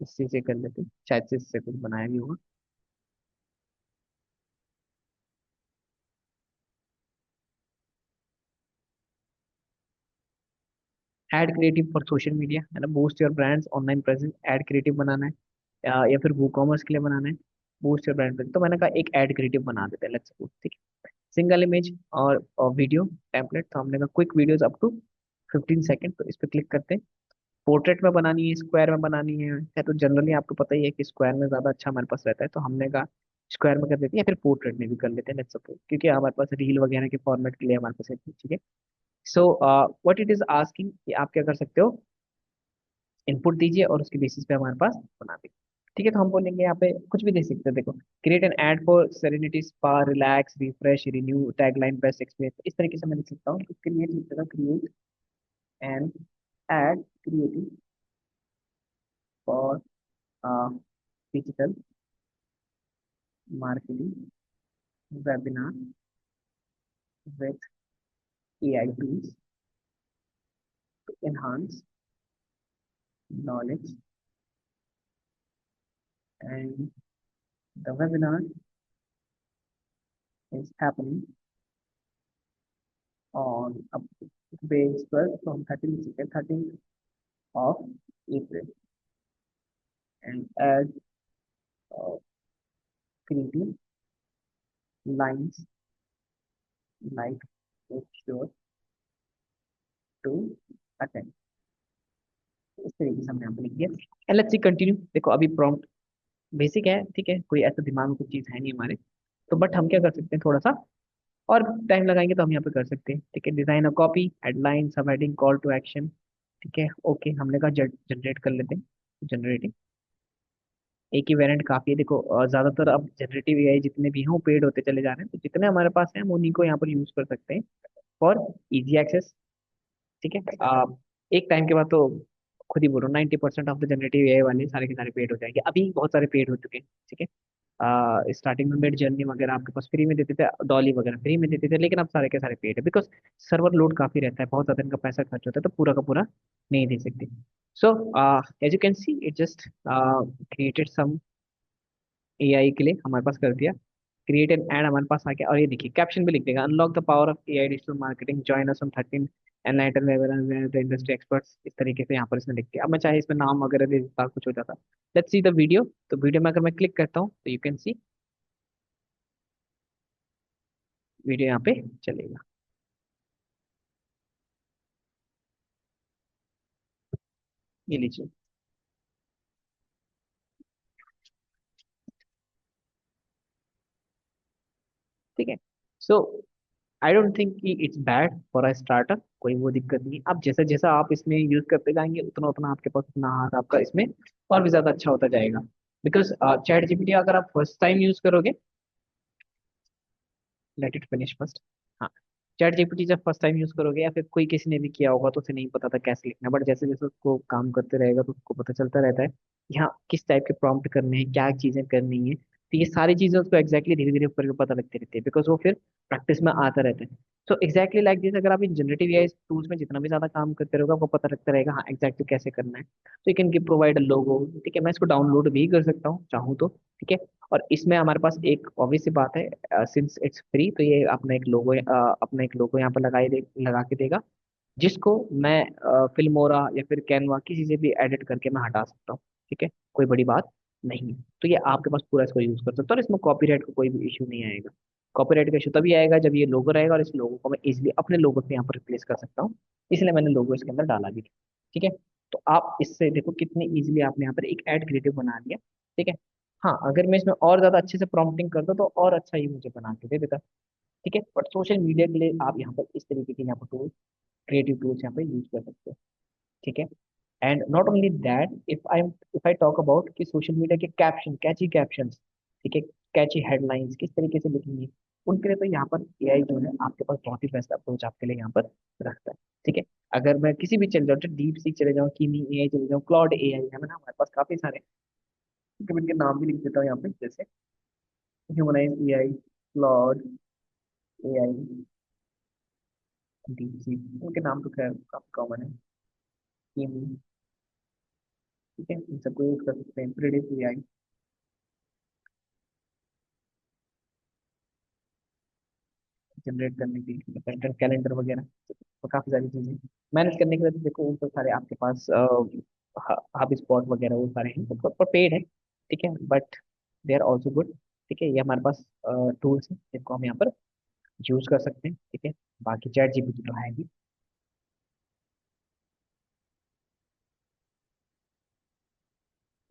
इससे से कर लेते हैं, शायद से इससे कुछ बनाया भी होगा। Ad creative for social media है ना, boost your brands online presence, ad creative बनाना है, या फिर वो कॉमर्स के लिए बनाना है, बूस्ट योर ब्रांड। तो मैंने कहा एक एड क्रिएटिव बना देते हैं, लेट्स सपोज। ठीक है, सिंगल इमेज और वीडियो टेम्पलेट, तो हमने कहा quick videos up to 15 second, तो इस पर क्लिक करते हैं। पोर्ट्रेट में बनानी है, स्क्वायर में बनानी है तो जनरली आपको पता ही है कि स्क्वायर में ज्यादा अच्छा हमारे पास रहता है, तो हमने कहा स्क्वायर में कर देते हैं, या फिर पोर्ट्रेट में भी कर लेते हैं, लेट्स सपोज, क्योंकि हमारे पास रील वगैरह के फॉर्मेट के लिए हमारे पास है। ठीक है, so what it is asking कि आप क्या कर सकते हो, इनपुट दीजिए और उसके बेसिस पे हमारे पास बना दीजिए। ठीक है, तो हम बोलेंगे यहाँ पे कुछ भी दे सकते हैं। देखो, create an ad for serenity spa, relax, refresh, renew, tagline, best experience, इस तरीके से मैं लिख सकता हूँ। इसके लिए लिख सकता हूँ create an ad creative for digital marketing webinar with AI tools to enhance knowledge, and the webinar is happening on base 12 from 13th of April, and add uh, creative lines like make sure to attend। इस तरीके से हमने यहाँ पे लिख दिया। And let's see continue. देखो अभी प्रॉम्प्ट बेसिक है, ठीक है, कोई ऐसा दिमाग में कुछ चीज़ है नहीं हमारे, तो बट हम क्या कर सकते हैं, थोड़ा सा और टाइम लगाएंगे तो हम यहाँ पे कर सकते हैं। ठीक है, डिजाइन अ कॉपी, हेडलाइन, सब हेडिंग, कॉल टू एक्शन। ठीक है, ओके, हमने कहा जनरेट कर लेते हैं। जनरेटिंग एक ही वेरिएंट काफी है। देखो ज्यादातर अब जनरेटिव एआई जितने भी हैं वो पेड होते चले जा रहे हैं, तो जितने हमारे पास हैं हम उन्हीं को यहाँ पर यूज कर सकते हैं फॉर इजी एक्सेस। ठीक है, एक टाइम के बाद तो खुद ही बोलो 90% ऑफ द जनरेटिव एआई वाले सारे के सारे पेड हो जाएंगे, अभी बहुत सारे पेड हो चुके हैं। ठीक है, स्टार्टिंग में मिड जर्नी वगैरह आपके पास फ्री में देते थे, डॉली वगैरह फ्री में देते थे, लेकिन अब सारे के सारे पेड है, बिकॉज सर्वर लोड काफी रहता है, बहुत ज्यादा इनका पैसा खर्च होता है, तो पूरा का पूरा नहीं दे सकते। So as you can see it just created some AI के लिए हमारे पास कर दिया, क्रिएट एन एड हमारे पास आ गया। और ये देखिए कैप्शन भी लिख देगा, unlock the power of AI digital marketing, join us on 13 enlighten webinar the industry experts, इस तरीके से यहाँ पर इसने लिख दिया। अब मैं चाहे इसमें नाम वगैरह दे देता, कुछ हो जाता। Let's see the video. तो वीडियो में अगर मैं क्लिक करता हूँ तो यू कैन सी वीडियो यहाँ पे चलेगा। ये लीजिए। ठीक है, सो आई डोंट थिंक कि it's bad for a starter, कोई वो दिक्कत नहीं। अब जैसा जैसा आप इसमें यूज करते जाएंगे उतना उतना आपके पास उतना हाथ आपका इसमें और भी ज्यादा अच्छा होता जाएगा। बिकॉज चैट जीपीटी अगर आप फर्स्ट टाइम यूज करोगे, लेट इट फिनिश फर्स्ट। हाँ, चैट जीपीटी जब फर्स्ट टाइम यूज करोगे या फिर कोई किसी ने भी किया होगा तो उसे नहीं पता था कैसे लिखना, बट जैसे जैसे उसको काम करते रहेगा तो उसको पता चलता रहता है यहाँ किस टाइप के प्रॉम्प्ट करने हैं, क्या चीजें करनी है, तो ये सारी चीजें उसको एक्जैक्टली धीरे धीरे ऊपर पता लगती रहती है, बिकॉज वो फिर प्रैक्टिस में आता रहता है। तो एक्जैक्टली लाइक दिस, अगर आप इन जनरेटिव एआई टूल्स में जितना भी ज्यादा काम करते रहोगे आपको पता लगता रहेगा हाँ एक्जैक्टली कैसे करना है। तो you can give provide a logo. ठीक है, मैं इसको डाउनलोड भी कर सकता हूँ चाहूँ तो। ठीक है, और इसमें हमारे पास एक ऑब्वियस सी बात है, सिंस इट्स फ्री तो ये अपना एक लोगो यहाँ पर लगा के देगा, जिसको मैं फिल्मोरा या फिर कैनवा किसी से भी एडिट करके मैं हटा सकता हूँ। ठीक है, कोई बड़ी बात नहीं है। तो ये आपके पास पूरा इसको यूज कर सकते हो और इसमें कॉपीराइट का कोई भी इशू नहीं आएगा। कॉपीराइट का इशू तभी आएगा जब ये लोगो रहेगा और इस लोगो को मैं इजिली अपने लोगो से यहाँ पर रिप्लेस कर सकता हूँ, इसलिए मैंने लोगो इसके अंदर डाला भी। ठीक है, तो आप इससे देखो कितने इजीली आपने यहाँ पर एक एड क्रिएटिव बना लिया। ठीक है, हाँ, अगर मैं इसमें और ज्यादा अच्छे से प्रॉम्प्टिंग करता तो और अच्छा ही मुझे बना के दे देता। ठीक है, बट सोशल मीडिया के लिए आप यहाँ पर इस तरीके के यहाँ पर टूल, क्रिएटिव टूल्स यहाँ पे यूज कर सकते हो। ठीक है, and not only that, if I talk about कि सोशल मीडिया के कैप्शन, कैची कैप्शंस, ठीक है, कैची हेडलाइंस किस तरीके से लिखनी है, उनके लिए तो यहाँ पर एआई जो है आपके पास बहुत ही बेस्ट अप्रोच आपके लिए यहाँ पर रखता है। ठीक है, अगर मैं किसी भी चले जाऊँ, डीप सीक चले जाऊँ, कीमी एआई चले जाऊँ, क्लॉड एआई है ना, हमारे पास काफी सारे, ठीक है, मैं इनके नाम भी लिख देता हूँ यहाँ पे, जैसे humanise AI, Claude AI, deep seek, उनके नाम तो खैर काफी कॉमन है, कीमी, ठीक है, इन सबको यूज कर सकते हैं, प्रिडिक्ट एआई जनरेट करने के लिए, कंटेंट कैलेंडर वगैरह, तो काफी सारी चीजें मैनेज करने के लिए तो देखो, उन तो सारे आपके पास हब स्पॉट वगैरह वो सारे हैं, तो पेड है। ठीक है, but they are also good. ठीक है, ये हमारे पास टूल्स हैं जिनको हम यहाँ पर यूज कर सकते हैं। ठीक है, बाकी चैट जीपीटी तो है ही।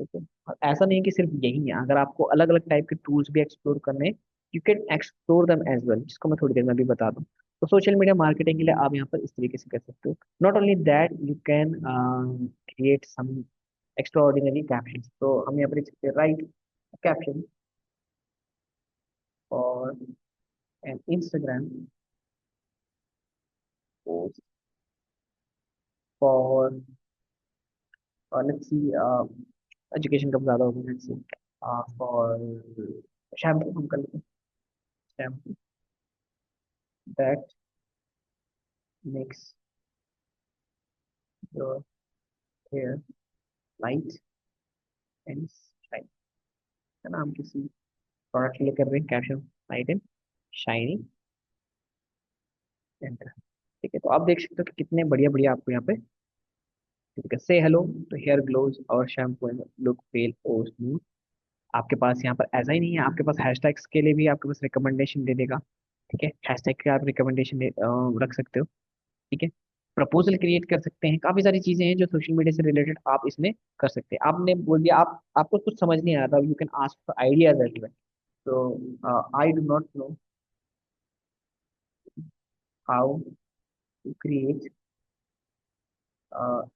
ठीक है, और ऐसा नहीं है कि सिर्फ यही है, अगर आपको अलग अलग टाइप के टूल्स भी एक्सप्लोर करने, you can explore them as well, जिसको मैं थोड़ी देर में भी बता दूं। तो सोशल मीडिया मार्केटिंग के लिए आप यहाँ पर इस तरीके से कर सकते हो। Not only that, you can create some extraordinary captions, तो हम यहाँ पर लिख सकते हैं, राइट कैप्शन और an Instagram post for, let's see, education का ज्यादा होगा, लेट्स सी फॉर शैम्पू, हम कर लेते हैं, shampoo that makes your hair light and shine, है ना, हम किसी प्रोडक्ट के लिए कर रहे हैं caption, light and shiny and, ठीक है, तो आप देख सकते हो कि कितने बढ़िया बढ़िया आपको यहाँ पे, ठीक है, से हेलो तो हेयर ग्लोज और shampoo and look pale oh smooth. आपके पास यहाँ पर ऐसा ही नहीं है, आपके पास हैशटैग्स के लिए भी आपके पास रिकमेंडेशन दे देगा। ठीक है, हैशटैग के आप रिकमेंडेशन रख सकते हो। ठीक है, प्रपोजल क्रिएट कर सकते हैं, काफी सारी चीजें हैं जो सोशल मीडिया से रिलेटेड आप इसमें कर सकते हैं। आपने बोल दिया, आप आपको कुछ समझ नहीं आ रहा, you can ask for ideas as well. तो I do not know how to create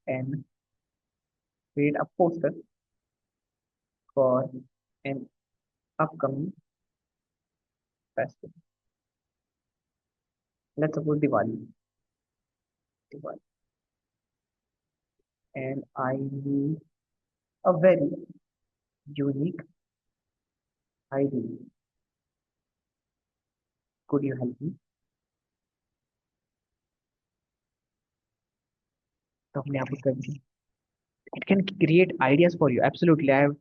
and create a poster for an upcoming festival, let's suppose Diwali, and I need a very unique idea. Could you help me? तो हमने यहाँ पर कर दिया, it can create ideas for you, absolutely, I have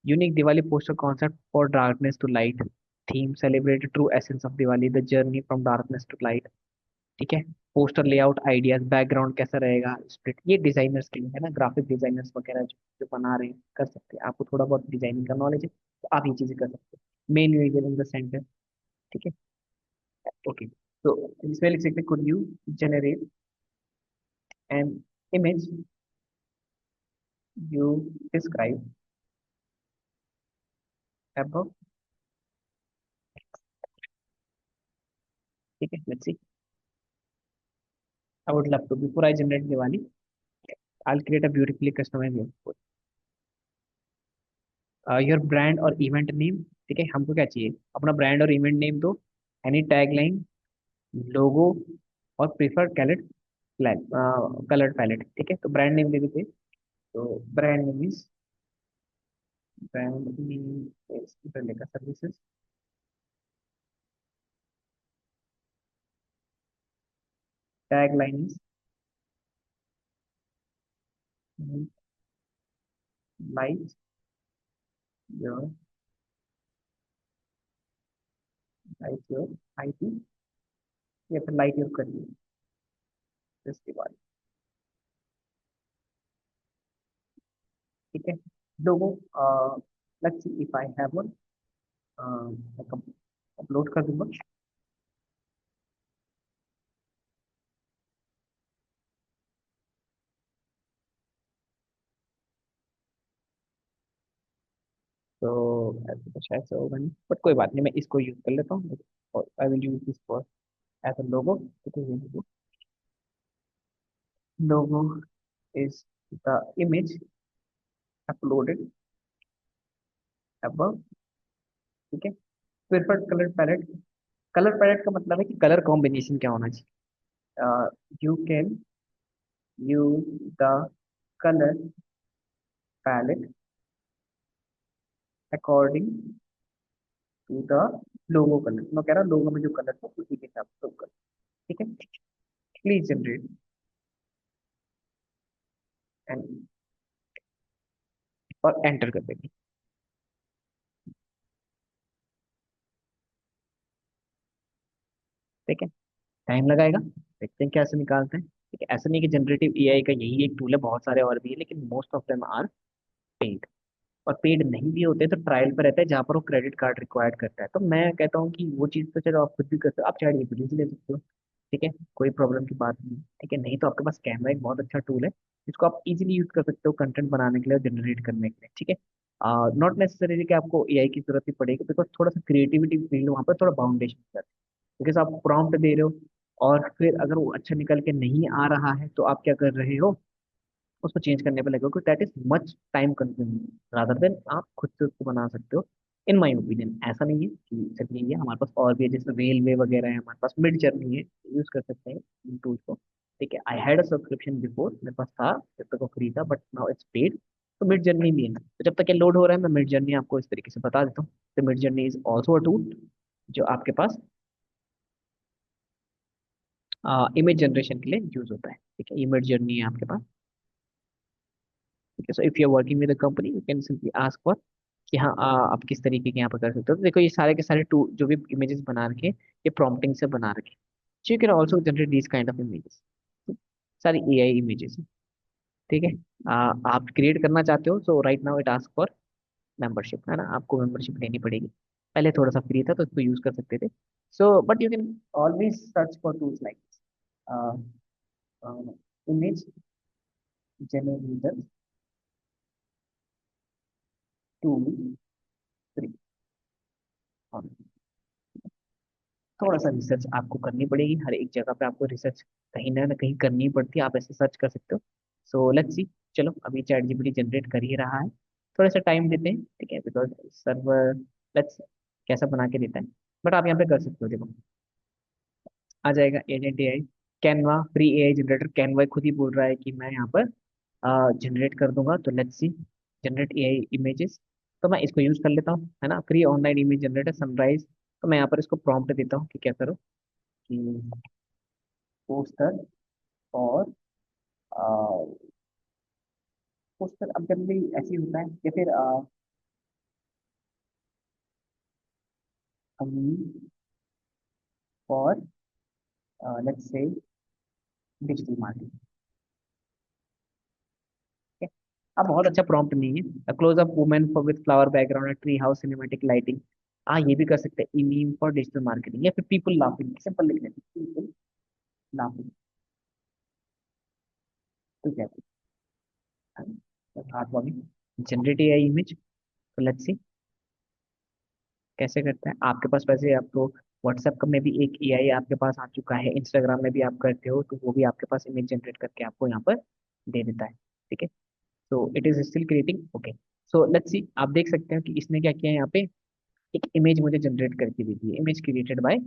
unique Diwali poster concept for darkness to light, theme celebrate true essence of Diwali, the journey from darkness to light। ठीक है, poster layout ideas, background कैसा रहेगा, split, ये designers के लिए है ना, graphic designers वगैरह जो बना रहे हैं कर सकते हैं, आपको थोड़ा बहुत डिजाइनिंग का नॉलेज है तो आप ये चीजें कर सकते हैं। Main user in the centre. ठीक है, ओके, तो इसमें लिख सकते हैं, could you generate an image you describe above. ठीक है, let's see, I would love to before I generate Diwali, I will create a beautifully customised your brand और इवेंट नेम। ठीक है, हमको क्या चाहिए, अपना ब्रांड और इवेंट नेम दो, एनी टैगलाइन, लोगो और प्रीफर्ड कलर कलर पैलेट। ठीक है, तो ब्रांड नेम दे देते हैं। तो brand name is Brendica services, tag line is light your light your IT, या फिर लाइट योर करियर, इसके बाद, ठीक है, logo, let's see if I have one, upload कर दूंगा। तो तो शायद से होगा नहीं, बट कोई बात नहीं, मैं इसको यूज कर लेता हूँ और I will use this for as a logo. Logo is the image uploaded above। ठीक है। Preferred colour palette, colour palette का मतलब है कि कलर कॉम्बिनेशन क्या होना चाहिए। You can use the colour palette according to the logo colour. मैं कह रहा हूँ लोगो में जो कलर था उसी के हिसाब से कलर। ठीक है। प्लीज जनरेट एंड और एंटर कर देंगे। ठीक है। टाइम लगाएगा, देखते हैं कैसे निकालते हैं। ठीक है। ऐसा नहीं कि जनरेटिव एआई का यही एक टूल है, बहुत सारे और भी है, लेकिन most of them are paid. और पेड नहीं भी होते तो ट्रायल पर रहता है जहाँ पर वो क्रेडिट कार्ड रिक्वायर्ड करता है। तो मैं कहता हूँ कि वो चीज़ तो चलो आप खुद भी करते हो, आप चैट जीपीटी से ले सकते हो। ठीक है। कोई प्रॉब्लम की बात नहीं। ठीक है। नहीं तो आपके पास कैनवा एक बहुत अच्छा टूल है जिसको आप इजीली यूज कर सकते हो कंटेंट बनाने के लिए और जनरेट करने के लिए। ठीक है। नॉट नेसेसरी कि आपको एआई की जरूरत ही पड़ेगी, बिकॉज थोड़ा सा क्रिएटिविटी फील्ड वहाँ पर थोड़ा बाउंडेशन, बिकॉज आप प्रॉम्प्ट दे रहे हो और फिर अगर वो अच्छा निकल के नहीं आ रहा है तो आप क्या कर रहे हो, उसको चेंज करने पे लगे हो, क्योंकि that is much time consuming rather than आप खुद से उसको बना सकते हो। इन माई ओपिनियन ऐसा नहीं है कि सिर्फ यही है, हमारे पास और भी है, जैसे रेलवे वगैरह है, हमारे पास मिड जर्नी है, यूज कर सकते हैं इन टूल्स को। ठीक है। I had a subscription before, मेरे पास था जब तक वो फ्री था, बट नाउ इट्स पेड। तो मिड जर्नी भी है, तो जब तक ये लोड हो रहा है मैं मिड जर्नी आपको इस तरीके से बता देता हूँ। तो mid journey is also a tool जो आपके पास इमेज जनरेशन के लिए यूज होता है। ठीक है। इमेज जर्नी है आपके पास। ठीक है। So if you are working with a company you can simply ask for कि हाँ आप किस तरीके के यहाँ पर कर सकते हो। तो देखो ये सारे के सारे टू जो भी इमेजेस बना रखे ये प्रॉम्प्टिंग से बना रखे, so you can also generate this kind of images, सारी एआई इमेजेस। ठीक है। आप क्रिएट करना चाहते हो, so right now it ask for membership, है ना, आपको मेंबरशिप लेनी पड़ेगी। पहले थोड़ा सा फ्री था तो इसको यूज कर सकते थे। So but you can always search for tools like image generator tool 3। थोड़ा सा रिसर्च आपको करनी पड़ेगी, हर एक जगह पे आपको रिसर्च कहीं ना कहीं करनी पड़ती है, आप ऐसे सर्च कर सकते हो। So let's see. चलो अभी चैट जीपीटी जनरेट कर ही रहा है, थोड़ा सा टाइम देते हैं। ठीक है। बिकॉज सर्वर, लेट्स, कैसा बना के देता है। बट आप यहाँ पे कर सकते हो, देखो आ जाएगा agent AI, Canva free AI generator. Canva खुद ही बोल रहा है कि मैं यहाँ पर जनरेट कर दूंगा। तो let's see, generate AI images. तो मैं इसको यूज कर लेता हूँ, है ना, free online image generator sunrise. तो मैं यहाँ पर इसको प्रॉम्प्ट देता हूँ कि क्या करो, कि पोस्टर और पोस्टर अब जनरली ऐसे ही होता है, या फिर for let's say digital marketing. अब बहुत अच्छा प्रॉम्प्ट नहीं है, close up women for with flower background tree house cinematic lighting. हाँ ये भी कर सकते हैं, मीम फॉर डिजिटल मार्केटिंग, या फिर पीपल लाफिंग, सिंपल लिख लेते हैं पीपल लाफिंग। तो क्या हाथ वाली जनरेट एआई इमेज। तो लेट्स सी कैसे करते हैं। आपके पास वैसे आपको व्हाट्सएप का में भी एक एआई आपके पास आ चुका है, इंस्टाग्राम में भी आप करते हो तो वो भी आपके पास इमेज जनरेट करके आपको यहाँ पर दे देता है। ठीक है। So it is still creating. Okay. So let's see, आप देख सकते हैं कि इसने क्या किया है, यहाँ पे एक इमेज मुझे जनरेट करके दे दी है, image created by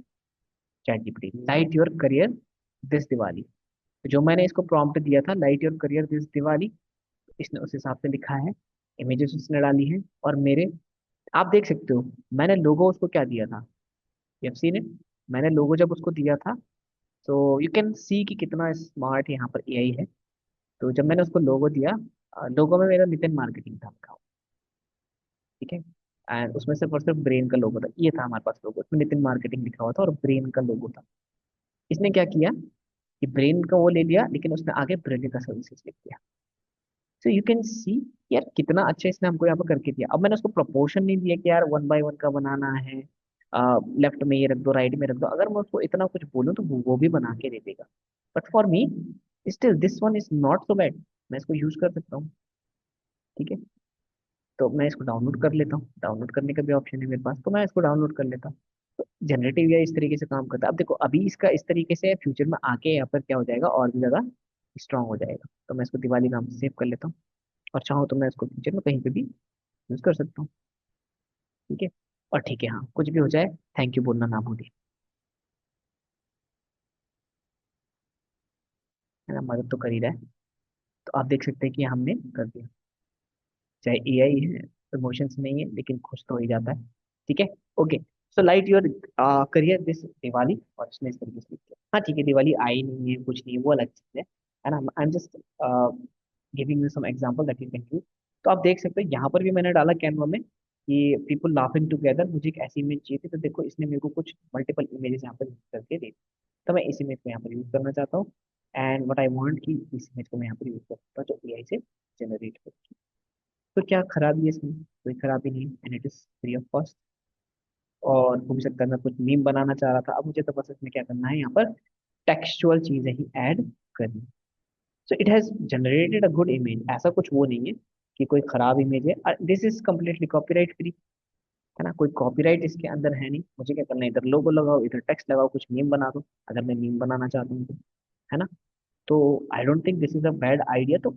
chat GPT, light your career this Diwali. तो जो मैंने इसको प्रॉम्प्ट दिया था light your career this Diwali, इसने उस हिसाब से लिखा है, इमेजेस उसने डाली है। और मेरे, आप देख सकते हो मैंने लोगो उसको क्या दिया था, यू हैव सीन इट। मैंने लोगो जब उसको दिया था, तो यू कैन सी कि कितना स्मार्ट यहाँ पर एआई है। तो जब मैंने उसको लोगो दिया, लोगो में मेरा नितिन मार्केटिंग था लिखा हुआ। ठीक है। एंड उसमें सिर्फ और सिर्फ ब्रेन का लोगो था, ये था हमारे पास लोगो, उसमें नितिन मार्केटिंग लिखा हुआ था और ब्रेन का लोगो था। इसने क्या किया कि ब्रेन का वो ले लिया, लेकिन उसने आगे ब्रेन का सर्विसेज लिख दिया। सो यू कैन सी यार कितना अच्छा इसने हमको यहाँ पर करके दिया। अब मैंने उसको प्रपोर्शन नहीं दिया कि यार वन बाय वन का बनाना है, लेफ्ट में ये रख दो राइट में रख दो, अगर मैं उसको इतना कुछ बोलूँ तो वो भी बना के दे देगा। But for me still this one is not so bad, मैं इसको यूज कर सकता हूँ। ठीक है। तो मैं इसको डाउनलोड कर लेता हूँ, डाउनलोड करने का भी ऑप्शन है मेरे पास, तो मैं इसको डाउनलोड कर लेता हूँ। तो जनरेटिव एआई इस तरीके से काम करता है। अब देखो अभी इसका इस तरीके से, फ्यूचर में आके यहाँ पर क्या हो जाएगा, और भी ज्यादा स्ट्रांग हो जाएगा। तो मैं इसको दिवाली नाम से सेव कर लेता हूँ, और चाहूँ तो मैं इसको फ्यूचर में कहीं पे भी यूज कर सकता हूँ। ठीक है। और ठीक है, हाँ, कुछ भी हो जाए, थैंक यू बोलना ना भूलिए, है ना, मदद तो कर ही रहा है। तो आप देख सकते हैं कि हमने कर दिया। चाहे एआई है, इमोशंस नहीं है, लेकिन खुश तो हो ही जाता है। ठीक है। Okay. So light your career this Diwali, और इसने इस तरीके से लिख दिया। हाँ ठीक है, दिवाली आई नहीं है, कुछ नहीं है, वो अलग चीज है ना। I am just giving you some example that you can do. तो आप देख सकते हो यहाँ पर भी मैंने डाला कैनवा में कि पीपल लाफिंग टुगेदर, मुझे एक ऐसी इमेज चाहिए थी। तो देखो इसने मेरे को कुछ मल्टीपल इमेजेस यहाँ पर यूज करके दे दी। तो मैं इस इमेज को यहाँ पर यूज करना चाहता हूँ, एंड व्हाट आई वांट कि इस इमेज को मैं यहाँ पर यूज कर सकता हूँ जो एआई से जनरेट हो। तो क्या खराबी है इसमें? कोई खराबी नहीं, and it is free of cost. और हो भी सकता है मैं कुछ मीम बनाना चाह रहा था, अब मुझे तो बस इसमें क्या करना है, यहाँ पर टेक्सचुअल चीजें ही ऐड करनी। So it has generated a good image, ऐसा कुछ वो नहीं है कि कोई खराब इमेज है। This is completely copyright free, है ना, कोई कॉपीराइट इसके अंदर है नहीं। मुझे क्या करना है, इधर लोगो लगाओ, इधर टेक्स्ट लगाओ, कुछ मीम बना दो, अगर मैं मीम बनाना चाहता हूँ तो, है ना। तो I don't think this is a bad idea. तो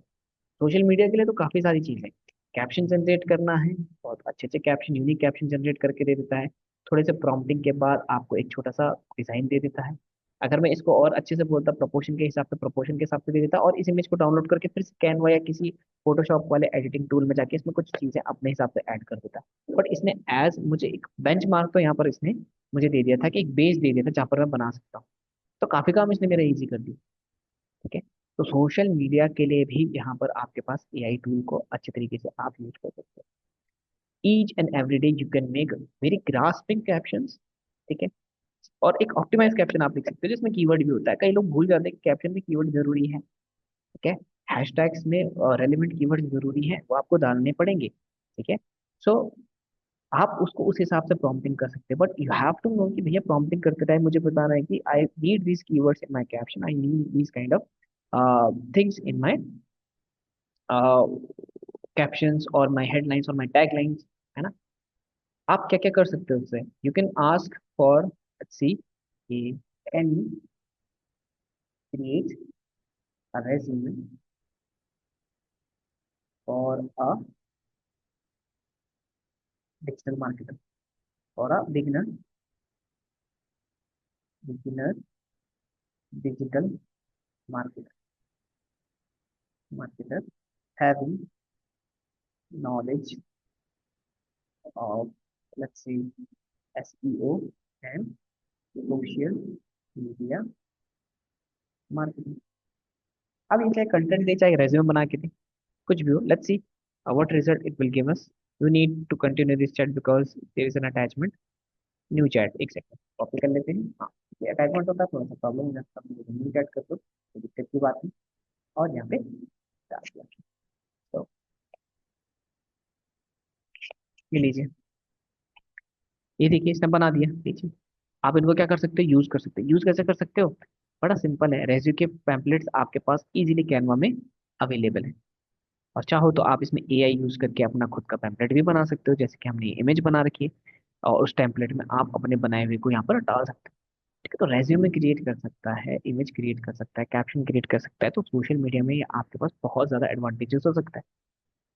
सोशल मीडिया के लिए तो काफी सारी चीजें, कैप्शन जनरेट करना है, बहुत अच्छे अच्छे कैप्शन, यूनिक कैप्शन जनरेट करके दे देता है। थोड़े से प्रॉम्प्टिंग के बाद आपको एक छोटा सा डिजाइन दे देता है। अगर मैं इसको और अच्छे से बोलता, प्रपोर्शन के हिसाब से, प्रपोर्शन के हिसाब से दे देता, और इस इमेज को डाउनलोड करके फिर से कैनवा या किसी फोटोशॉप वाले एडिटिंग टूल में जाके इसमें कुछ चीजें अपने हिसाब से ऐड कर देता। बट इसने एज मुझे एक बेंच मार्क तो यहाँ पर इसने मुझे दे दिया था, कि एक बेस दे दिया था जहाँ पर मैं बना सकता हूँ। तो काफी काम इसने मेरा इजी कर दिया। ठीक है। तो सोशल मीडिया के लिए भी यहाँ पर आपके पास एआई टूल को अच्छे तरीके से आप यूज कर सकते हो। Each and every day you can make very grasping captions. ठीक है। और एक ऑप्टिमाइज कैप्शन आप लिख सकते हो जिसमें कीवर्ड भी होता है, कई लोग भूल जाते हैं कि कैप्शन में कीवर्ड जरूरी है। ठीक है। हैशटैग्स में रेलिवेंट कीवर्ड जरूरी है, वो आपको डालने पड़ेंगे। ठीक है। सो आप उसको उस हिसाब से प्रॉम्प्टिंग कर सकते हैं, but you have to know कि भैया प्रॉम्प्टिंग करते टाइम मुझे बताना है कि I need this keywords in my caption, I need this kind of things in my captions और माय हेडलाइंस और माय टैगलाइंस, है ना। आप क्या क्या कर सकते हो उससे, you can ask for, let's see, can you create a resume for a digital marketer, for a beginner digital marketer, marketer having knowledge of, let's say, SEO and social media marketing. अब ये चाहे content दे, चाहे resume बना के दे, कुछ भी हो, let's see what result it will give us. You need to continue this chat because there is an attachment, new chat, एक सेकंड कॉपी कर लेते हैं। हाँ, ये अटैचमेंट होता है, थोड़ा सा प्रॉब्लम हो जाता है, न्यू चैट कर दो, कोई दिक्कत की बात नहीं। और यहाँ पे डाल दिया। तो ये लीजिए, ये देखिए इसने बना दिया, देखिए। आप इनको क्या कर सकते हो, यूज कर सकते हो। यूज कैसे कर सकते हो, बड़ा सिंपल है। रेज्यू के पैम्पलेट्स आपके पास इजीली कैनवा में अवेलेबल है, और चाहो तो आप इसमें एआई यूज करके अपना खुद का पैम्पलेट भी बना सकते हो, जैसे कि हमने इमेज बना रखी है, और उस टेम्पलेट में आप अपने बनाए हुए को यहाँ पर डाल सकते हो। ठीक है। तो रेज्यूमे क्रिएट कर सकता है, इमेज क्रिएट कर सकता है, कैप्शन क्रिएट कर सकता है। तो सोशल मीडिया में ये आपके पास बहुत ज्यादा एडवांटेजेस हो सकता है।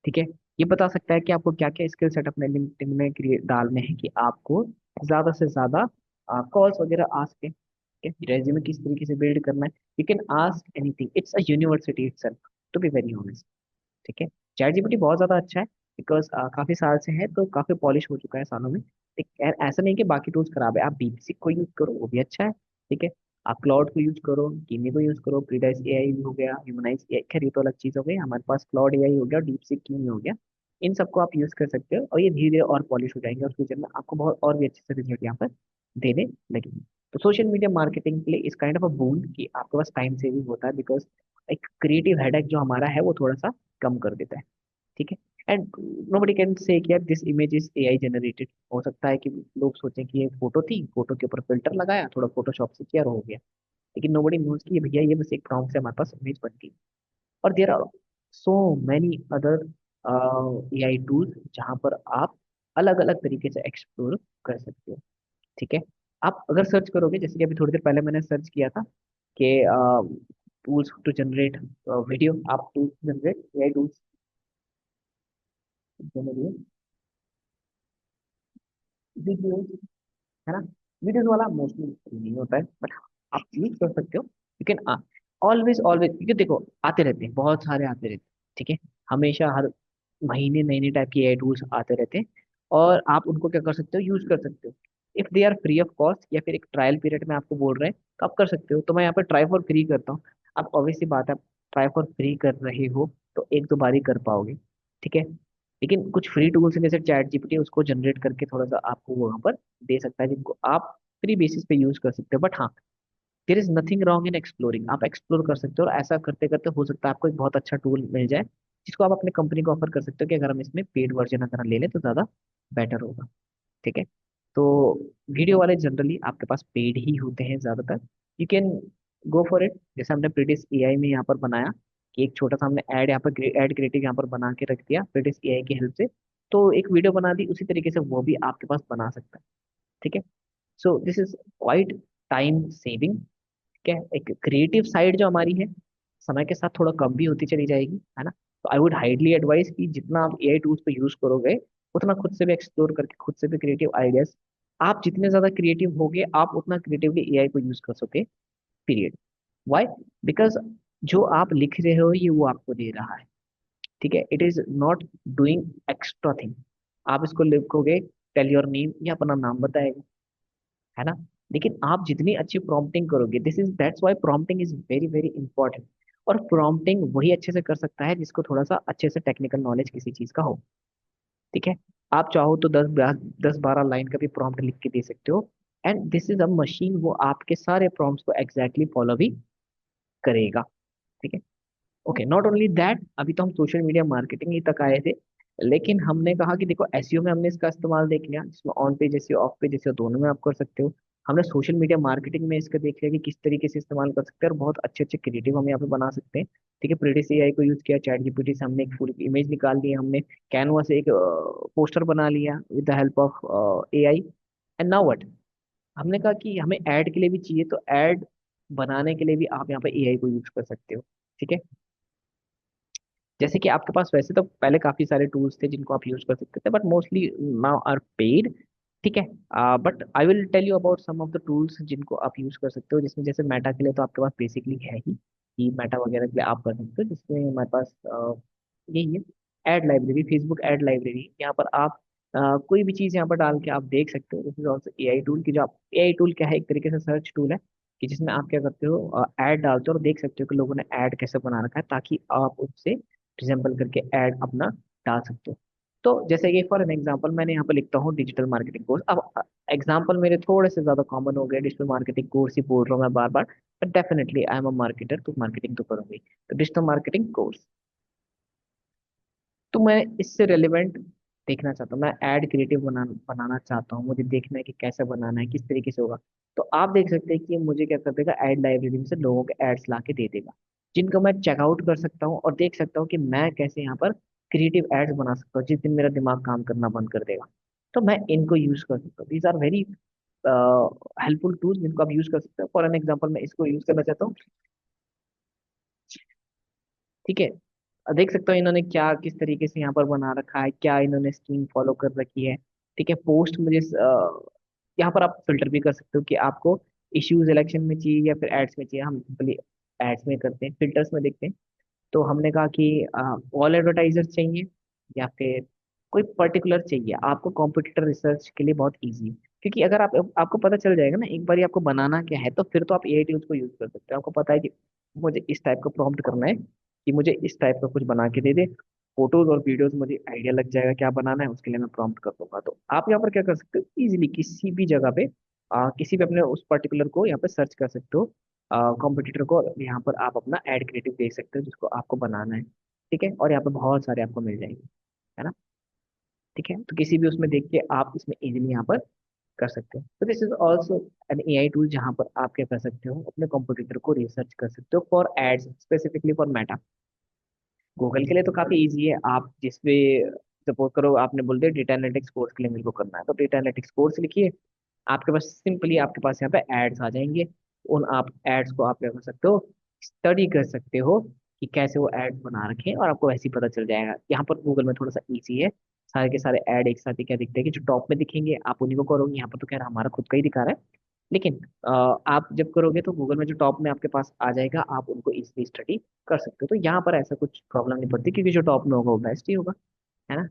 ठीक है। ये बता सकता है कि आपको क्या क्या स्किल सेट अपने लिंक्डइन में क्रिएट डालने हैं कि आपको ज्यादा से ज्यादा कॉल्स वगैरह आ सके। ठीक है। रेज्यूमे किस तरीके से बिल्ड करना है, you can ask anything, it's a university itself, to be very honest. ठीक है। चैट जीपीटी बहुत ज्यादा अच्छा है, बिकॉज काफी साल से है, तो काफी पॉलिश हो चुका है सालों में। ठीक है। ऐसा नहीं कि बाकी टूल्स खराब है, आप डीपसीक को यूज करो, वो भी अच्छा है। ठीक है। आप क्लाउड को यूज करो, कीमी को यूज करो, प्रीडाइस एआई भी हो गया, ह्यूमनाइज एआई, खैर ये तो अलग चीज हो गई। हमारे पास क्लाउड एआई हो गया, डीपसीक कीमी हो गया। इन सबको आप यूज कर सकते हो, और ये धीरे धीरे और पॉलिश हो जाएंगे, और फ्यूचर में आपको बहुत और भी अच्छे से रिजल्ट यहाँ पर देने लगेंगे। तो सोशल मीडिया मार्केटिंग के लिए इस काइंड ऑफ अ बून कि आपके पास टाइम सेविंग होता है, बिकॉज एक क्रिएटिव हेडेक जो हमारा है वो थोड़ा सा कम कर देता है। ठीक है। एंड नोबडी कैन से कि यार this image is AI generated. हो सकता है कि लोग सोचें कि ये फोटो थी, फोटो के ऊपर फिल्टर लगाया, थोड़ा फोटोशॉप से किया और हो गया, लेकिन नोबडी नोज कि ये भैया ये बस एक प्रॉम्प्ट से हमारे पास इमेज बन गई। और there are so many other AI tools जहाँ पर आप अलग अलग तरीके से एक्सप्लोर कर सकते हो। ठीक है। आप अगर सर्च करोगे, जैसे कि अभी थोड़ी देर पहले मैंने सर्च किया था कि टूल्स टू जनरेट वीडियो, आप tools generate AI tools generate video, है ना। वीडियोस वाला मोस्टली नहीं होता है, बट आप यूज कर सकते हो। यू कैन ऑलवेज ऑलवेज, क्योंकि देखो आते रहते हैं, बहुत सारे आते रहते हैं। ठीक है। हमेशा हर महीने नए नए टाइप के एआई टूल्स आते रहते हैं, और आप उनको क्या कर सकते हो, यूज कर सकते हो। If they are free of cost, या फिर एक ट्रायल पीरियड में आपको बोल रहे हैं, तो आप कर सकते हो। तो मैं यहाँ पर ट्राई फॉर फ्री करता हूँ। अब ऑब्वियसली बात है, आप ट्राई फॉर फ्री कर रहे हो तो एक दो बार ही कर पाओगे। ठीक है। लेकिन कुछ फ्री टूल्स हैं जैसे चैट जीपीटी, उसको जनरेट करके थोड़ा सा आपको वहां पर दे सकता है, जिनको आप फ्री बेसिस पे यूज कर सकते हो। बट हाँ, there is nothing wrong in exploring, आप एक्सप्लोर कर सकते हो, और ऐसा करते करते हो सकता है आपको एक बहुत अच्छा टूल मिल जाए, जिसको आप अपने कंपनी को ऑफर कर सकते हो कि अगर हम इसमें पेड वर्जन अगर ले लें तो ज़्यादा बेटर होगा। ठीक है। तो वीडियो वाले जनरली आपके पास पेड ही होते हैं ज़्यादातर। You can go for it. जैसे हमने प्रीटिस एआई में यहाँ पर बनाया कि एक छोटा सा हमने ऐड यहाँ पर ऐड क्रिएटिव यहाँ पर बना के रख दिया प्रीटिस एआई की हेल्प से, तो एक वीडियो बना दी, उसी तरीके से वो भी आपके पास बना सकता है। ठीक है। So this is quiet time saving. क्या है, एक क्रिएटिव साइड जो हमारी है, समय के साथ थोड़ा कम भी होती चली जाएगी, है ना। तो आई वुड हाईली एडवाइस कि जितना आप एआई टूल्स को यूज करोगे, उतना खुद से भी एक्सप्लोर करके खुद से भी क्रिएटिव आइडियाज, आप जितने ज्यादा क्रिएटिव होगे आप उतना क्रिएटिवली एआई को यूज कर सकोगे। पीरियड। वाई? बिकॉज जो आप लिख रहे हो ये वो आपको दे रहा है। ठीक है। It is not doing extra thing. आप इसको लिखोगे, टेल योर नेम, या अपना नाम बताएगा, है ना। लेकिन आप जितनी अच्छी प्रॉम्प्टिंग करोगे, this is that's why prompting is very very important. और प्रॉम्प्टिंग वही अच्छे से कर सकता है जिसको थोड़ा सा अच्छे से टेक्निकल नॉलेज किसी चीज का हो। ठीक है। आप चाहो तो 10-12 लाइन का भी प्रॉम्प्ट लिख के दे सकते हो, and this is a machine, वो आपके सारे प्रॉम्प्ट्स को एग्जैक्टली फॉलो भी करेगा। ठीक है। ओके, नॉट ओनली दैट, अभी तो हम सोशल मीडिया मार्केटिंग ही तक आए थे, लेकिन हमने कहा कि देखो एसईओ में हमने इसका इस्तेमाल देख लिया, जिसमें on page SEO, of page SEO दोनों में आप कर सकते हो। हमने सोशल मीडिया मार्केटिंग में इसका देख लिया कि किस तरीके से इस्तेमाल कर सकते हैं, और बहुत अच्छे अच्छे क्रिएटिव हम यहाँ पे बना सकते हैं। ठीक है। प्रीटी से एआई को यूज किया, चैट जीपीटी से हमने एक फुल इमेज निकाल ली, हमने कैनवा से एक पोस्टर बना लिया with the help of AI. And now what, हमने कहा कि हमें ऐड के लिए भी चाहिए, तो ऐड बनाने के लिए भी आप यहाँ पे एआई को यूज कर सकते हो। ठीक है। जैसे कि आपके पास वैसे तो पहले काफी सारे टूल्स थे जिनको आप यूज कर सकते थे, but mostly now are paid. ठीक है। But I will tell you about some of the tools जिनको आप यूज कर सकते हो, जिसमें जैसे मेटा के लिए तो आपके पास बेसिकली है ही, कि मेटा वगैरह के लिए आप कर सकते हो, जिसमें हमारे पास यही है, ad library, Facebook ad library. यहाँ पर आप कोई भी चीज़ यहाँ पर डाल के आप देख सकते हो। This is also AI tool, की जो आप एआई टूल क्या है, एक तरीके से सर्च टूल है, कि जिसमें आप क्या करते हो, ऐड डालते हो और देख सकते हो कि लोगों ने ऐड कैसे बना रखा है, ताकि आप उससे रिजेंबल करके ऐड अपना डाल सकते हो। तो जैसे कि फॉर एन एग्जांपल मैंने यहाँ पर लिखता हूँ डिजिटल मार्केटिंग कोर्स। अब एग्जांपल मेरे थोड़े से ज्यादा कॉमन हो गए, डिजिटल मार्केटिंग कोर्स ही बोल रहा हूँ मैं बार बार, but definitely I am a marketer, तो मार्केटिंग तो करूंगी। तो डिजिटल मार्केटिंग कोर्स, तो मैं इससे रेलिवेंट देखना चाहता हूँ, मैं ऐड क्रिएटिव बनाना चाहता हूँ, मुझे देखना है कि कैसे बनाना है, किस तरीके से होगा। तो आप देख सकते हैं कि ये मुझे क्या कर देगा, ऐड लाइब्रेरी में से लोगों के एड्स ला के दे देगा, जिनको मैं चेकआउट कर सकता हूँ और देख सकता हूँ कि मैं कैसे यहाँ पर क्रिएटिव एड्स बना सकता हूँ जिस दिन मेरा दिमाग काम करना बंद कर देगा। तो मैं इनको यूज कर सकता हूँ। These are very helpful tools जिनको आप यूज कर सकते हो। फॉर एन एग्जाम्पल मैं इसको यूज करना चाहता हूँ। ठीक है। देख सकते हो इन्होंने क्या किस तरीके से यहाँ पर बना रखा है, क्या इन्होंने स्कीम फॉलो कर रखी है। ठीक है। पोस्ट मुझे यहाँ पर आप फिल्टर भी कर सकते हो कि आपको इश्यूज इलेक्शन में चाहिए या फिर एड्स में चाहिए। हम सिंपली एड्स में करते हैं, फिल्टर्स में देखते हैं। तो हमने कहा कि ऑल एडवर्टाइजर चाहिए, या फिर कोई पर्टिकुलर चाहिए। आपको कॉम्पिटिटर रिसर्च के लिए बहुत इजी है, क्योंकि अगर आप आपको पता चल जाएगा ना एक बार आपको बनाना क्या है, तो फिर तो आप एआई टूल्स को यूज कर सकते हो। आपको पता है कि मुझे इस टाइप का प्रॉम्प्ट करना है, कि मुझे इस टाइप का कुछ बना के दे दे, फोटोज और वीडियोस, मुझे आइडिया लग जाएगा क्या बनाना है, उसके लिए मैं प्रॉम्प्ट कर दूंगा। तो आप यहाँ पर क्या कर सकते हो, इजीली किसी भी जगह पे किसी भी अपने उस पर्टिकुलर को यहाँ पे सर्च कर सकते हो, कॉम्पिटिटर को, और यहाँ पर आप अपना एड क्रिएटिव देख सकते हो जिसको आपको बनाना है। ठीक है। और यहाँ पे बहुत सारे आपको मिल जाएंगे, है ना। ठीक है। तो किसी भी उसमें देख के आप इसमें इजीली यहाँ पर कर सकते हो। तो this is also an AI tool, जहाँ पर आप क्या कर सकते हो, अपने कॉम्पिटिटर को रिसर्च कर सकते हो for ads, specifically for Meta. Google के लिए तो काफी इजी है। आप जिसपे सपोज करो आपने बोल दिया डेटा एनालिटिक्स कोर्स के लिए मेरे को करना है, तो डेटा एनालिटिक्स कोर्स लिखिए। आपके पास सिंपली आपके पास यहाँ पे एड्स आ जाएंगे। उन आप एड्स को आप क्या कर सकते हो, स्टडी कर सकते हो कि कैसे वो एड्स बना रखे हैं, और आपको वैसे ही पता चल जाएगा। यहाँ पर गूगल में थोड़ा सा इजी है। सारे के सारे ऐड एक साथ ही क्या दिखते हैं कि जो टॉप में दिखेंगे आप उन्हीं को करोगे। यहाँ पर तो खैर हमारा खुद का ही दिखा रहा है, लेकिन आप जब करोगे तो गूगल में जो टॉप में आपके पास आ जाएगा, आप उनको इजीली स्टडी कर सकते हो। तो यहाँ पर ऐसा कुछ प्रॉब्लम नहीं पड़ती, क्योंकि जो टॉप में होगा वो बेस्ट ही होगा, है ना।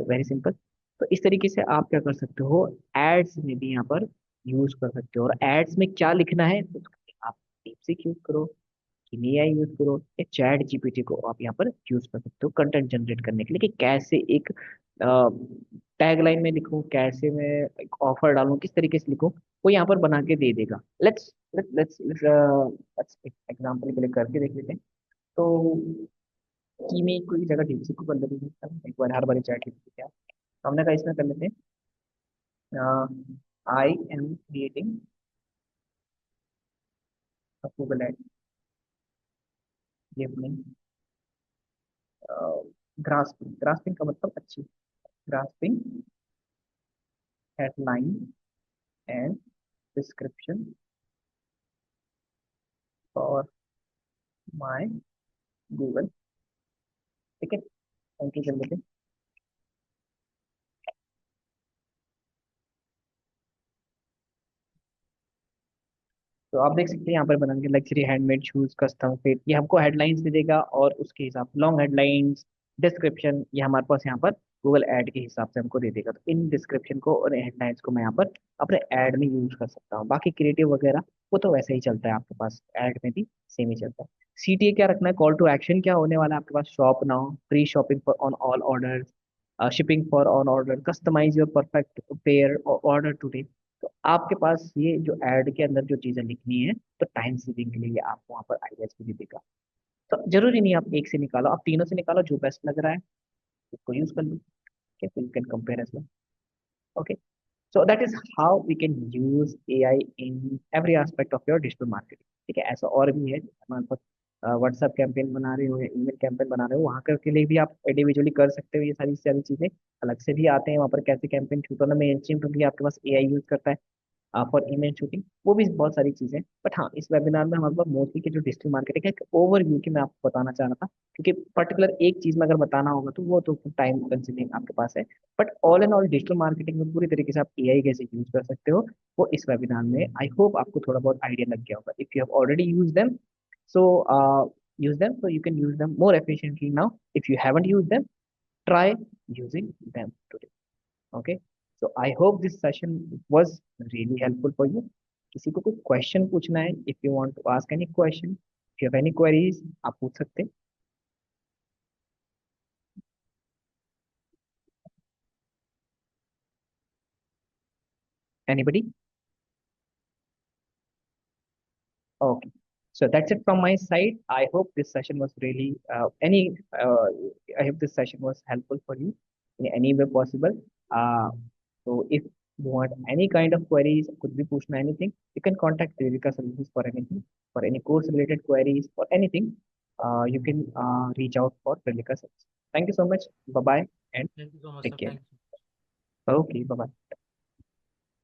Very simple. तो इस तरीके से आप क्या कर सकते हो, एड्स में भी यहाँ पर यूज कर सकते हो। और एड्स में क्या लिखना है तो आप डीपसीक यूज करो, कि एआई यूज करो, या चैट जीपीटी को आप यहाँ पर यूज कर सकते हो कंटेंट जनरेट करने के लिए, कि कैसे एक टैगलाइन में लिखूं, कैसे मैं एक ऑफर डालूं, किस तरीके से लिखूं, वो यहाँ पर बना के दे देगा। लेट्स एग्जांपल के लिए करके देख लेते हैं। तो की में कोई जगह डीपसीक को कर लेते हैं, एक बार हर बारी चैट जीपीटी क्या, तो हमने कहा इसमें कर लेते हैं, I am creating Google ad, ये अपने ग्रास्पिंग, ग्रास्पिंग का मतलब अच्छी, grasping headline and description for my Google. ठीक है, थैंक यू, चल लेते तो आप देख सकते हैं यहाँ पर बनाएंगे luxury handmade shoes custom fit, ये हमको हेडलाइंस दे देगा, और उसके हिसाब लॉन्ग हेडलाइंस, डिस्क्रिप्शन ये हमारे पास यहाँ पर गूगल ऐड के हिसाब से हमको दे देगा। तो इन डिस्क्रिप्शन को और हेडलाइंस को मैं यहाँ पर अपने ऐड में यूज कर सकता हूँ। बाकी क्रिएटिव वगैरह वो तो वैसे ही चलता है आपके पास, ऐड में भी सेम ही चलता है। सीटीए क्या रखना है, कॉल टू एक्शन क्या होने वाला है आपके पास, shop now, free shopping for on all order, shipping for on order, customize your perfect pair order today. तो आपके पास ये जो ऐड के अंदर जो चीजें लिखनी है, तो टाइम सेविंग के लिए ये आपको वहाँ पर आइडियाज भी देगा। तो जरूरी नहीं आप एक से निकालो, आप तीनों से निकालो, जो बेस्ट लग रहा है उसको यूज कर लो। ठीक है, you can compare as well. Okay, so that is how we can use AI in every aspect of your digital marketing। ठीक है, ऐसा और भी है, हमारे पास व्हाट्सएप कैंपेन बना रहे हो या ईमेल कैंपेन बना रहे हो, वहाँ के लिए भी आप इंडिविजुअली कर सकते हो। ये सारी सारी चीजें अलग से भी आते हैं वहाँ पर, कैसे कैंपेन शूट होना, में क्योंकि आपके पास एआई यूज करता है फॉर इमेज शूटिंग, वो भी बहुत सारी चीजें। बट हाँ, इस वेबिनार में हमारे पास मोस्टली के जो डिजिटल मार्केटिंग है, एक ओवरव्यू की मैं आपको बताना चाह रहा था, क्योंकि पर्टिकुलर एक चीज में अगर बताना होगा तो वो तो टाइम कंज्यूमिंग आपके पास है। But all and all digital marketing में पूरी तरीके से आप एआई कैसे यूज कर सकते हो, वो इस वेबिनार में आई होप आपको थोड़ा बहुत आइडिया लग गया होगा। If you have already use them, so use them, so you can use them more efficiently now. If you haven't used them, try using them today. Okay, so I hope this session was really helpful for you. किसी को कोई question पूछना है, if you want to ask any question, if you have any queries, आप पूछ सकते हैं। Anybody? Okay, so that's it from my side. I hope this session was really I hope this session was helpful for you in any way possible. Uh, so if you want any kind of queries, could be pushna anything, you can contact Devika Services for anything, for any course related queries or anything. You can reach out for Devika Services. Thank you so much. Bye bye and Thank you so much, take sir. care. Thank you. Okay, bye bye.